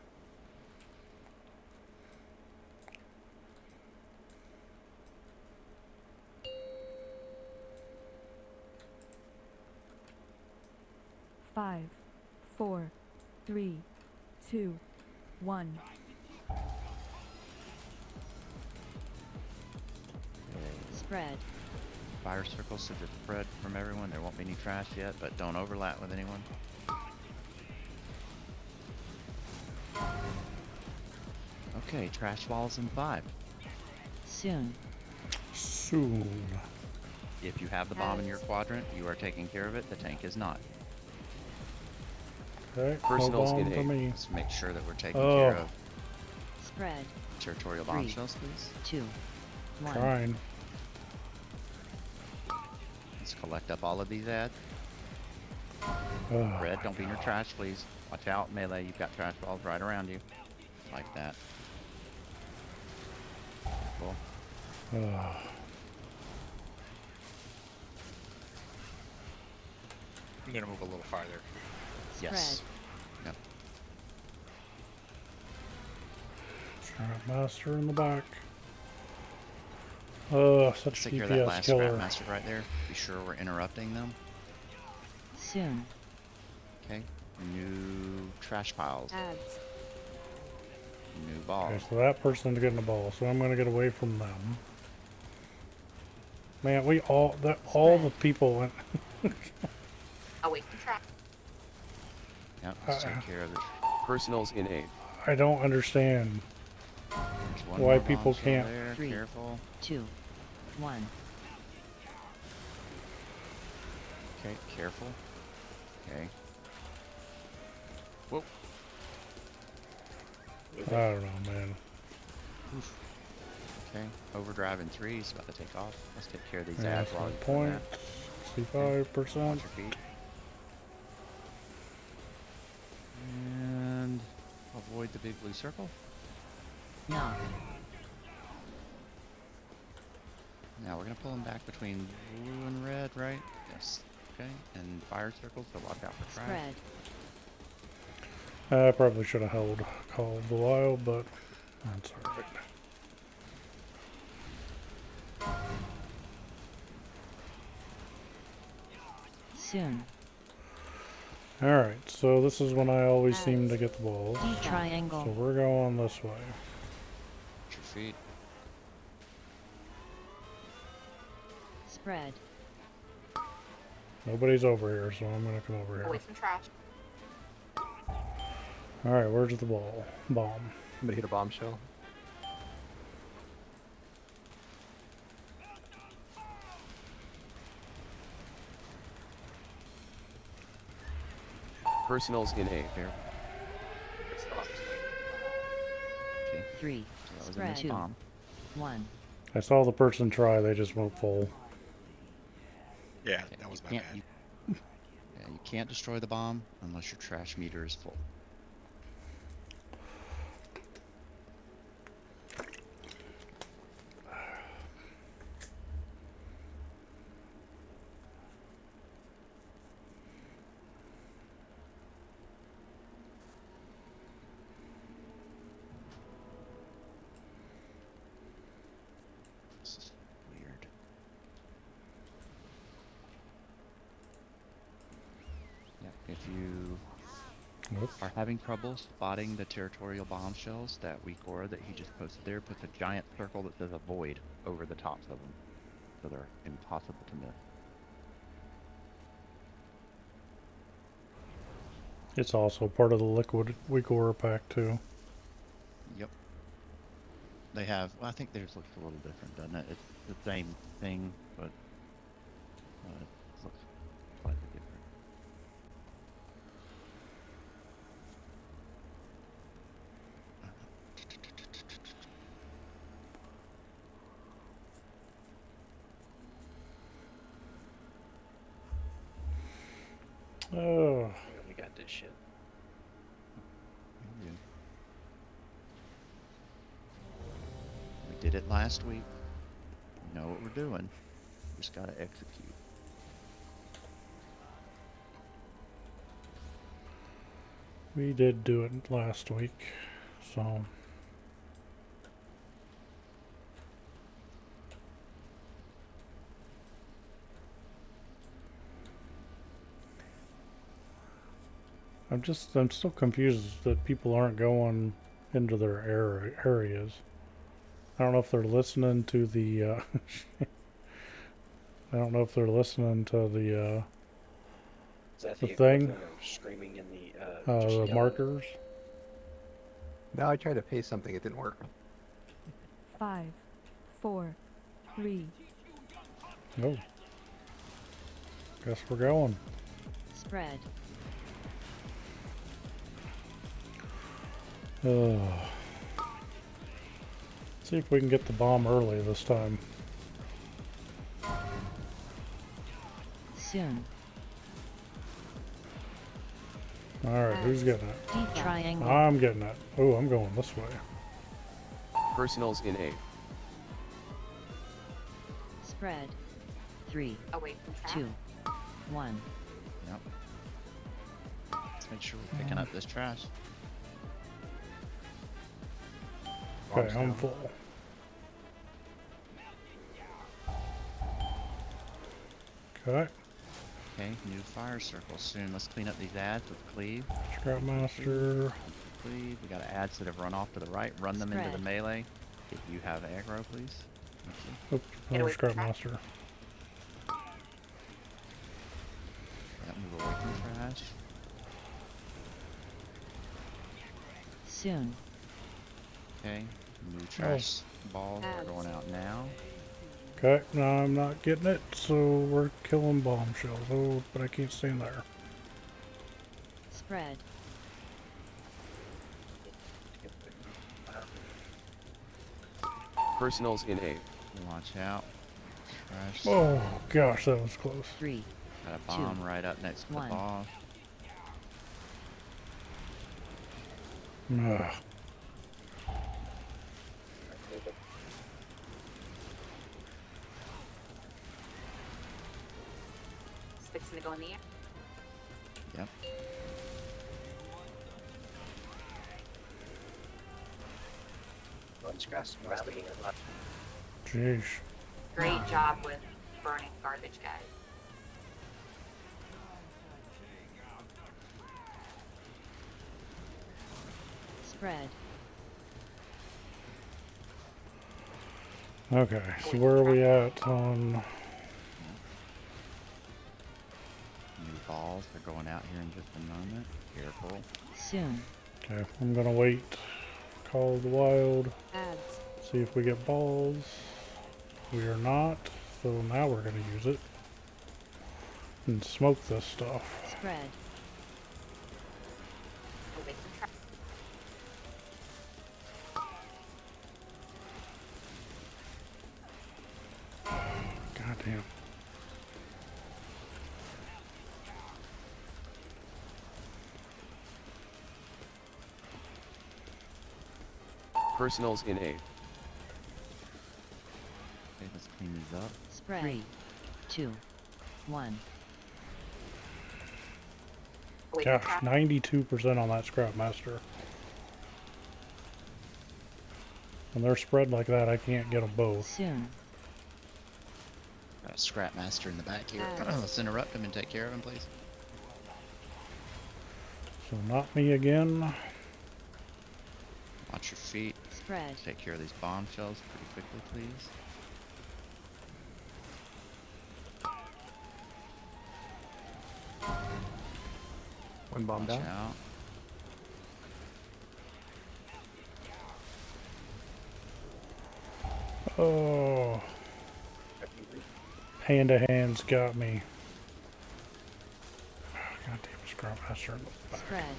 Five, 4, 3, 2, 1. Spread. Fire circles to just spread from everyone. There won't be any trash yet, but don't overlap with anyone. Okay, trash balls in 5. Soon. Soon. If you have the bomb in your quadrant, you are taking care of it. The tank is not. Okay, Personals no in bomb for A. me. Let's make sure that we're taking care of Spread. territorial 3, bombshells, please. 2, 1. Trying. Let's collect up all of these ads. Oh, Red, don't be in your trash, please. Watch out, melee. You've got trash balls right around you. Like that. Cool. oh. I'm gonna move a little farther. Yes. Yep. Scrap master in the back. Such Take care of that DPS last killer. scrap master right there. Be sure we're interrupting them. Soon. Okay. New trash piles. Ads. New balls. Okay, so that person's getting the ball, so I'm gonna get away from them. Man, we all the people went. Away from track. Yep, let's take care of it. Personals in A. I don't understand There's one why more people bombshell can't. there. 3, Careful. 2, 1. Okay, careful. Okay. Whoa. I don't know, man. Okay. Overdrive in 3 is about to take off. Let's take care of these Yeah, ads while so you're doing point. that. 65%. Watch your feet. And avoid the big blue circle. Knock. Now we're gonna pull them back between blue and red, right? Yes. Okay. And fire circles, so watch out for trash. Spread. I probably should have called a while, but that's alright. Soon. Alright, so this is when I always seem to get the balls. Triangle. So we're going this way. Watch your feet. Spread. Nobody's over here, so I'm gonna come over here. Away from trash. Alright, where's the ball? Bomb. Somebody hit a bombshell. Personals in A. Fair. Okay. 3. So that was a Spread. missed 2. bomb. 1. I saw the person try, they just went full. Yeah, Okay, that was my can't, bad. Yeah, you can't destroy the bomb unless your trash meter is full. This is weird. Yeah, if you are having trouble spotting the territorial bombshells, that weak aura that he just posted there puts a giant circle that says avoid over the tops of them. So they're impossible to miss. It's also part of the liquid weak aura pack too. Yep. They have, well, I think theirs looks a little different, doesn't it? It's the same thing, but it looks slightly different. Oh. We got this shit. Yeah. We did it last week. We know what we're doing. Just gotta execute. We did do it last week, so. I'm still confused that people aren't going into their areas. I don't know if they're listening to the, I don't know if they're listening to the Is that the the thing? equivalent of screaming in the just the yelling? markers. No, I tried to paste something, it didn't work. 5, 4, 3. Oh. Guess we're going. Spread. See if we can get the bomb early this time. Soon. Alright, who's getting it? Deep triangle. I'm getting it. Oh, I'm going this way. Personals in A. Spread. 3. Away from trash. 2. 1. Yep. Let's make sure we're picking up this trash. Okay, I'm full. Okay. Okay, new fire circle soon. Let's clean up these ads with cleave. Scrapmaster. Cleave. We got ads that have run off to the right. Run them into the melee. If you have aggro, please. Thank you. Oops, another Scrapmaster. Yeah, move away from trash. Soon. Okay, new trash balls are going out now. Okay, no, I'm not getting it, so we're killing bombshells. Oh, but I can't stand there. Spread. Personals in A. Watch out. Trash. Oh gosh, that was close. 3. Got a bomb right up next to the 1. boss. Ugh. It's fixing to go in the air. Yep. Jeez. Great job with burning garbage, guys. Spread. Okay, so where are we at on balls. They're going out here in just a moment. Careful. Soon. Okay, I'm gonna wait. Call the wild. Ads. See if we get balls. We are not, so now we're gonna use it. And smoke this stuff. Spread. God damn. Personals in A. Okay, let's clean these up. Spread. 3, 2, 1. Gosh, 92% on that Scrap Master. When they're spread like that, I can't get them both. Soon. Got a Scrap Master in the back here. Let's interrupt him and take care of him, please. So not me again. Watch your feet. Spread. Take care of these bombshells pretty quickly, please. One bomb Watch down. out. Oh. Hand to hands got me. God damn, Scrap Master in the back. Spread.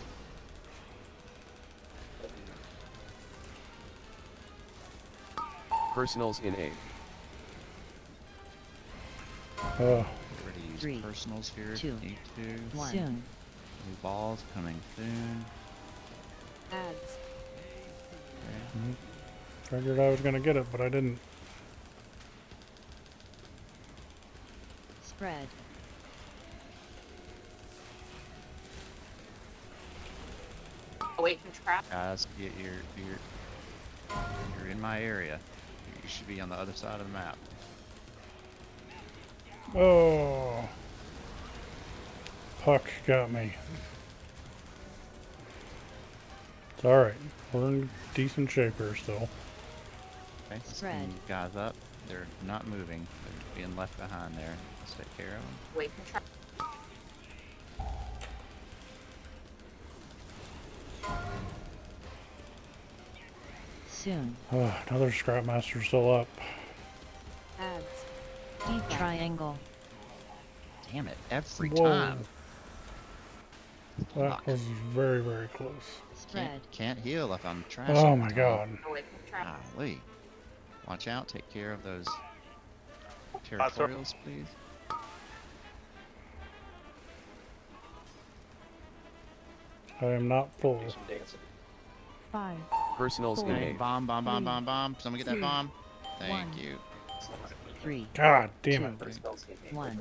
Personals in A. Oh. Get ready to use 3, personals here if 2, you need to. 1. Soon. New balls coming soon. Ads. Okay. Figured I was gonna get it, but I didn't. Spread. Away from trap. Guys, you're in my area. You should be on the other side of the map. Oh. Puck got me. It's alright. We're in decent shape here still. Okay, let's Spread. clean these guys up. They're not moving. They're being left behind there. Let's take care of them. Away from trap. Soon. Oh, another Scrap Master still up. Ads. Deep triangle. Damn it, every Whoa. time. That was very, very close. Spread. Can't heal if I'm trash. Oh all my the time. god. Away from trap. Golly. Watch out, take care of those territorials, please. I am not full. Do some dancing. 5, Personals in Okay, A. bomb, bomb, bomb, bomb, bomb. Someone get that 2, bomb. Thank 1. you. 3, God damn it. 1.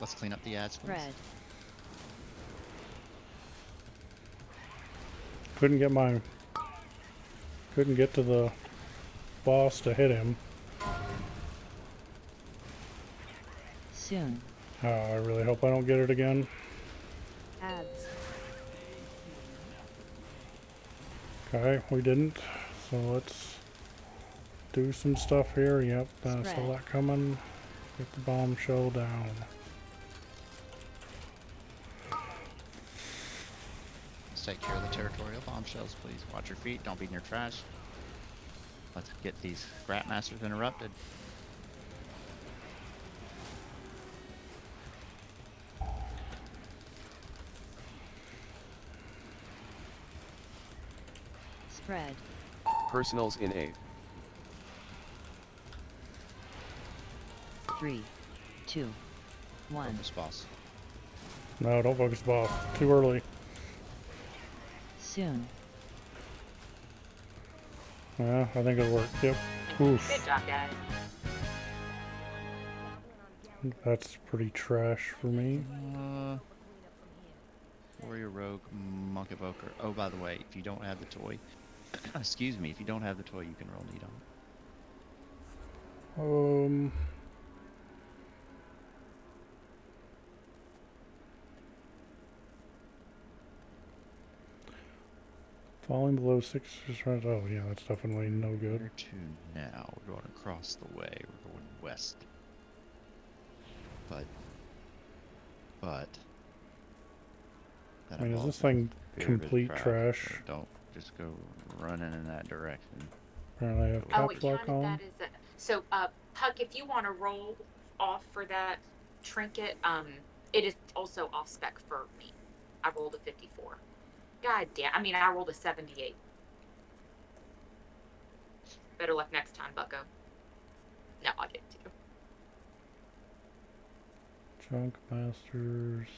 Let's clean up the ads, please. Spread. Couldn't get to the boss to hit him. Soon. Oh, I really hope I don't get it again. Ads. Okay, we didn't. So let's do some stuff here. Yep, saw Spread. that coming. Get the bombshell down. Let's take care of the territorial bombshells, please. Watch your feet. Don't be near trash. Let's get these Scrap Masters interrupted. Spread. Personals in A. 3, 2, 1. Focus boss. No, don't focus boss. Too early. Soon. Yeah, I think it'll work. Yep. Oof. Good job, guys. That's pretty trash for me. Warrior Rogue Monk Evoker. Oh, by the way, if you don't have the toy, excuse me, if you don't have the toy, you can roll need on. Falling below 6 is right. Oh, yeah, that's definitely no good. Where to now? We're going across the way. We're going west. But I mean, is this thing complete trash? So don't just go running in that direction. Apparently I have Oh, caps it lock counted on. that as a. So, Puck, if you want to roll off for that trinket, it is also off spec for me. I rolled a 54. God damn. I mean, I rolled a 78. Better luck next time, Bucko. No, I didn't too. Junk Masters.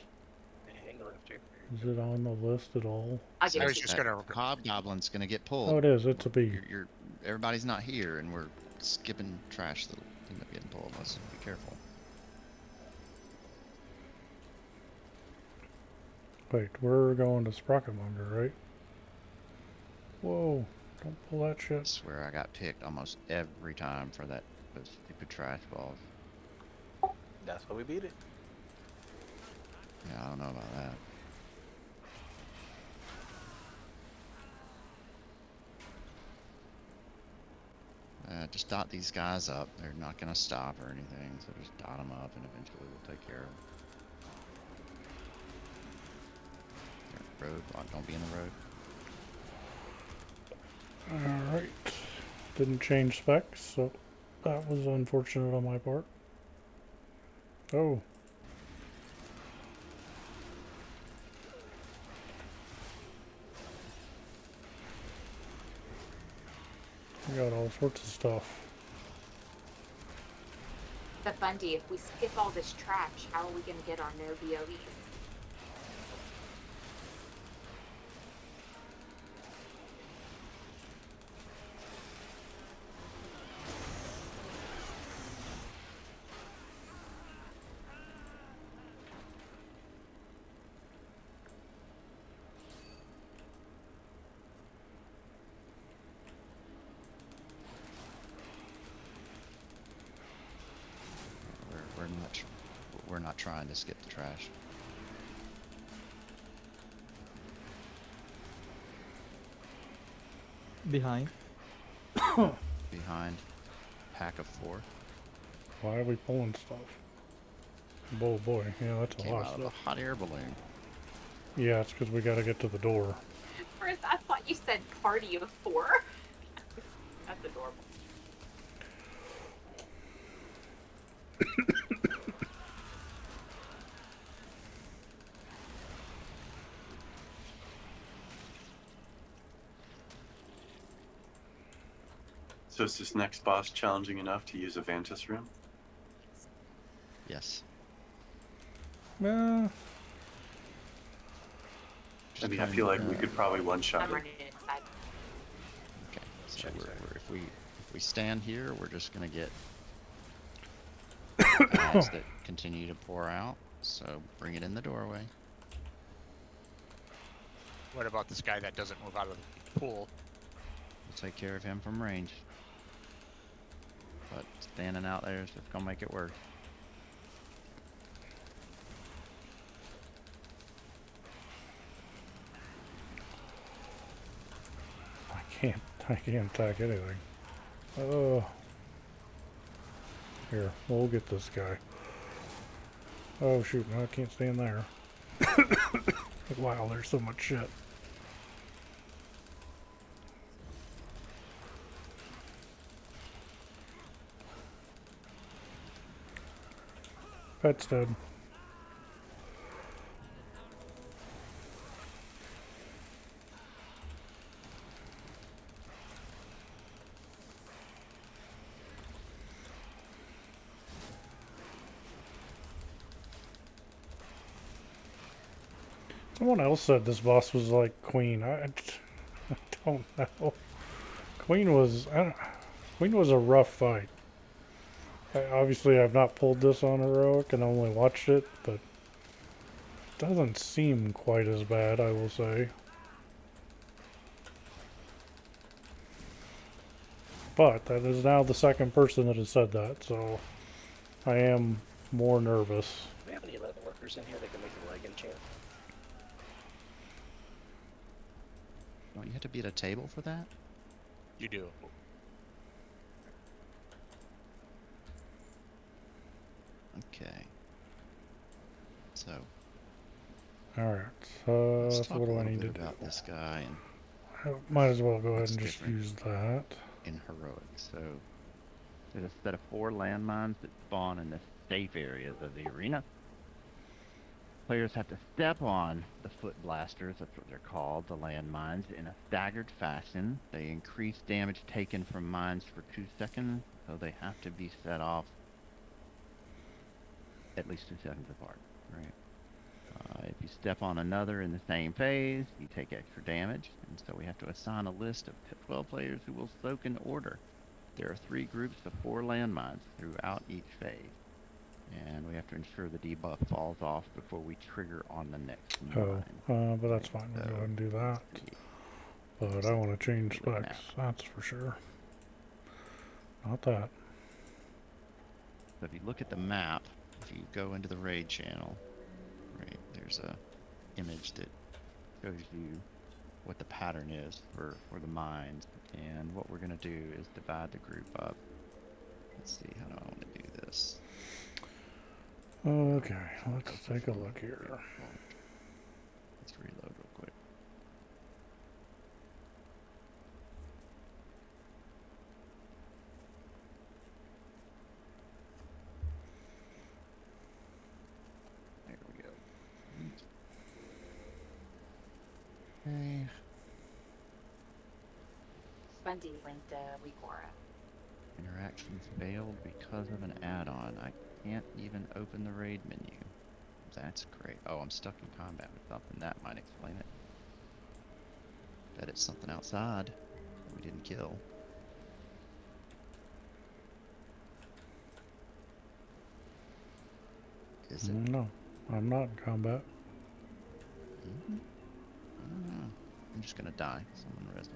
Hang on, after. Is it on the list at all? I was just gonna. Hobgoblin's gonna get pulled. Oh, it is. It's a B. Everybody's not here, and we're skipping trash that'll end up getting pulled. Let's be careful. Wait, we're going to Sprocketmonger, right? Whoa, don't pull that shit. I swear I got picked almost every time for those stupid trash balls. That's how we beat it. Yeah, I don't know about that. Just dot these guys up. They're not going to stop or anything, so just dot them up and eventually we'll take care of them. Road, don't be in the road. Alright. Didn't change specs, so that was unfortunate on my part. Oh. We got all sorts of stuff. But Bundy, if we skip all this trash, how are we going to get our no BOEs? We're not trying to skip the trash. Behind. Behind. Pack of 4. Why are we pulling stuff? Oh boy, yeah, that's a lot of Came out of stuff. a hot air balloon. Yeah, it's because we got to get to the door. First, I thought you said party of 4. That's adorable. So is this next boss challenging enough to use a Vantus room? Yes. Yeah. I mean, I feel like we could probably one-shot I'm it. running inside. Okay, so if we stand here, we're just gonna get ads that continue to pour out. So bring it in the doorway. What about this guy that doesn't move out of the pool? We'll take care of him from range. But standing out there is just gonna make it worse. I can't attack anything. Oh. Here, we'll get this guy. Oh shoot, no, I can't stand there. Wow, there's so much shit. Pet's dead. Someone else said this boss was like Queen. I don't know. Queen was a rough fight. Obviously, I've not pulled this on heroic and only watched it, but it doesn't seem quite as bad, I will say. But that is now the second person that has said that, so I am more nervous. Do we have any leather workers in here that can make a leg enchant? Don't you have to be at a table for that? You do. Okay. So Alright, so, Let's so talk what a do I little need to bit do? about this guy and I might as well go ahead what's and just different use that. in heroic. So there's a set of 4 landmines that spawn in the safe areas of the arena. Players have to step on the foot blasters, that's what they're called, the landmines, in a staggered fashion. They increase damage taken from mines for 2 seconds, so they have to be set off at least 2 seconds apart, right? If you step on another in the same phase, you take extra damage, and so we have to assign a list of 12 players who will soak in order. There are 3 groups of 4 landmines throughout each phase, and we have to ensure the debuff falls off before we trigger on the next mine. But that's fine, we'll go ahead and do that. But I want to change specs, that's for sure. Not that. So if you look at the map, if you go into the raid channel, right, there's a image that shows you what the pattern is for the mines, and what we're going to do is divide the group up. Let's see, how do I want to do this? Okay, let's take a look here. Let's reload real quick. There we go. Okay. Bundy linked WeCora. Interactions failed because of an add-on. I can't even open the raid menu. That's great. Oh, I'm stuck in combat with something. That might explain it. Bet it's something outside that we didn't kill. Is it? No, I'm not in combat. I'm just gonna die. Someone res me.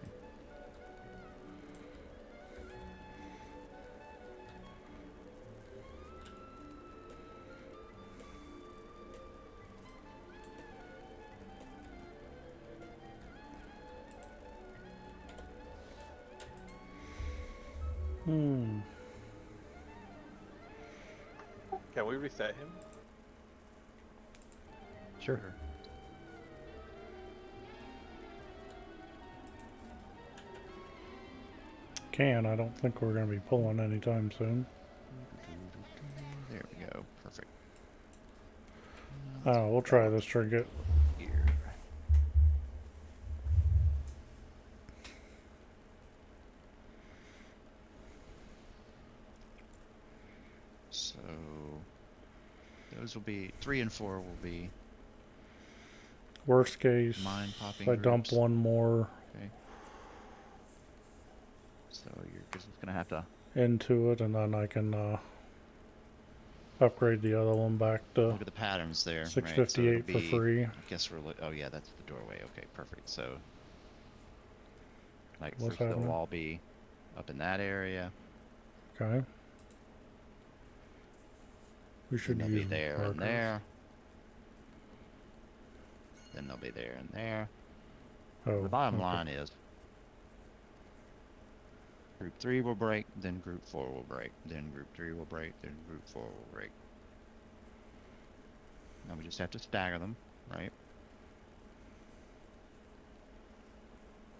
Can we reset him? Sure. I don't think we're going to be pulling anytime soon. There we go. Perfect. We'll try this trinket. Here. So those will be 3 and 4 will be worst case. Mine popping. I dump one more. Okay. So you're just gonna have to into it, and then I can upgrade the other one back to. Look at the patterns there. 658 right? So for free. I guess we're. Oh yeah, that's the doorway. Okay, perfect. So like What's first they'll happening? all be up in that area. Okay. We should Then they'll be there markers. and there. Then they'll be there and there. Oh, the bottom okay. line is group 3 will break, then group 4 will break, then group 3 will break, then group 4 will break. Now we just have to stagger them, right?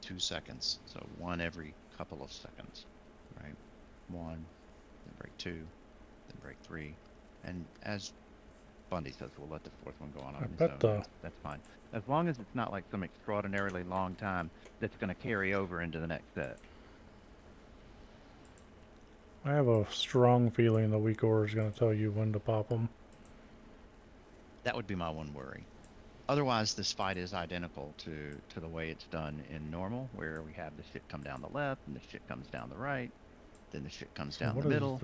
2 seconds, so 1 every couple of seconds, right? 1, then break 2, then break 3, and as Bundy says, we'll let the 4th one go on its own. That's fine. As long as it's not like some extraordinarily long time that's going to carry over into the next set. I have a strong feeling the weak ore is going to tell you when to pop them. That would be my one worry. Otherwise, this fight is identical to the way it's done in normal, where we have the shit come down the left, and the shit comes down the right, then the shit comes down the middle,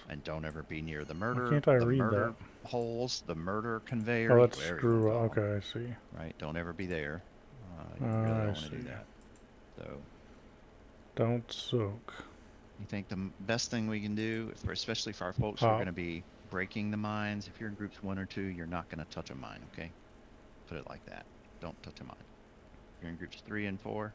and don't ever be near the murder. Why can't I read murder that? holes, the murder conveyor. Oh, that's screw. Okay, I see. Right, don't ever be there. You really don't want to do that. So. Don't soak. You think the best thing we can do, especially for our folks who are going to be breaking the mines, if you're in groups 1 or 2, you're not going to touch a mine, okay? Put it like that. Don't touch a mine. If you're in groups 3 and 4,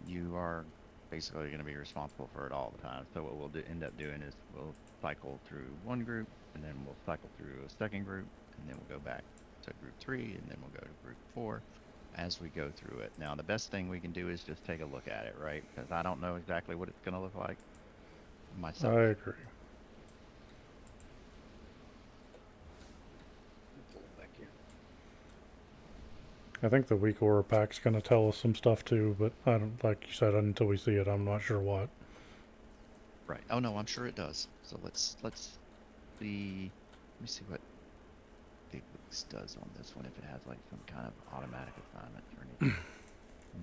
you are basically going to be responsible for it all the time. So what we'll end up doing is we'll cycle through one group, and then we'll cycle through a second group, and then we'll go back So group 3, and then we'll go to group 4 as we go through it. Now, the best thing we can do is just take a look at it, right? Because I don't know exactly what it's going to look like myself. I agree. I think the weak aura pack's going to tell us some stuff too, but I don't, like you said, until we see it, I'm not sure what. Right. Oh no, I'm sure it does. So let's see. Let me see what Big Books does on this one. If it has like some kind of automatic assignments or anything.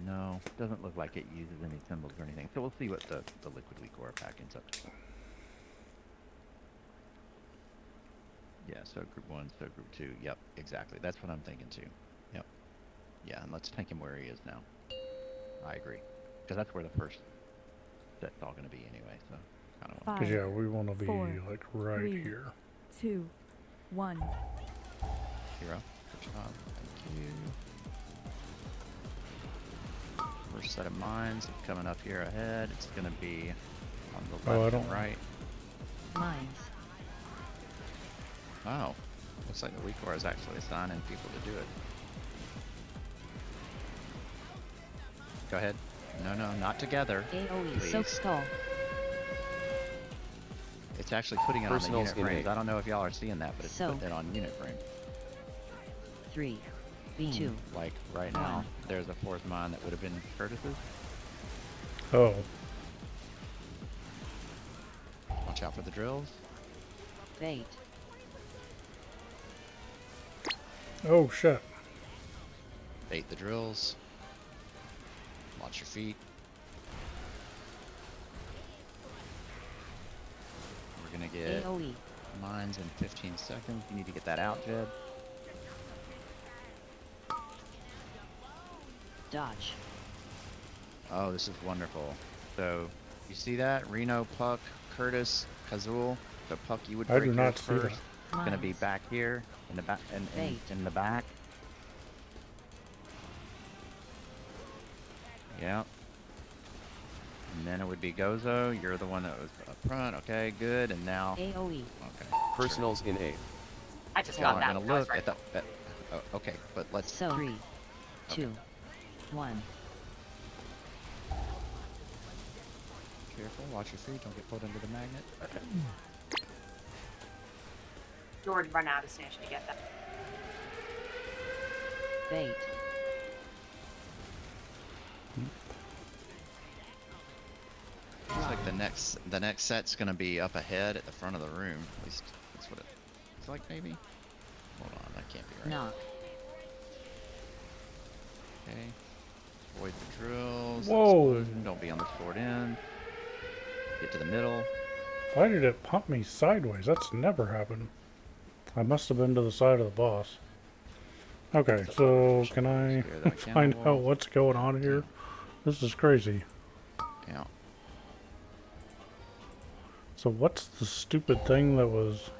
No, doesn't look like it uses any symbols or anything. So we'll see what the liquid weak aura pack ends up to. Yeah. So group 1. So group 2. Yep. Exactly. That's what I'm thinking too. Yep. Yeah. And let's take him where he is now. I agree. Because that's where the first set's all going to be anyway. So I don't want. Because yeah, we want to be 4, like right 3, here. 2, 1. Hero. Good job. Thank you. First set of mines coming up here ahead. It's going to be on the left and right. Mines. Wow. Looks like the weak aura is actually assigning people to do it. Go ahead. No, not together. AoE please. soak skull. It's actually putting it on the unit frames. I don't know if y'all are seeing that, but it's putting it on unit frame. 3, 2. Like right now, there's a 4th mine that would have been Curtis's. Oh. Watch out for the drills. Bait. Oh shit. Bait the drills. Watch your feet. We're gonna get AoE. mines in 15 seconds. You need to get that out, Jed. Dodge. Oh, this is wonderful. So, you see that? Reno, Puck, Curtis, Kazul. So Puck, you would break I do not see first. that. It's gonna be back here in the back, in the back. Yep. And then it would be Gozo. You're the one that was up front. Okay, good. And now. AoE. Okay. Personals in A. I just Y'all got aren't that. gonna look at the. Oh, okay, but let's. So 3, 2, 1. Careful. Watch your feet. Don't get pulled into the magnet. Okay. Jordan, run out as soon as you get that. Bait. Looks like the next set's gonna be up ahead at the front of the room. At least that's what it looks like, maybe. Hold on, that can't be right. Knock. Okay. Avoid the drills. Whoa. Explosion. Don't be on the short end. Get to the middle. Why did it pump me sideways? That's never happened. I must have been to the side of the boss. Okay, so can I find out what's going on here? This is crazy. Yeah. So what's the stupid thing that was...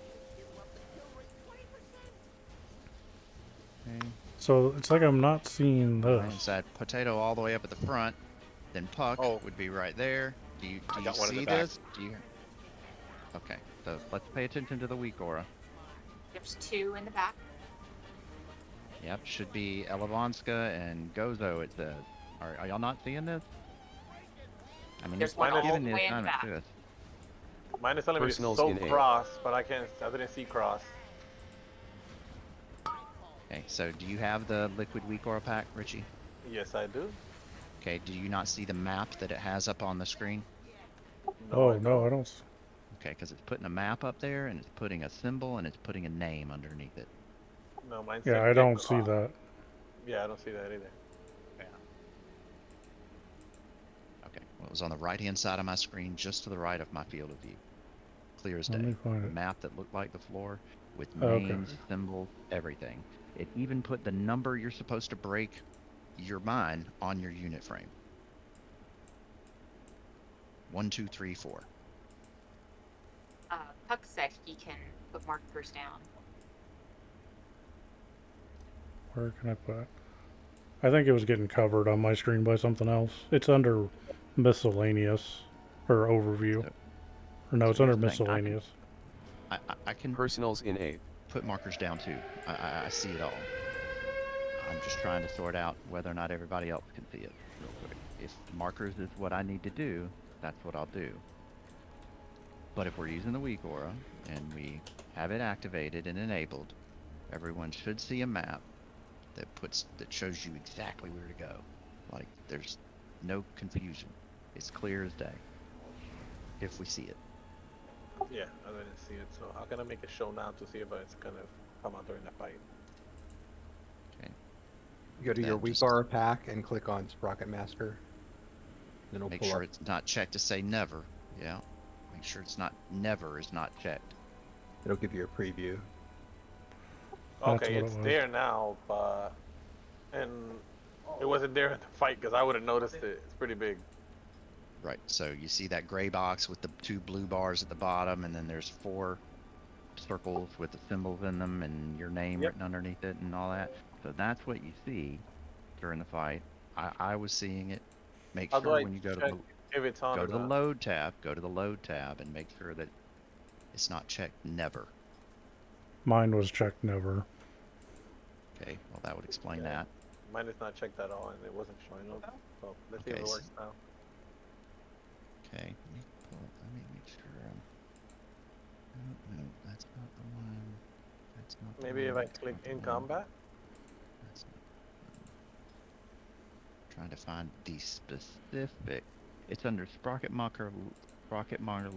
Okay. So it's like I'm not seeing this. Inside potato all the way up at the front. Then Puck would be right there. Do you see this? Do you? Okay, so let's pay attention to the weak aura. There's 2 in the back. Yep, should be Elevonska and Gozo, it says. Are y'all not seeing this? I mean, There's it's one all giving the the way in the assignment back. to us. Mine is telling me Personals so in A. cross, but I didn't see cross. Okay, so do you have the liquid weak aura pack, Richie? Yes, I do. Okay, do you not see the map that it has up on the screen? No, I don't. Okay, because it's putting a map up there, and it's putting a symbol, and it's putting a name underneath it. No, mine. Yeah, I don't see that. Yeah, I don't see that either. Yeah. Okay, well, it was on the right-hand side of my screen, just to the right of my field of view. Clear as day. Let me find A it. map that looked like the floor, with Okay. names, symbols, everything. It even put the number you're supposed to break your mine on your unit frame. 1, 2, 3, 4. Puck said he can put markers down. Where can I put it? I think it was getting covered on my screen by something else. It's under miscellaneous or overview. Or no, it's under miscellaneous. I can Personals in A. put markers down too. I see it all. I'm just trying to sort out whether or not everybody else can see it real quick. If markers is what I need to do, that's what I'll do. But if we're using the weak aura and we have it activated and enabled, everyone should see a map that shows you exactly where to go. Like there's no confusion. It's clear as day. If we see it. Yeah, I didn't see it, so how can I make a show now to see if it's gonna come out during the fight? Okay. You go to your weak aura pack and click on Sprocket Master. Then it'll Make pull sure up. it's not checked to say never. Yeah. Make sure it's not never is not checked. It'll give you a preview. Okay, it's there now, but and it wasn't there in the fight because I would have noticed it. It's pretty big. Right. So you see that gray box with the 2 blue bars at the bottom, and then there's 4 circles with the symbols in them and your name written underneath it and all that. So that's what you see during the fight. I was seeing it. Make How do sure I when you go to check if it's on go or to the not? load tab, and make sure that it's not checked never. Mine was checked never. Okay, well that would explain that. Mine is not checked at all, and it wasn't showing up. So let's see if it works now. Okay, let me make sure. No, that's not the one. That's not the Maybe if one. I click in combat. That's not. Trying to find the specific. It's under Sprocket Monger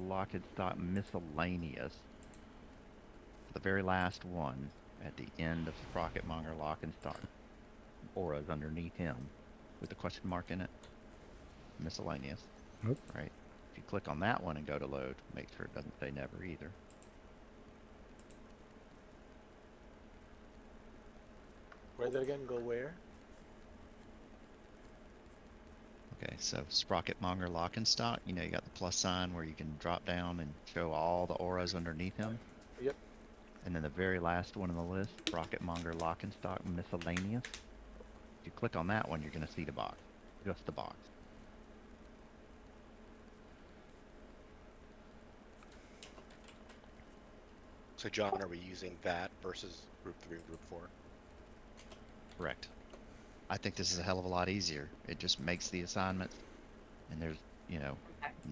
Lock and Stock Miscellaneous. The very last one at the end of Sprocket Monger Lock and Stock. Auras underneath him with the question mark in it. Miscellaneous. Nope. Right. If you click on that one and go to load, make sure it doesn't say never either. Where's it again? Go where? Okay, so Sprocket Monger Lock and Stock, you know, you got the plus sign where you can drop down and show all the auras underneath him. Yep. And then the very last one on the list, Sprocket Monger Lock and Stock Miscellaneous. If you click on that one, you're going to see the box. Just the box. So John, are we using that versus group 3 and group 4? Correct. I think this is a hell of a lot easier. It just makes the assignments, and there's, you know,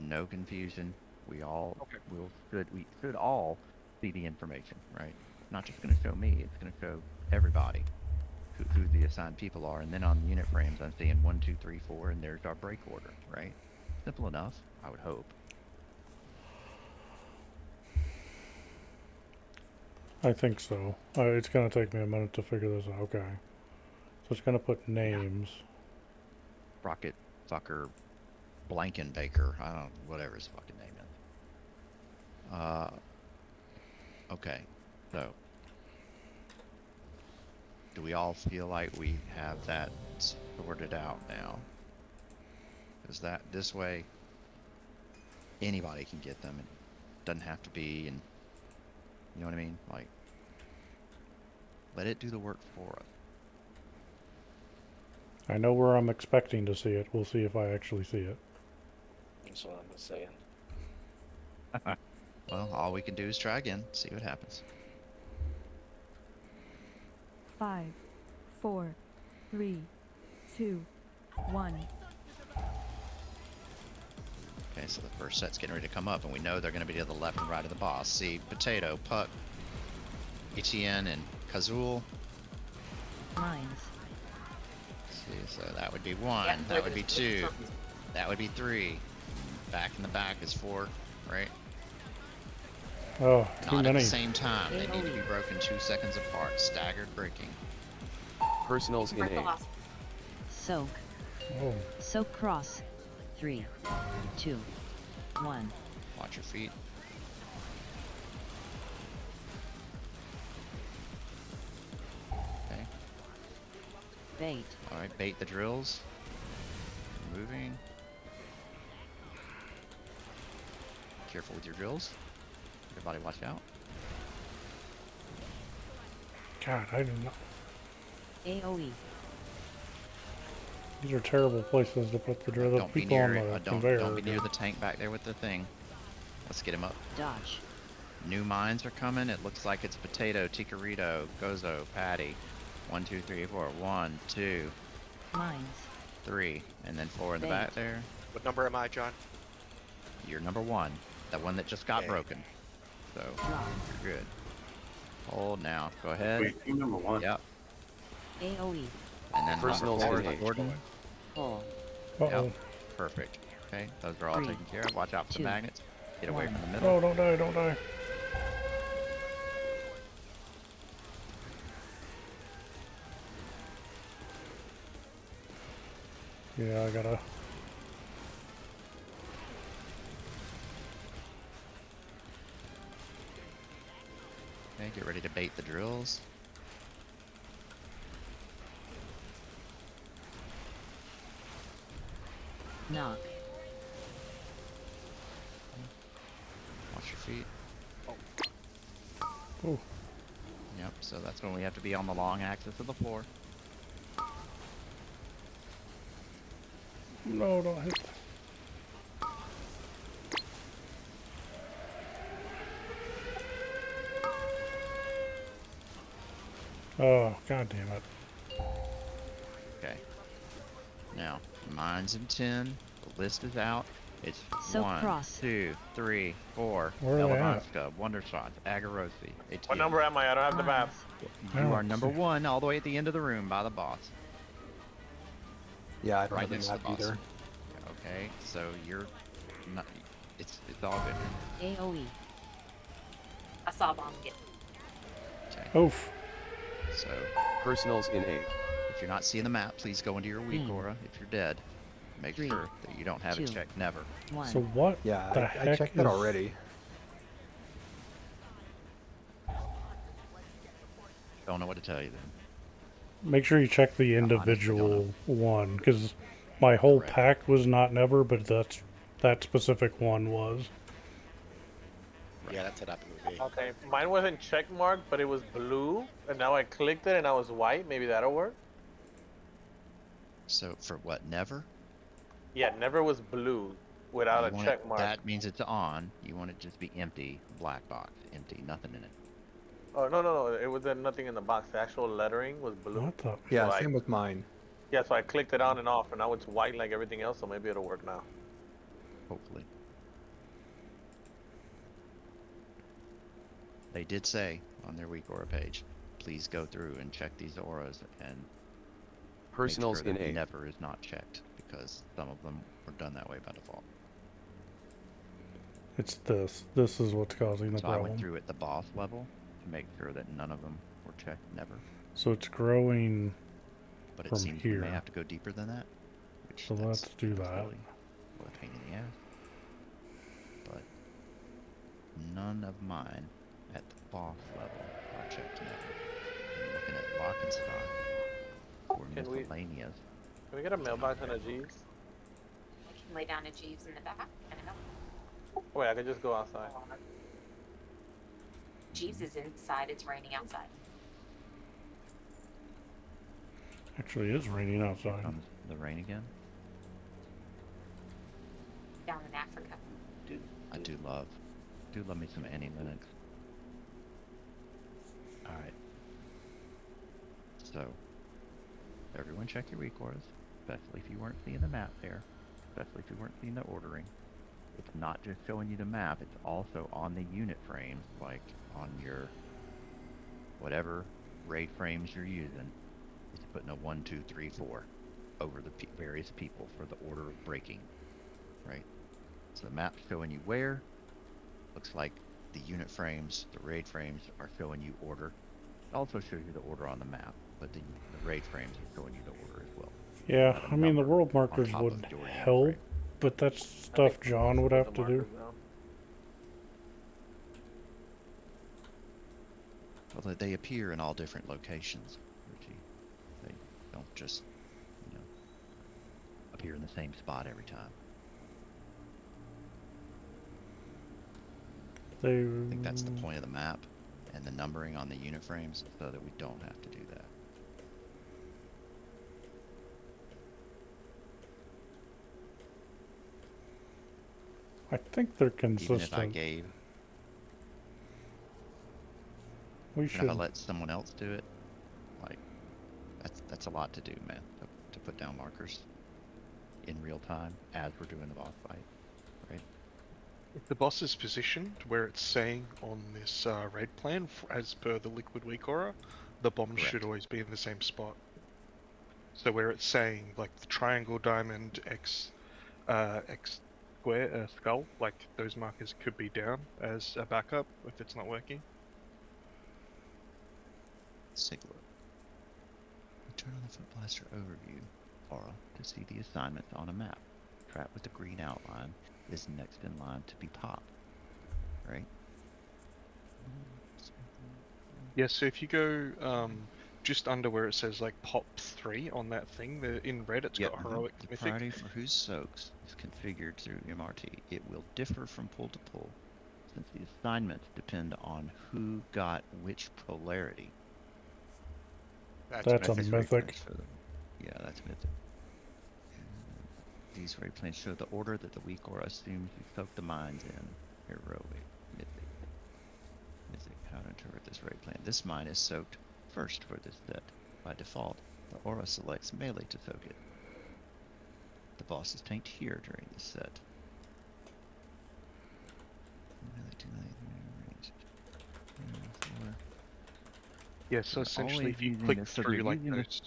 no confusion. We should all see the information, right? It's not just going to show me, it's going to show everybody who the assigned people are. And then on the unit frames, I'm seeing 1, 2, 3, 4, and there's our break order, right? Simple enough, I would hope. I think so. It's going to take me a minute to figure this out. Okay. So it's going to put names. Rocket fucker Blankenbaker. I don't know, whatever his fucking name is. Okay. So, do we all feel like we have that sorted out now? Because this way, anybody can get them. It doesn't have to be, and you know what I mean? Like, let it do the work for us. I know where I'm expecting to see it. We'll see if I actually see it. That's what I'm saying. Well, all we can do is try again, see what happens. 5, 4, 3, 2, 1. Okay, so the first set's getting ready to come up, and we know they're going to be to the left and right of the boss. See, Potato, Puck, Etienne, and Kazul. Mines. See, so that would be 1, that would be 2, that would be 3. Back in the back is 4, right? Oh, too Not many. at the same time. They need to be broken 2 seconds apart. Staggered breaking. Personals in A. Soak. Oh. Soak cross. 3, 2, 1. Watch your feet. Okay. Bait. Alright, bait the drills. Moving. Careful with your drills. Everybody watch out. God, I do not. AoE. These are terrible places to put the drill. People on the conveyor. Don't be near the tank back there with the thing. Let's get him up. Dodge. New mines are coming. It looks like it's Potato, Ticarito, Gozo, Patty. 1, 2, 3, 4. 1, 2. Mines. 3. And then 4 in the Bait. back there. What number am I, John? You're number 1. That one that just got broken. So, Drop. you're good. Hold now. Go ahead. Wait, you're number 1. Yep. AoE. And then Personal number 4 skin is Gordon. Pull. Uh-oh. Yep. Perfect. Okay, those are all 3, taken care of. Watch out for 2, the magnets. Get away 1. from the middle. Oh, don't die, don't die. Yeah, I gotta... Okay, get ready to bait the drills. Knock. Watch your feet. Oh. Yep, so that's when we have to be on the long axis of the floor. No, don't hit. Oh, god damn it. Okay. Now, mine's in 10. The list is out. It's So 1, cross. 2, 3, 4. Where are they at? Elevanska, Wondershots, Agarosi. What number am I? I don't have the map. You are number 1 all the way at the end of the room by the boss. Yeah, I don't Right have next the to map the boss. either. Okay, so you're not... It's all good. AoE. I saw bomb get. Okay. Oof. So, Personals in 8. if you're not seeing the map, please go into your weak aura. If you're dead, make 3, sure that you don't have 2, it checked never. 1. So what Yeah, the I heck checked is... that already. Don't know what to tell you then. Make sure you check the honestly don't individual one, because my whole Correct. pack was not never, but that specific one was. Yeah, that's what happened with me. Okay, mine wasn't check marked, but it was blue, and now I clicked it and I was white. Maybe that'll work. So for what, never? Yeah, never was blue without You a want check it, mark. that means it's on. You want it to just be empty, black box, empty, nothing in it. Oh no! It was nothing in the box. The actual lettering was blue. What the? Yeah, So same with mine. Yeah, so I clicked it on and off, and now it's white like everything else. So maybe it'll work now. Hopefully. They did say on their weak aura page, please go through and check these auras and Personals make sure in that 8. never is not checked, because some of them were done that way by default. It's this. This is what's causing the So I problem. went through at the boss level to make sure that none of them were checked never. So it's growing But it from seems we here. may have to go deeper than that. Which So let's do that. Really what a pain in the ass. But none of mine at the boss level are checked never. And looking at lock and stock or Can we- miscellaneous. Can we get a mailbox and a Jeeves? I can lay down a Jeeves in the back. I don't know. Wait, I could just go outside. Jeeves is inside. It's raining outside. Actually, it's raining outside. Comes the rain again. Down in Africa. I do love me some Annie Linux. Alright. So, everyone check your weak auras, especially if you weren't seeing the map there, especially if you weren't seeing the ordering. It's not just showing you the map, it's also on the unit frames, like on your whatever raid frames you're using. It's putting a 1, 2, 3, 4 over the various people for the order of breaking, right? So the map's showing you where. Looks like the unit frames, the raid frames are showing you order. It also shows you the order on the map, but the raid frames are showing you the order as well. Yeah, I mean the world on markers top would of your unit help, frame. but that's stuff John would have to do. Well, they appear in all different locations, Richie. They don't just, appear in the same spot every time. I think that's the point of the map and the numbering on the unit frames, so that we don't have to do that. I think they're Even consistent. if I gave We and should. if I let someone else do it, like that's a lot to do, man. To put down markers in real time as we're doing the boss fight, right? If the boss is positioned where it's saying on this raid plan, as per the liquid weak aura, the bombs should always be in the same spot. So where it's saying like the triangle, diamond, X square, skull, like those markers could be down as a backup if it's not working. Let's take a look. Turn on the Foot Blaster overview aura to see the assignments on a map. Trap with the green outline is next in line to be popped, right? Yeah, so if you go just under where it says like pop 3 on that thing, in red it's got heroic, the mythic. priority for whose soaks is configured through MRT. It will differ from pull to pull since the assignments depend on who got which polarity. That's a mythic. Yeah, that's mythic. These raid plans show the order that the weak aura assumes you soak the mines in. Heroic, mythic. How to interpret this raid plan. This mine is soaked first for this set. By default, the aura selects melee to soak it. The boss is tanked here during this set. Yeah, so essentially if you click through like those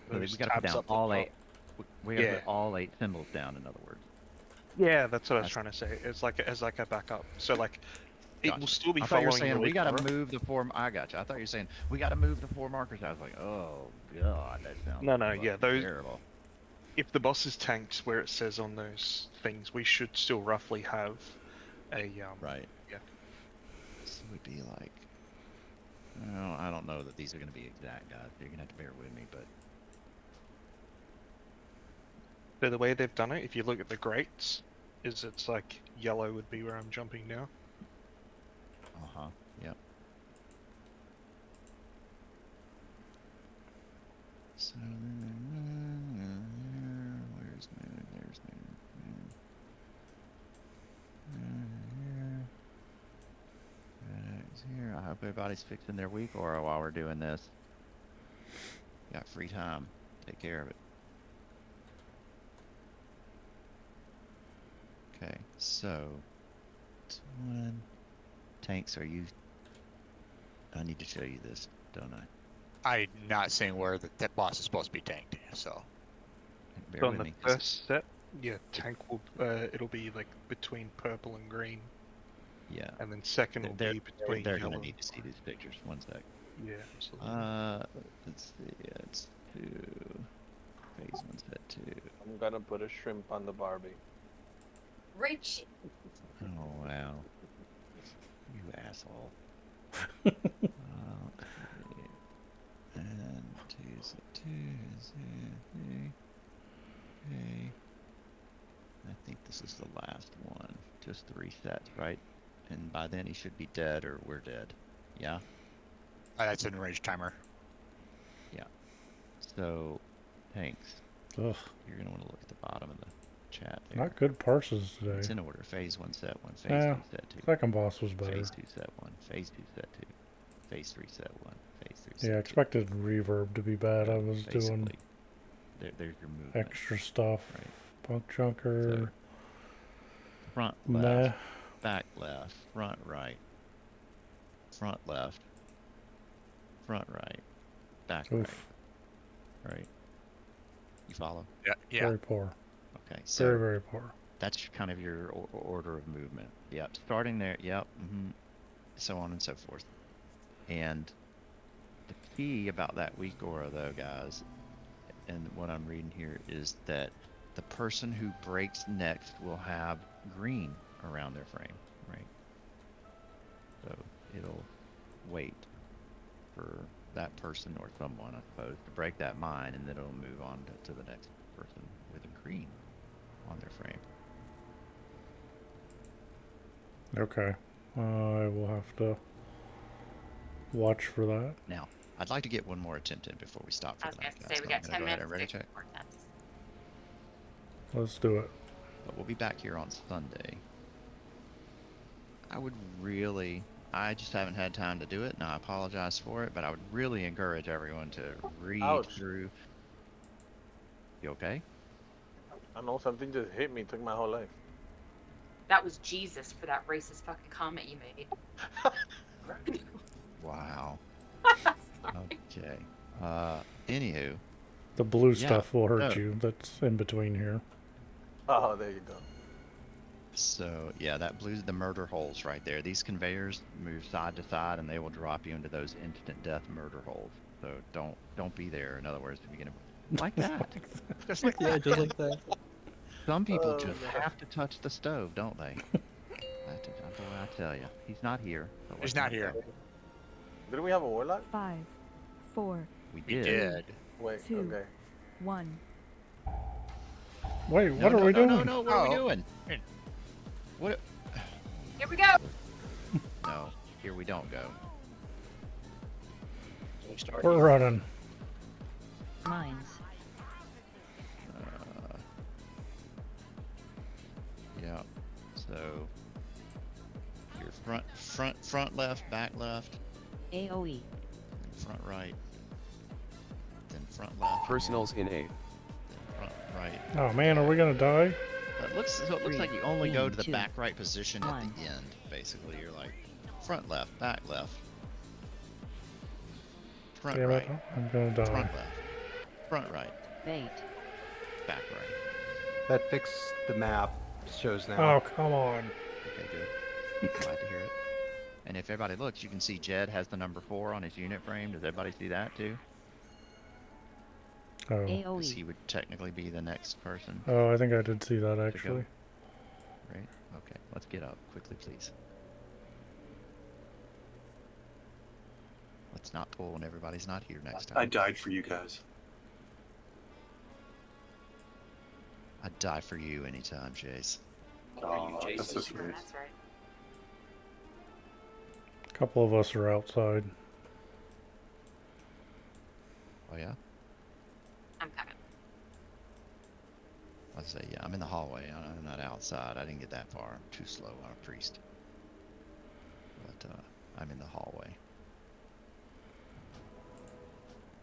we gotta put down all 8. We gotta put all 8 symbols down, in other words. Yeah, that's what I was trying to say. It's like as like a backup. So like it will still be I thought you were following saying the we gotta aura. move the 4. I got you. I thought you were saying we gotta move the 4 markers. I was like, oh god, that sounds terrible. If the boss is tanked where it says on those things, we should still roughly have a right. Yeah. This would be like, well, I don't know that these are gonna be exact, guys. You're gonna have to bear with me, but so the way they've done it, if you look at the grates, is it's like yellow would be where I'm jumping now. Yep. So where's moon? There's moon. Here. I hope everybody's fixing their weak aura while we're doing this. Got free time. Take care of it. Okay, so this one. Tanks, are you? I need to show you this, don't I? I'm not saying where that boss is supposed to be tanked, so. Bear with on me. The first set, yeah, tank will it'll be like between purple and green. Yeah. And then second will be between they're yellow. gonna need to see these pictures. One sec. Yeah, absolutely. Let's see. It's 2. Phase 1 set 2. I'm gonna put a shrimp on the Barbie. Rich. Oh wow. You asshole. And 2 is 2 is here. Okay. I think this is the last one. Just 3 sets, right? And by then he should be dead or we're dead. Yeah? That's an enraged timer. Yeah. So, tanks. Ugh. You're going to want to look at the bottom of the chat there. Not good parses today. It's in order. Phase 1 set 1. Phase 2 set 2. Second boss was better. Phase 2 set 1. Phase 2 set 2. Phase 3 set 1. Phase 3 set 2. Yeah, I expected reverb to be bad. I was doing there's your movement. extra stuff. Right. Punk junker. So, front left. Back left. Front right. Front left. Front right. Back right. Right. You follow? Yeah. Very poor. Okay. So very, very poor. That's kind of your order of movement. Yep. Starting there. Yep. So on and so forth. And the key about that weak aura, though, guys, and what I'm reading here is that the person who breaks next will have green around their frame, right? So it'll wait for that person or someone, I suppose, to break that mine, and then it'll move on to the next person with a green on their frame. Okay. I will have to watch for that. Now, I'd like to get one more attempt in before we stop for the night, guys. Say we got 10 minutes. Ready check. Let's do it. But we'll be back here on Sunday. I would really I just haven't had time to do it, and I apologize for it, but I would really encourage everyone to read Ouch. through. You okay? I know something just hit me, took my whole life. That was Jesus for that racist fucking comment you made. Wow. Okay. Anywho. The blue yeah, stuff will hurt so- you. That's in between here. Oh, there you go. So yeah, that blue's the murder holes right there. These conveyors move side to side, and they will drop you into those instant death murder holes. So don't be there. In other words, if you're gonna like that, Just like yeah, just like that. some people Oh, just no. have to touch the stove, don't they? Boy, I tell you, he's not here. So He's let's not here. go. Didn't we have a warlock? 5, 4, We We did. did. Wait, 2, okay. 1. Wait, No, what are no, we no, doing? No, no, what are we Oh. doing? What? Here we go. No, here we don't go. We start We're here. running. Mines. Yeah. So your front left, back left, AoE. then front right, then front left. Personals in A. Then front right. Oh man, are we gonna die? It looks Three, like you only go to the two, back right position at one. the end. Basically, you're like front left, back left, front Damn right, it, I'm gonna die. front left, front right, Bait. back right. That fixed the map. Shows now. Oh, come on. Okay, good. Glad to hear it. And if everybody looks, you can see Jed has the number 4 on his unit frame. Does everybody see that too? Oh. Because AoE. he would technically be the next person. Oh, I think I did see that to actually. go. Right? Okay, let's get up quickly, please. Let's not pull when everybody's not here next time. I died for you guys. I'd die for you anytime, Jace. Oh, that's so sweet. That's right. A couple of us are outside. Oh yeah? I'm coming. I'd say, yeah, I'm in the hallway. I'm not outside. I didn't get that far. I'm too slow. I'm a priest. But I'm in the hallway.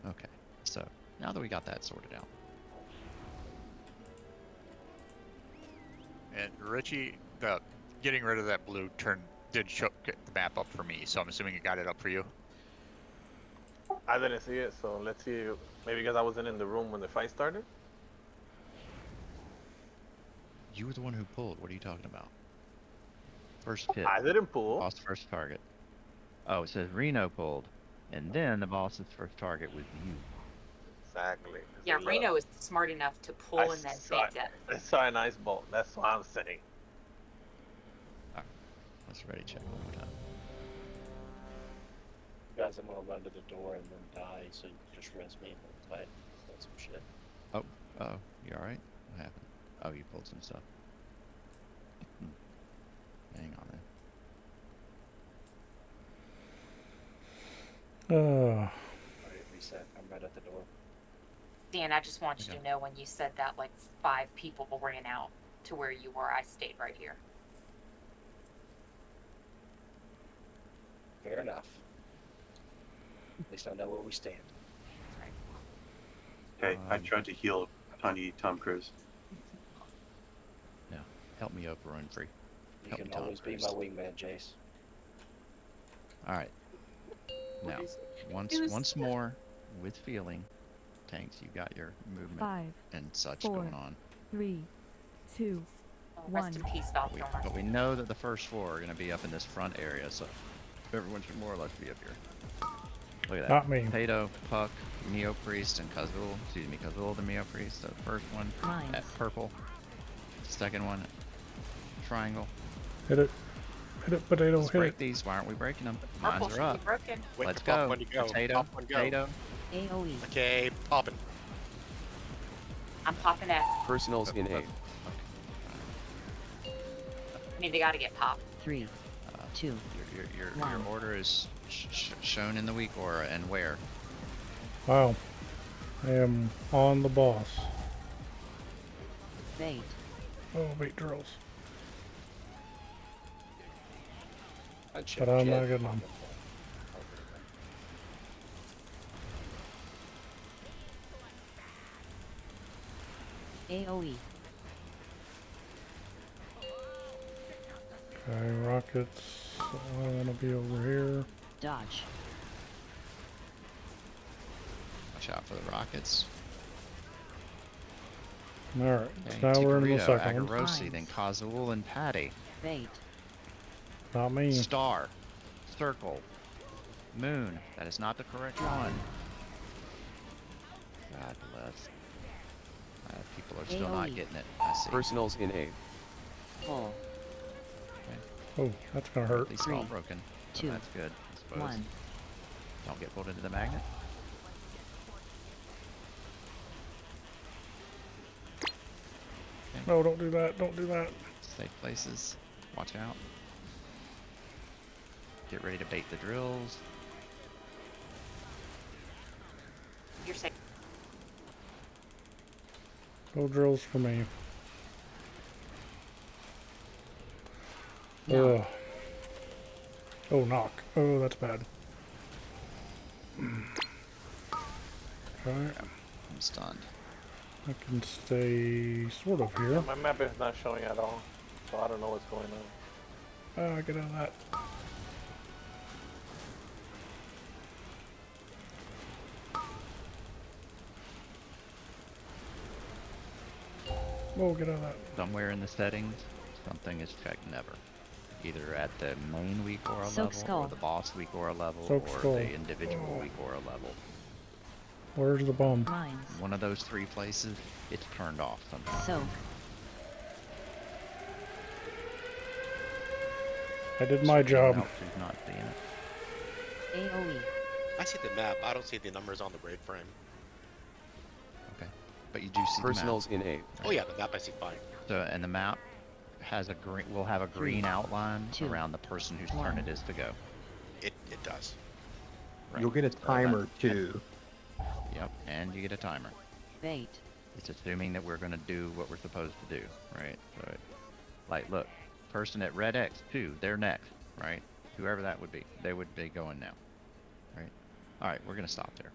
Okay, so now that we got that sorted out. And Richie, the getting rid of that blue did get the map up for me, so I'm assuming it got it up for you. I didn't see it, so let's see. Maybe because I wasn't in the room when the fight started. You were the one who pulled. What are you talking about? First hit. I didn't pull. Boss first target. Oh, it says Reno pulled. And then the boss's first target was you. Exactly. Yeah, Reno is smart enough to pull and then take death. I saw an ice bolt. That's what I'm saying. Alright, let's ready check one more time. Guys, I'm gonna run to the door and then die, so you can just res me and play. That's some shit. Oh, you alright? What happened? Oh, you pulled some stuff. Hang on then. Oh. Alright, reset. I'm right at the door. Dan, I just want you to know when you said that, like 5 people ran out to where you were. I stayed right here. Fair enough. At least I know where we stand. Hey, I tried to heal tiny Tom Cruise. Yeah, help me, Oprah Winfrey. You Help can me, Tom always be Cruise. my wingman, Jace. Alright. Now, once more, with feeling, Tanks, you got your movement 5, and such 4, going on. 3, 2, Rest in 1. peace, Valkyrie. But we know that the first 4 are going to be up in this front area, so everyone should more or less be up here. Look at that. Not me. Tato, Puck, Neo Priest, and Kazul. Excuse me, Kazul the Neo Priest. The first one at purple. Second one, triangle. Hit it. Hit it, potato, Let's hit break it. these. Why aren't we breaking them? Purple Mines should are be up. broken. Wait Let's for pop go. one to go. Potato, Pop one, go. potato. AoE. Okay, popping. I'm popping F. Personals in A. I mean, they gotta get popped. 3, 2, Your one. order is shown in the weak aura, and where? Wow. I am on the boss. Bait. Oh, bait drills. but I'm not getting them. AoE. Okay, rockets. I want to be over here. Dodge. Watch out for the rockets. Alright, Okay, so now we're in the Tigarito, second one. Agarosi, then Kazul and Patty. Bait. Not me. Star. Circle. Moon. That is not the correct one. God bless. People are still not getting it. I see. Personals in A. Pull. Oh, that's gonna hurt. At least they're all broken. So 2, that's good, I suppose. 1. Don't get pulled into the magnet. Okay. No, don't do that. Don't do that. Safe places. Watch out. Get ready to bait the drills. You're safe. No drills for me. No. Ugh. Oh, knock. Oh, that's bad. Okay. I'm stunned. I can stay sort of here. Yeah, my map is not showing at all, so I don't know what's going on. Ah, get out of that. Oh, get out of that. Somewhere in the settings, something is checked never. Either at the main weak aura Soak level, skull. or the boss weak aura level, Soak or skull. the individual weak aura level. Where's the bomb? Mines. One of those three places, it's turned off somehow. Soak. I did my job. Else who's not seeing it. AoE. I see the map. I don't see the numbers on the raid frame. Okay. But you do see Personals the map. in A. Oh yeah, the map I see fine. So, and the map has a green, will have a green outline 2, around the person whose 1. turn it is to go. It does. Right. You'll get a So timer too. Yep, and you get a timer. Bait. It's assuming that we're going to do what we're supposed to do, right? So, like, look, person at red X2, they're next, right? Whoever that would be, they would be going now, right? All right, we're going to stop there.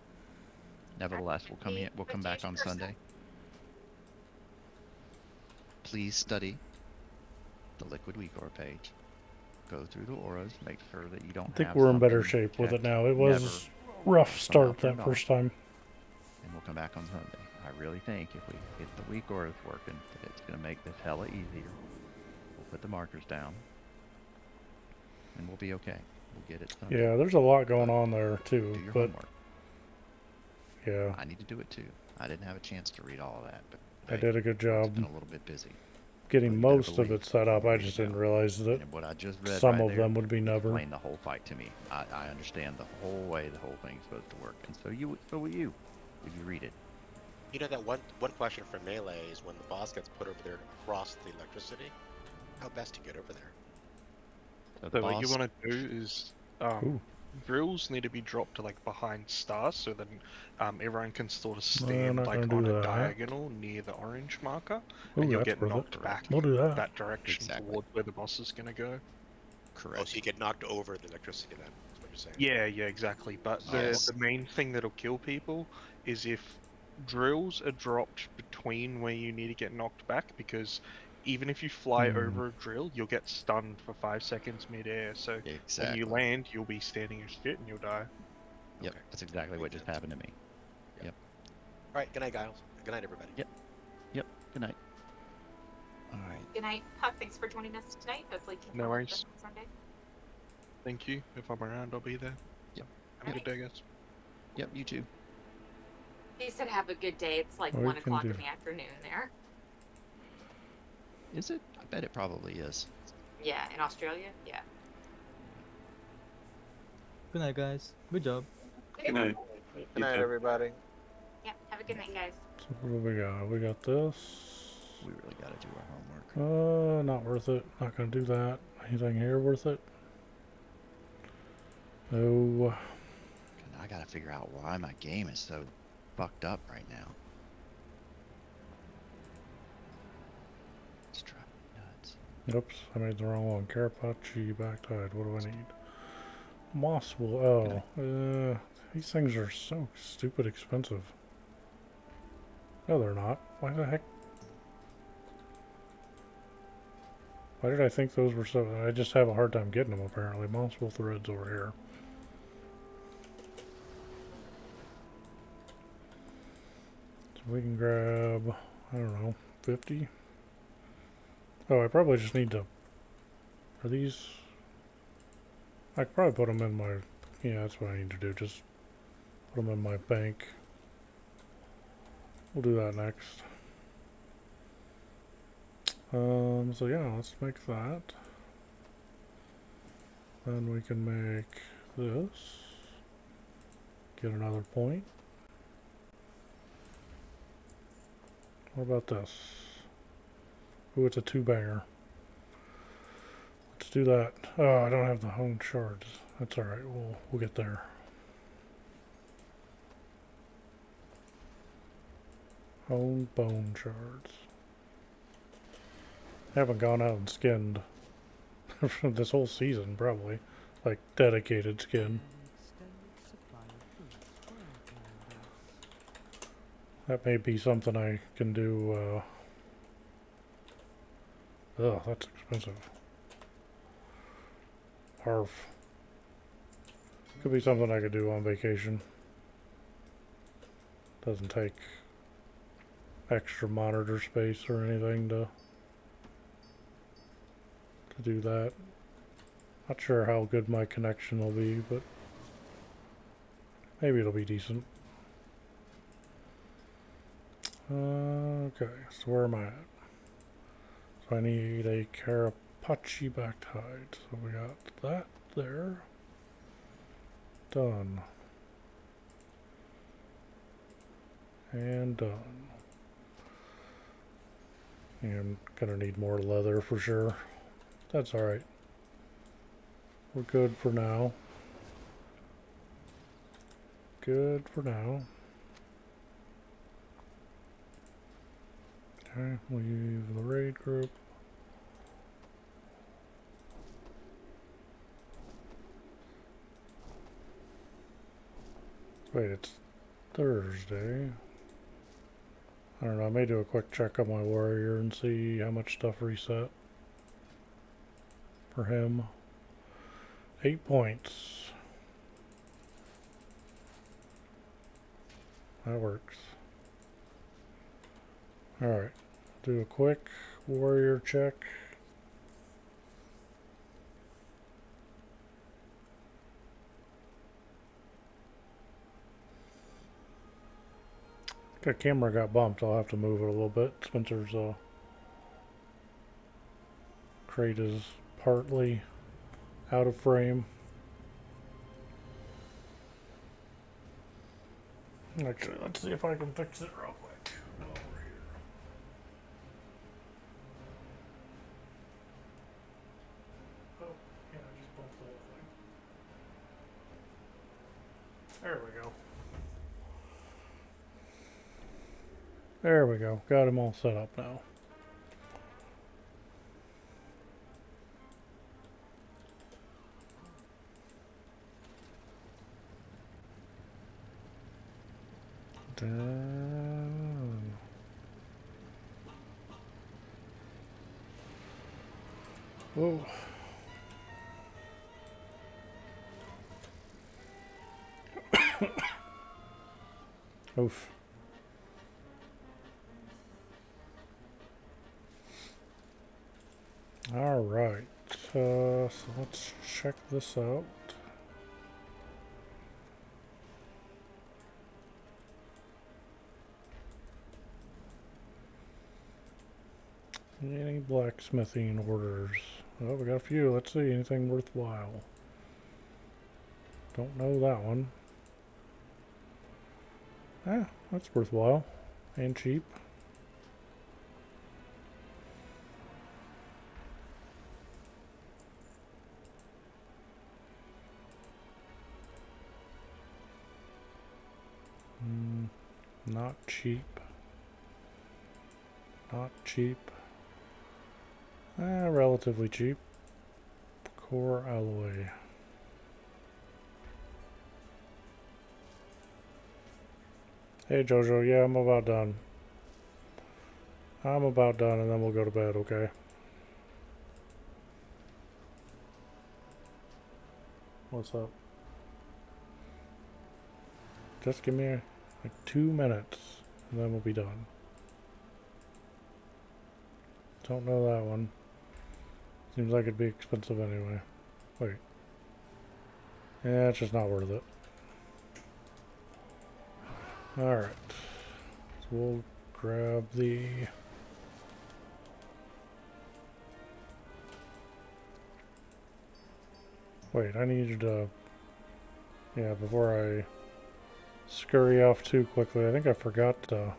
Nevertheless, we'll come here. We'll come back on Sunday. Please study the Liquid Weak Aura page. Go through the auras. Make sure that you don't. I think have we're in better something shape with it checked. now. It was Never rough start come that up or first time. And we'll come back on Sunday. I really think if we get the weak auras working, that it's going to make this hella easier. We'll put the markers down, and we'll be okay. We'll get it Sunday. Yeah, there's a lot going on there too. Do your But homework. yeah, I need to do it too. I didn't have a chance to read all of that, but I did a good job been a little bit busy. getting But you better most of believe it set up. I read just it didn't now. realize that And what I just read some right of there them would be never. explained the whole fight to me. I understand the whole way the whole thing's supposed to work, and so will you if you read it. You know that one question for Melee is when the boss gets put over there across the electricity, how best to get over there? So the So what you boss, want to do is Ooh. drills need to be dropped to like behind stars, so then everyone can sort of Well, stand not like gonna on do a that. diagonal near the orange marker, Ooh, and you'll that's get worth it. knocked back We'll do that. that direction Exactly. towards where the boss is gonna go. correct. Oh, so you get knocked over the electricity then, is what you're saying. Yeah, exactly. But Yes. the main thing that'll kill people is if drills are dropped between where you need to get knocked back, because even if you fly over a drill, you'll get stunned for 5 seconds mid-air. So when you Exactly. land, you'll be standing as shit and you'll die. Yep, Okay. that's exactly what just happened to me. All right, good night, guys. Good night, everybody. Yep. Good night. All right. Good night, Puck. Thanks for joining us tonight. Hopefully, you can No come worries. with us on Sunday. Thank you. If I'm around, I'll be there. Yep. Have a good day, guys. Yep, you too. He said, "Have a good day." It's like Well, we 1 can o'clock do- in the afternoon there. Is it? I bet it probably is. Yeah, in Australia. Yeah. Good night, guys. Good job. Good night. Good night, everybody. Yeah. Have a good night, guys. So what do we got? We got this. We really got to do our homework. Not worth it. Not gonna do that. Anything here worth it? No. I gotta figure out why my game is so fucked up right now. It's driving me nuts. Oops, I made the wrong one. Carapace backtide. What do I need? Moss wool. Oh, these things are so stupid expensive. No, they're not. Why the heck? Why did I think those were so? I just have a hard time getting them apparently. Moss wool threads over here. So we can grab, I don't know, 50. Oh, I probably just need to. Are these? I could probably put them in my. Yeah, that's what I need to do. Just put them in my bank. We'll do that next. So yeah, let's make that. Then we can make this. Get another point. What about this? Ooh, it's a 2-banger. Let's do that. Oh, I don't have the hone shards. That's alright, we'll get there. Hone bone shards. I haven't gone out and skinned this whole season, probably. Like, dedicated skin. That may be something I can do, ugh, that's expensive. Harf. Could be something I could do on vacation. Doesn't take extra monitor space or anything to do that. Not sure how good my connection will be, but maybe it'll be decent. Okay, so where am I at? So I need a Carapace backtide. So we got that there. Done. And done. And gonna need more leather for sure. That's alright. We're good for now. Good for now. Okay, leave the raid group. Wait, it's Thursday. I don't know, I may do a quick check on my warrior and see how much stuff reset for him. 8 points. That works. Alright, do a quick warrior check. The camera got bumped. I'll have to move it a little bit. Spencer's crate is partly out of frame. Actually, let's see if I can fix it real quick. Over here. Oh, yeah, I just bumped the whole thing. There we go. There we go. Got him all set up now. Done. Whoa. Oof. All right. So let's check this out. Any blacksmithing orders? Oh, we got a few. Let's see. Anything worthwhile? Don't know that one. Ah, that's worthwhile. And cheap. Not cheap. Not cheap. Relatively cheap. Core alloy. Hey Jojo, yeah, I'm about done. I'm about done and then we'll go to bed, okay? What's up? Just give me like 2 minutes and then we'll be done. Don't know that one. Seems like it'd be expensive anyway. Wait. Yeah, it's just not worth it. Alright. So we'll grab the... Wait, I need to... Yeah, before I scurry off too quickly, I think I forgot to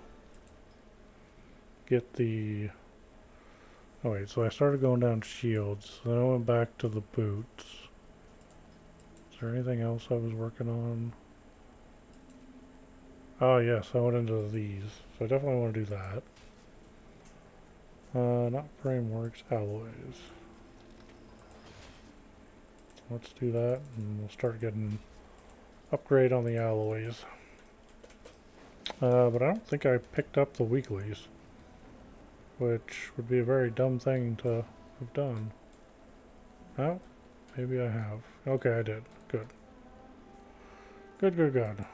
get the... Oh wait, so I started going down shields, then I went back to the boots. Is there anything else I was working on? Oh yes, I went into these, so I definitely want to do that. Not frameworks, alloys. Let's do that, and we'll start getting upgrade on the alloys. But I don't think I picked up the weeklies, which would be a very dumb thing to have done. Oh, maybe I have. Okay, I did. Good. Good.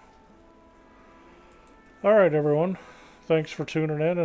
Alright, everyone. Thanks for tuning in.